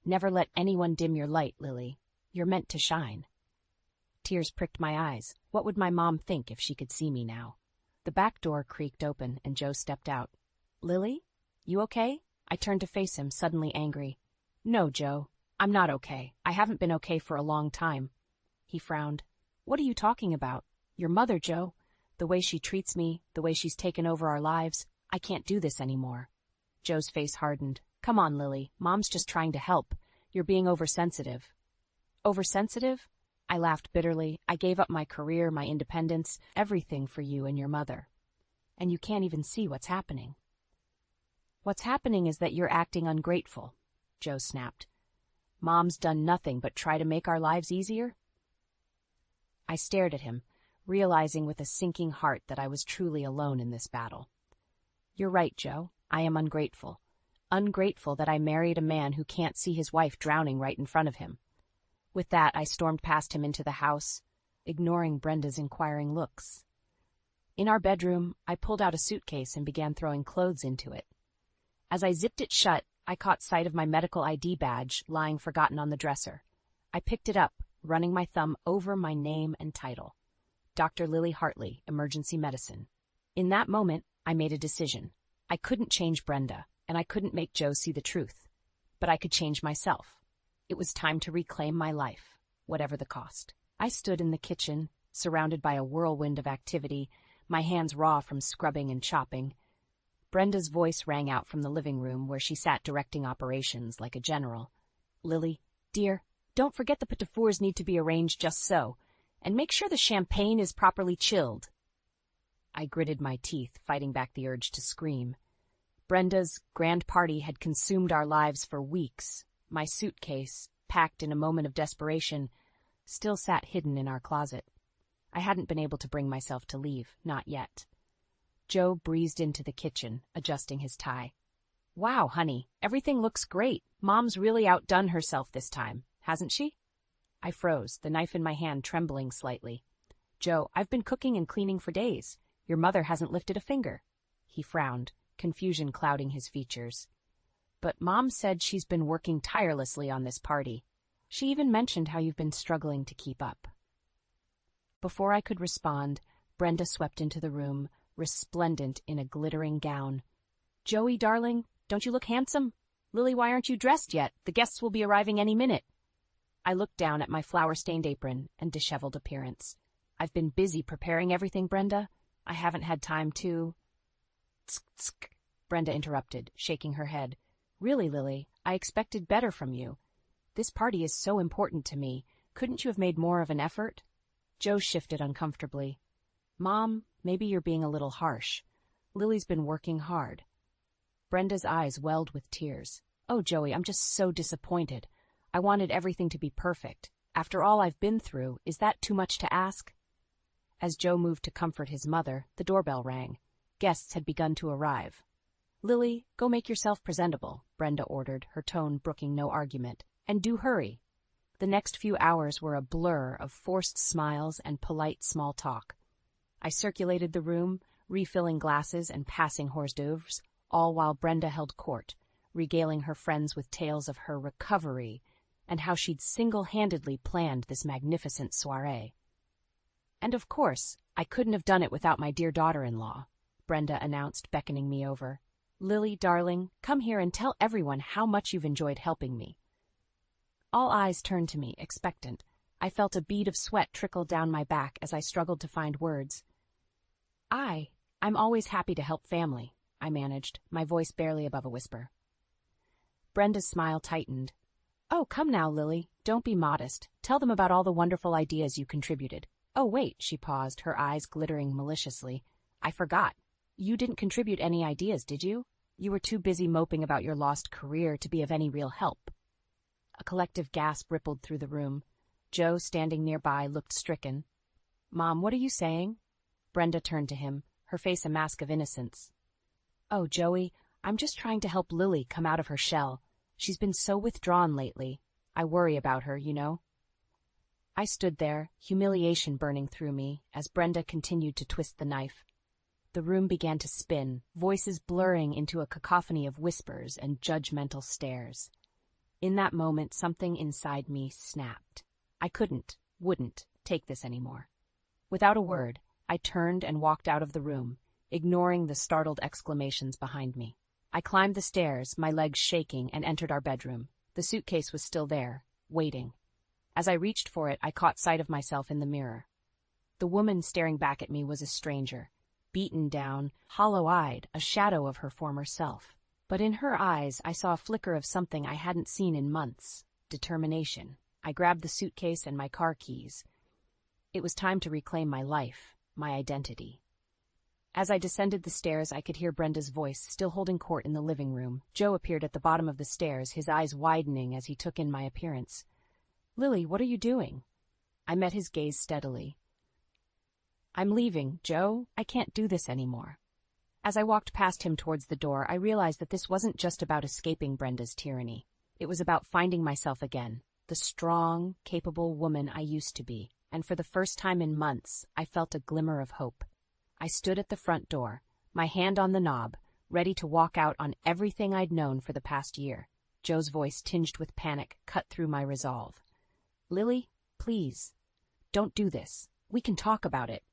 "Never let anyone dim your light, Lily. You're meant to shine." Tears pricked my eyes. What would my mom think if she could see me now? The back door creaked open, and Joe stepped out. "Lily? You okay?" I turned to face him, suddenly angry. "No, Joe. I'm not okay. I haven't been okay for a long time." He frowned. "What are you talking about? Your mother, Joe. The way she treats me, the way she's taken over our lives. I can't do this anymore." Joe's face hardened. "Come on, Lily. Mom's just trying to help. You're being oversensitive." "Oversensitive?" I laughed bitterly. "I gave up my career, my independence, everything for you and your mother. And you can't even see what's happening." "What's happening is that you're acting ungrateful," Joe snapped. "Mom's done nothing but try to make our lives easier?" I stared at him, realizing with a sinking heart that I was truly alone in this battle. "You're right, Joe. I am ungrateful. Ungrateful that I married a man who can't see his wife drowning right in front of him." With that, I stormed past him into the house, ignoring Brenda's inquiring looks. In our bedroom, I pulled out a suitcase and began throwing clothes into it. As I zipped it shut, I caught sight of my medical ID badge lying forgotten on the dresser. I picked it up, running my thumb over my name and title. Dr. Lily Hartley, Emergency Medicine. In that moment, I made a decision. I couldn't change Brenda, and I couldn't make Joe see the truth. But I could change myself. It was time to reclaim my life, whatever the cost. I stood in the kitchen, surrounded by a whirlwind of activity, my hands raw from scrubbing and chopping. Brenda's voice rang out from the living room where she sat directing operations like a general. "Lily, dear, don't forget the petit fours need to be arranged just so, and make sure the champagne is properly chilled." I gritted my teeth, fighting back the urge to scream. Brenda's grand party had consumed our lives for weeks. My suitcase, packed in a moment of desperation, still sat hidden in our closet. I hadn't been able to bring myself to leave, not yet. Joe breezed into the kitchen, adjusting his tie. "Wow, honey, everything looks great. Mom's really outdone herself this time, hasn't she?" I froze, the knife in my hand trembling slightly. "Joe, I've been cooking and cleaning for days. Your mother hasn't lifted a finger." He frowned, confusion clouding his features. "But Mom said she's been working tirelessly on this party. She even mentioned how you've been struggling to keep up." Before I could respond, Brenda swept into the room, resplendent in a glittering gown. "Joey, darling, don't you look handsome? Lily, why aren't you dressed yet? The guests will be arriving any minute." I looked down at my flour-stained apron and disheveled appearance. "I've been busy preparing everything, Brenda. I haven't had time to—" "Tsk, tsk," Brenda interrupted, shaking her head. "Really, Lily, I expected better from you. This party is so important to me. Couldn't you have made more of an effort?" Joe shifted uncomfortably. "Mom, maybe you're being a little harsh. Lily's been working hard." Brenda's eyes welled with tears. "Oh, Joey, I'm just so disappointed. I wanted everything to be perfect. After all I've been through, is that too much to ask?" As Joe moved to comfort his mother, the doorbell rang. Guests had begun to arrive. "Lily, go make yourself presentable," Brenda ordered, her tone brooking no argument. "And do hurry." The next few hours were a blur of forced smiles and polite small talk. I circulated the room, refilling glasses and passing hors d'oeuvres, all while Brenda held court, regaling her friends with tales of her recovery and how she'd single-handedly planned this magnificent soirée. "And of course, I couldn't have done it without my dear daughter-in-law," Brenda announced, beckoning me over. "Lily, darling, come here and tell everyone how much you've enjoyed helping me." All eyes turned to me, expectant. I felt a bead of sweat trickle down my back as I struggled to find words. I'm always happy to help family," I managed, my voice barely above a whisper. Brenda's smile tightened. "Oh, come now, Lily. Don't be modest. Tell them about all the wonderful ideas you contributed." "Oh, wait," she paused, her eyes glittering maliciously. "I forgot. You didn't contribute any ideas, did you? You were too busy moping about your lost career to be of any real help." A collective gasp rippled through the room. Joe, standing nearby, looked stricken. "Mom, what are you saying?" Brenda turned to him, her face a mask of innocence. "Oh, Joey, I'm just trying to help Lily come out of her shell. She's been so withdrawn lately. I worry about her, you know." I stood there, humiliation burning through me, as Brenda continued to twist the knife. The room began to spin, voices blurring into a cacophony of whispers and judgmental stares. In that moment, something inside me snapped. I wouldn't take this anymore. Without a word, I turned and walked out of the room, ignoring the startled exclamations behind me. I climbed the stairs, my legs shaking, and entered our bedroom. The suitcase was still there, waiting. As I reached for it, I caught sight of myself in the mirror. The woman staring back at me was a stranger, beaten down, hollow-eyed, a shadow of her former self. But in her eyes, I saw a flicker of something I hadn't seen in months: determination. I grabbed the suitcase and my car keys. It was time to reclaim my life, my identity. As I descended the stairs, I could hear Brenda's voice, still holding court in the living room. Joe appeared at the bottom of the stairs, his eyes widening as he took in my appearance. "Lily, what are you doing?" I met his gaze steadily. "I'm leaving, Joe. I can't do this anymore." As I walked past him towards the door, I realized that this wasn't just about escaping Brenda's tyranny. It was about finding myself again, the strong, capable woman I used to be. And for the first time in months, I felt a glimmer of hope. I stood at the front door, my hand on the knob, ready to walk out on everything I'd known for the past year. Joe's voice, tinged with panic, cut through my resolve. "Lily, please, don't do this. We can talk about it."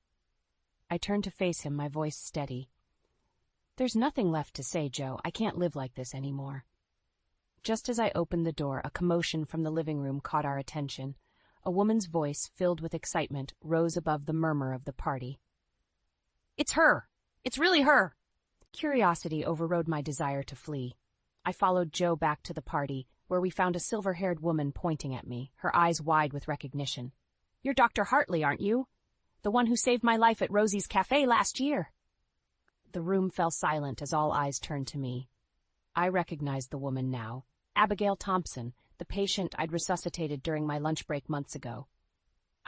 I turned to face him, my voice steady. "There's nothing left to say, Joe. I can't live like this anymore." Just as I opened the door, a commotion from the living room caught our attention. A woman's voice, filled with excitement, rose above the murmur of the party. "It's her! It's really her!" Curiosity overrode my desire to flee. I followed Joe back to the party, where we found a silver-haired woman pointing at me, her eyes wide with recognition. "You're Dr. Hartley, aren't you? The one who saved my life at Rosie's Cafe last year." The room fell silent as all eyes turned to me. I recognized the woman now, Abigail Thompson, the patient I'd resuscitated during my lunch break months ago.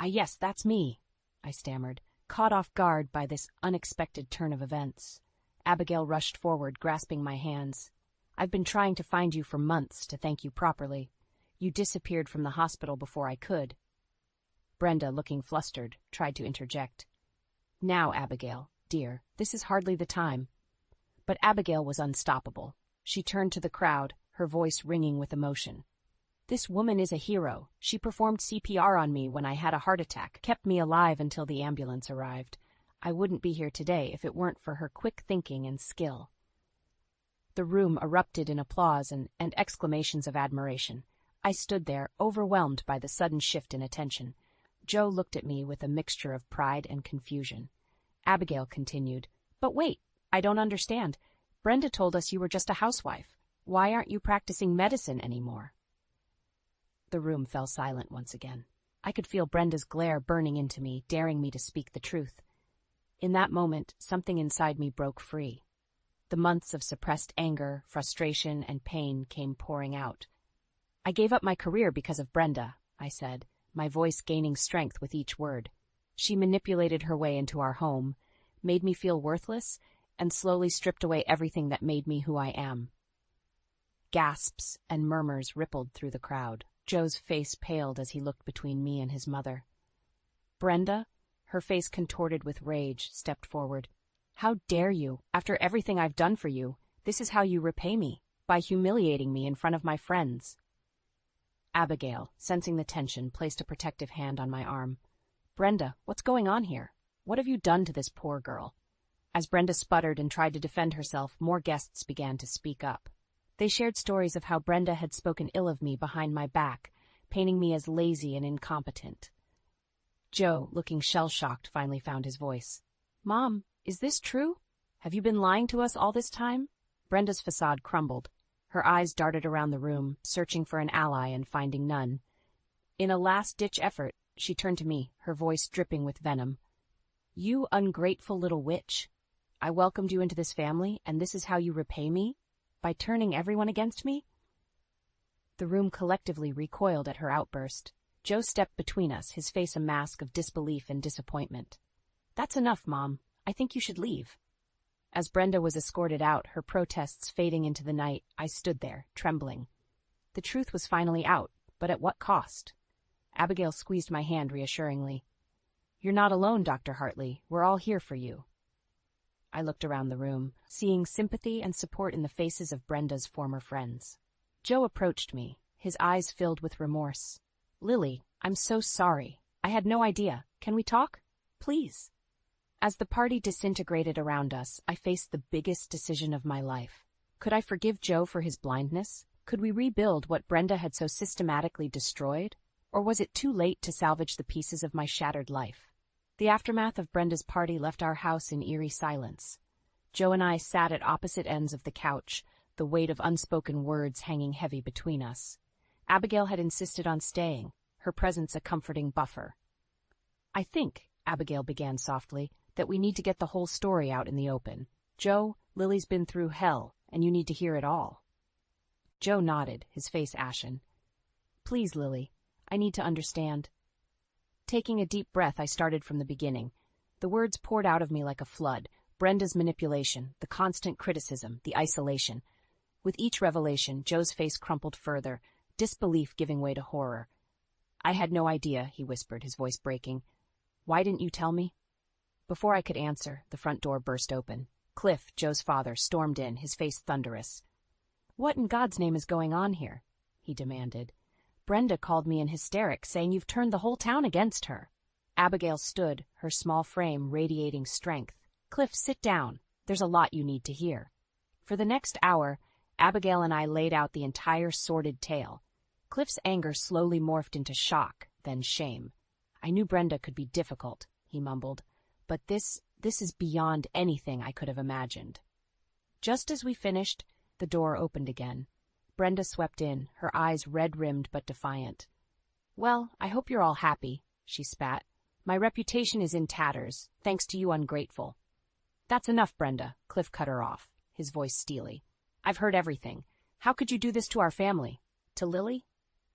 Yes, that's me," I stammered, caught off guard by this unexpected turn of events. Abigail rushed forward, grasping my hands. "I've been trying to find you for months to thank you properly. You disappeared from the hospital before I could." Brenda, looking flustered, tried to interject. "Now, Abigail, dear, this is hardly the time." But Abigail was unstoppable. She turned to the crowd, her voice ringing with emotion. "This woman is a hero. She performed CPR on me when I had a heart attack, kept me alive until the ambulance arrived. I wouldn't be here today if it weren't for her quick thinking and skill. The room erupted in applause and exclamations of admiration. I stood there, overwhelmed by the sudden shift in attention. Joe looked at me with a mixture of pride and confusion. Abigail continued, "But wait, I don't understand. Brenda told us you were just a housewife. Why aren't you practicing medicine anymore?" The room fell silent once again. I could feel Brenda's glare burning into me, daring me to speak the truth. In that moment, something inside me broke free. The months of suppressed anger, frustration, and pain came pouring out. "I gave up my career because of Brenda," I said, my voice gaining strength with each word. "She manipulated her way into our home, made me feel worthless, and slowly stripped away everything that made me who I am." Gasps and murmurs rippled through the crowd. Joe's face paled as he looked between me and his mother. Brenda, her face contorted with rage, stepped forward. "How dare you? After everything I've done for you, this is how you repay me, by humiliating me in front of my friends." Abigail, sensing the tension, placed a protective hand on my arm. "Brenda, what's going on here? What have you done to this poor girl?" As Brenda sputtered and tried to defend herself, more guests began to speak up. They shared stories of how Brenda had spoken ill of me behind my back, painting me as lazy and incompetent. Joe, looking shell-shocked, finally found his voice. "Mom, is this true? Have you been lying to us all this time?" Brenda's facade crumbled. Her eyes darted around the room, searching for an ally and finding none. In a last-ditch effort, she turned to me, her voice dripping with venom. "You ungrateful little witch. I welcomed you into this family, and this is how you repay me? By turning everyone against me?" The room collectively recoiled at her outburst. Joe stepped between us, his face a mask of disbelief and disappointment. "That's enough, Mom. I think you should leave." As Brenda was escorted out, her protests fading into the night, I stood there, trembling. The truth was finally out, but at what cost? Abigail squeezed my hand reassuringly. "You're not alone, Dr. Hartley. We're all here for you." I looked around the room, seeing sympathy and support in the faces of Brenda's former friends. Joe approached me, his eyes filled with remorse. "Lily, I'm so sorry. I had no idea. Can we talk? Please." As the party disintegrated around us, I faced the biggest decision of my life. Could I forgive Joe for his blindness? Could we rebuild what Brenda had so systematically destroyed? Or was it too late to salvage the pieces of my shattered life? The aftermath of Brenda's party left our house in eerie silence. Joe and I sat at opposite ends of the couch, the weight of unspoken words hanging heavy between us. Abigail had insisted on staying, her presence a comforting buffer. "I think," Abigail began softly, "that we need to get the whole story out in the open. Joe, Lily's been through hell, and you need to hear it all." Joe nodded, his face ashen. "Please, Lily, I need to understand." Taking a deep breath, I started from the beginning. The words poured out of me like a flood. Brenda's manipulation, the constant criticism, the isolation. With each revelation, Joe's face crumpled further, disbelief giving way to horror. "I had no idea," he whispered, his voice breaking. "Why didn't you tell me?" Before I could answer, the front door burst open. Cliff, Joe's father, stormed in, his face thunderous. "What in God's name is going on here?" he demanded. "Brenda called me in hysterics, saying you've turned the whole town against her." Abigail stood, her small frame radiating strength. "Cliff, sit down. There's a lot you need to hear." For the next hour, Abigail and I laid out the entire sordid tale. Cliff's anger slowly morphed into shock, then shame. "I knew Brenda could be difficult," he mumbled, "but this is beyond anything I could have imagined." Just as we finished, the door opened again. Brenda swept in, her eyes red-rimmed but defiant. "Well, I hope you're all happy," she spat. "My reputation is in tatters, thanks to you ungrateful." "That's enough, Brenda," Cliff cut her off, his voice steely. "I've heard everything. How could you do this to our family? To Lily?"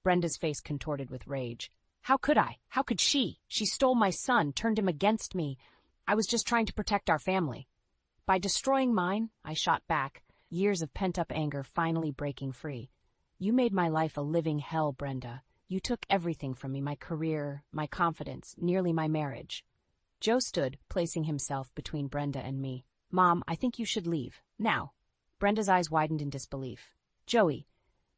Brenda's face contorted with rage. "How could I? How could she? She stole my son, turned him against me. I was just trying to protect our family." "By destroying mine," I shot back, years of pent-up anger finally breaking free. "You made my life a living hell, Brenda. You took everything from me, my career, my confidence, nearly my marriage." Joe stood, placing himself between Brenda and me. "Mom, I think you should leave. Now." Brenda's eyes widened in disbelief. "Joey,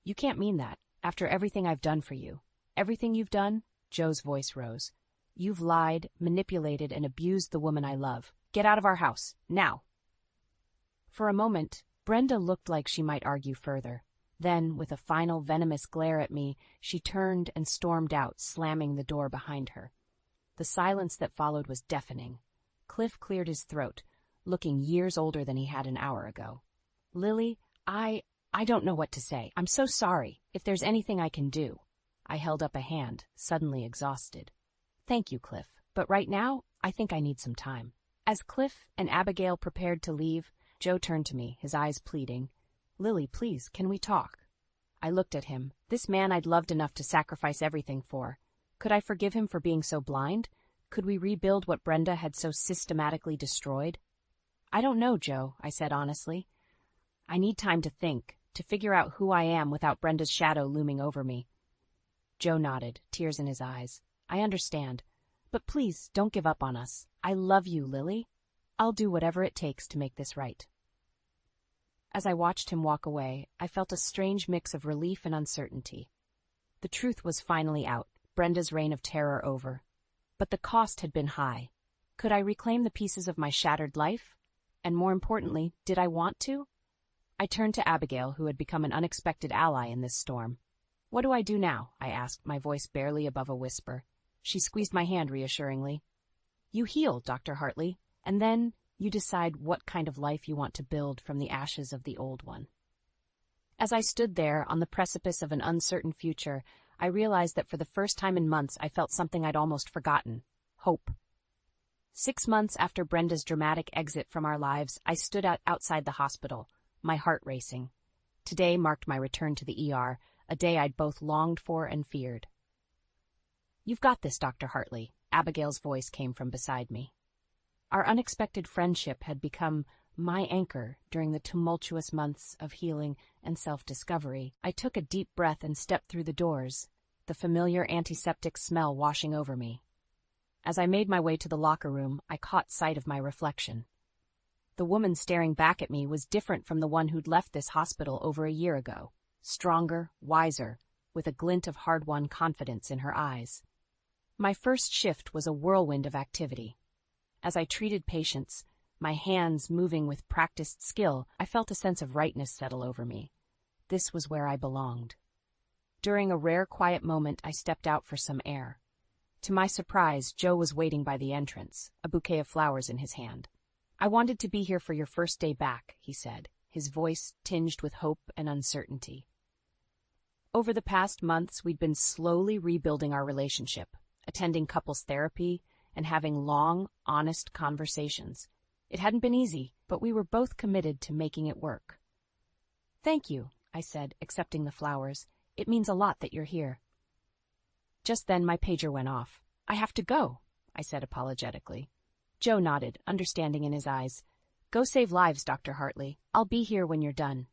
you can't mean that. After everything I've done for you." "Everything you've done?" Joe's voice rose. "You've lied, manipulated, and abused the woman I love. Get out of our house, now. For a moment, Brenda looked like she might argue further. Then, with a final venomous glare at me, she turned and stormed out, slamming the door behind her. The silence that followed was deafening. Cliff cleared his throat, looking years older than he had an hour ago. Lily, I don't know what to say. I'm so sorry. If there's anything I can do. I held up a hand, suddenly exhausted. Thank you, Cliff, but right now, I think I need some time. As Cliff and Abigail prepared to leave, Joe turned to me, his eyes pleading. Lily, please, can we talk? I looked at him, this man I'd loved enough to sacrifice everything for. Could I forgive him for being so blind? Could we rebuild what Brenda had so systematically destroyed? I don't know, Joe, I said honestly. I need time to think, to figure out who I am without Brenda's shadow looming over me. Joe nodded, tears in his eyes. I understand. But please, don't give up on us. I love you, Lily. I'll do whatever it takes to make this right. As I watched him walk away, I felt a strange mix of relief and uncertainty. The truth was finally out, Brenda's reign of terror over. But the cost had been high. Could I reclaim the pieces of my shattered life? And more importantly, did I want to? I turned to Abigail, who had become an unexpected ally in this storm. What do I do now? I asked, my voice barely above a whisper. She squeezed my hand reassuringly. You heal, Dr. Hartley, and then you decide what kind of life you want to build from the ashes of the old one. As I stood there on the precipice of an uncertain future, I realized that for the first time in months I felt something I'd almost forgotten: hope. 6 months after Brenda's dramatic exit from our lives, I stood outside the hospital, my heart racing. Today marked my return to the ER, a day I'd both longed for and feared. You've got this, Dr. Hartley. Abigail's voice came from beside me. Our unexpected friendship had become my anchor during the tumultuous months of healing and self-discovery. I took a deep breath and stepped through the doors, the familiar antiseptic smell washing over me. As I made my way to the locker room, I caught sight of my reflection. The woman staring back at me was different from the one who'd left this hospital over a year ago. Stronger, wiser, with a glint of hard-won confidence in her eyes. My first shift was a whirlwind of activity. As I treated patients, my hands moving with practiced skill, I felt a sense of rightness settle over me. This was where I belonged. During a rare quiet moment, I stepped out for some air. To my surprise, Joe was waiting by the entrance, a bouquet of flowers in his hand. I wanted to be here for your first day back, he said, his voice tinged with hope and uncertainty. Over the past months, we'd been slowly rebuilding our relationship, attending couples therapy, and having long, honest conversations. It hadn't been easy, but we were both committed to making it work. Thank you, I said, accepting the flowers. It means a lot that you're here. Just then my pager went off. I have to go, I said apologetically. Joe nodded, understanding in his eyes. Go save lives, Dr. Hartley. I'll be here when you're done.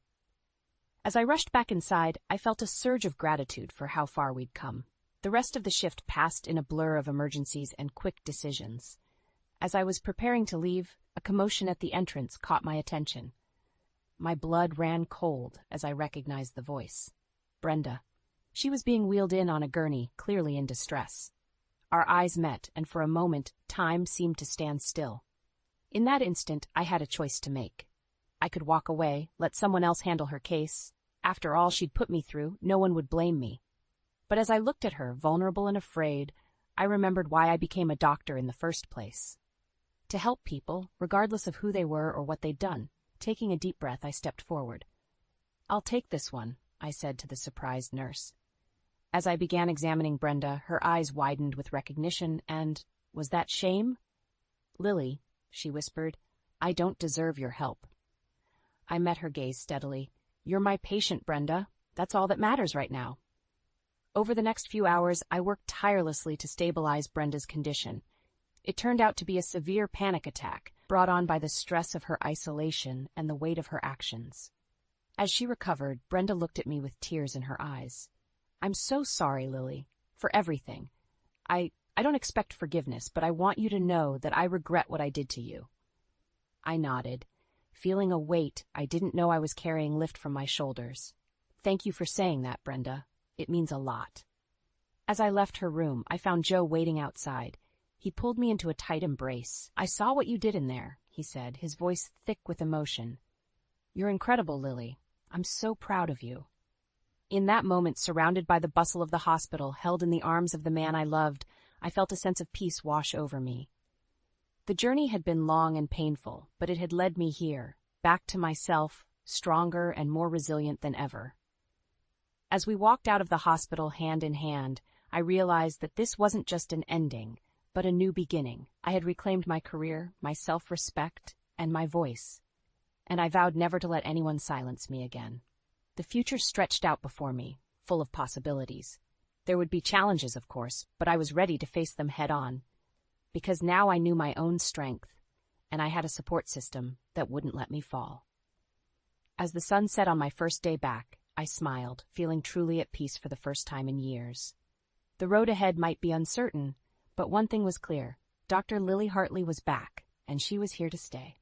As I rushed back inside, I felt a surge of gratitude for how far we'd come. The rest of the shift passed in a blur of emergencies and quick decisions. As I was preparing to leave, a commotion at the entrance caught my attention. My blood ran cold as I recognized the voice. Brenda. She was being wheeled in on a gurney, clearly in distress. Our eyes met, and for a moment, time seemed to stand still. In that instant, I had a choice to make. I could walk away, let someone else handle her case. After all she'd put me through, no one would blame me. But as I looked at her, vulnerable and afraid, I remembered why I became a doctor in the first place. To help people, regardless of who they were or what they'd done. Taking a deep breath, I stepped forward. I'll take this one, I said to the surprised nurse. As I began examining Brenda, her eyes widened with recognition and, was that shame? Lily, she whispered, I don't deserve your help. I met her gaze steadily. You're my patient, Brenda. That's all that matters right now. Over the next few hours, I worked tirelessly to stabilize Brenda's condition. It turned out to be a severe panic attack, brought on by the stress of her isolation and the weight of her actions. As she recovered, Brenda looked at me with tears in her eyes. I'm so sorry, Lily, for everything. I don't expect forgiveness, but I want you to know that I regret what I did to you. I nodded, feeling a weight I didn't know I was carrying lift from my shoulders. Thank you for saying that, Brenda. It means a lot. As I left her room, I found Joe waiting outside. He pulled me into a tight embrace. "I saw what you did in there," he said, his voice thick with emotion. "You're incredible, Lily. I'm so proud of you." In that moment, surrounded by the bustle of the hospital, held in the arms of the man I loved, I felt a sense of peace wash over me. The journey had been long and painful, but it had led me here, back to myself, stronger and more resilient than ever. As we walked out of the hospital hand in hand, I realized that this wasn't just an ending, but a new beginning. I had reclaimed my career, my self-respect, and my voice, and I vowed never to let anyone silence me again. The future stretched out before me, full of possibilities. There would be challenges, of course, but I was ready to face them head-on, because now I knew my own strength, and I had a support system that wouldn't let me fall. As the sun set on my first day back, I smiled, feeling truly at peace for the first time in years. The road ahead might be uncertain, but one thing was clear: Dr. Lily Hartley was back, and she was here to stay.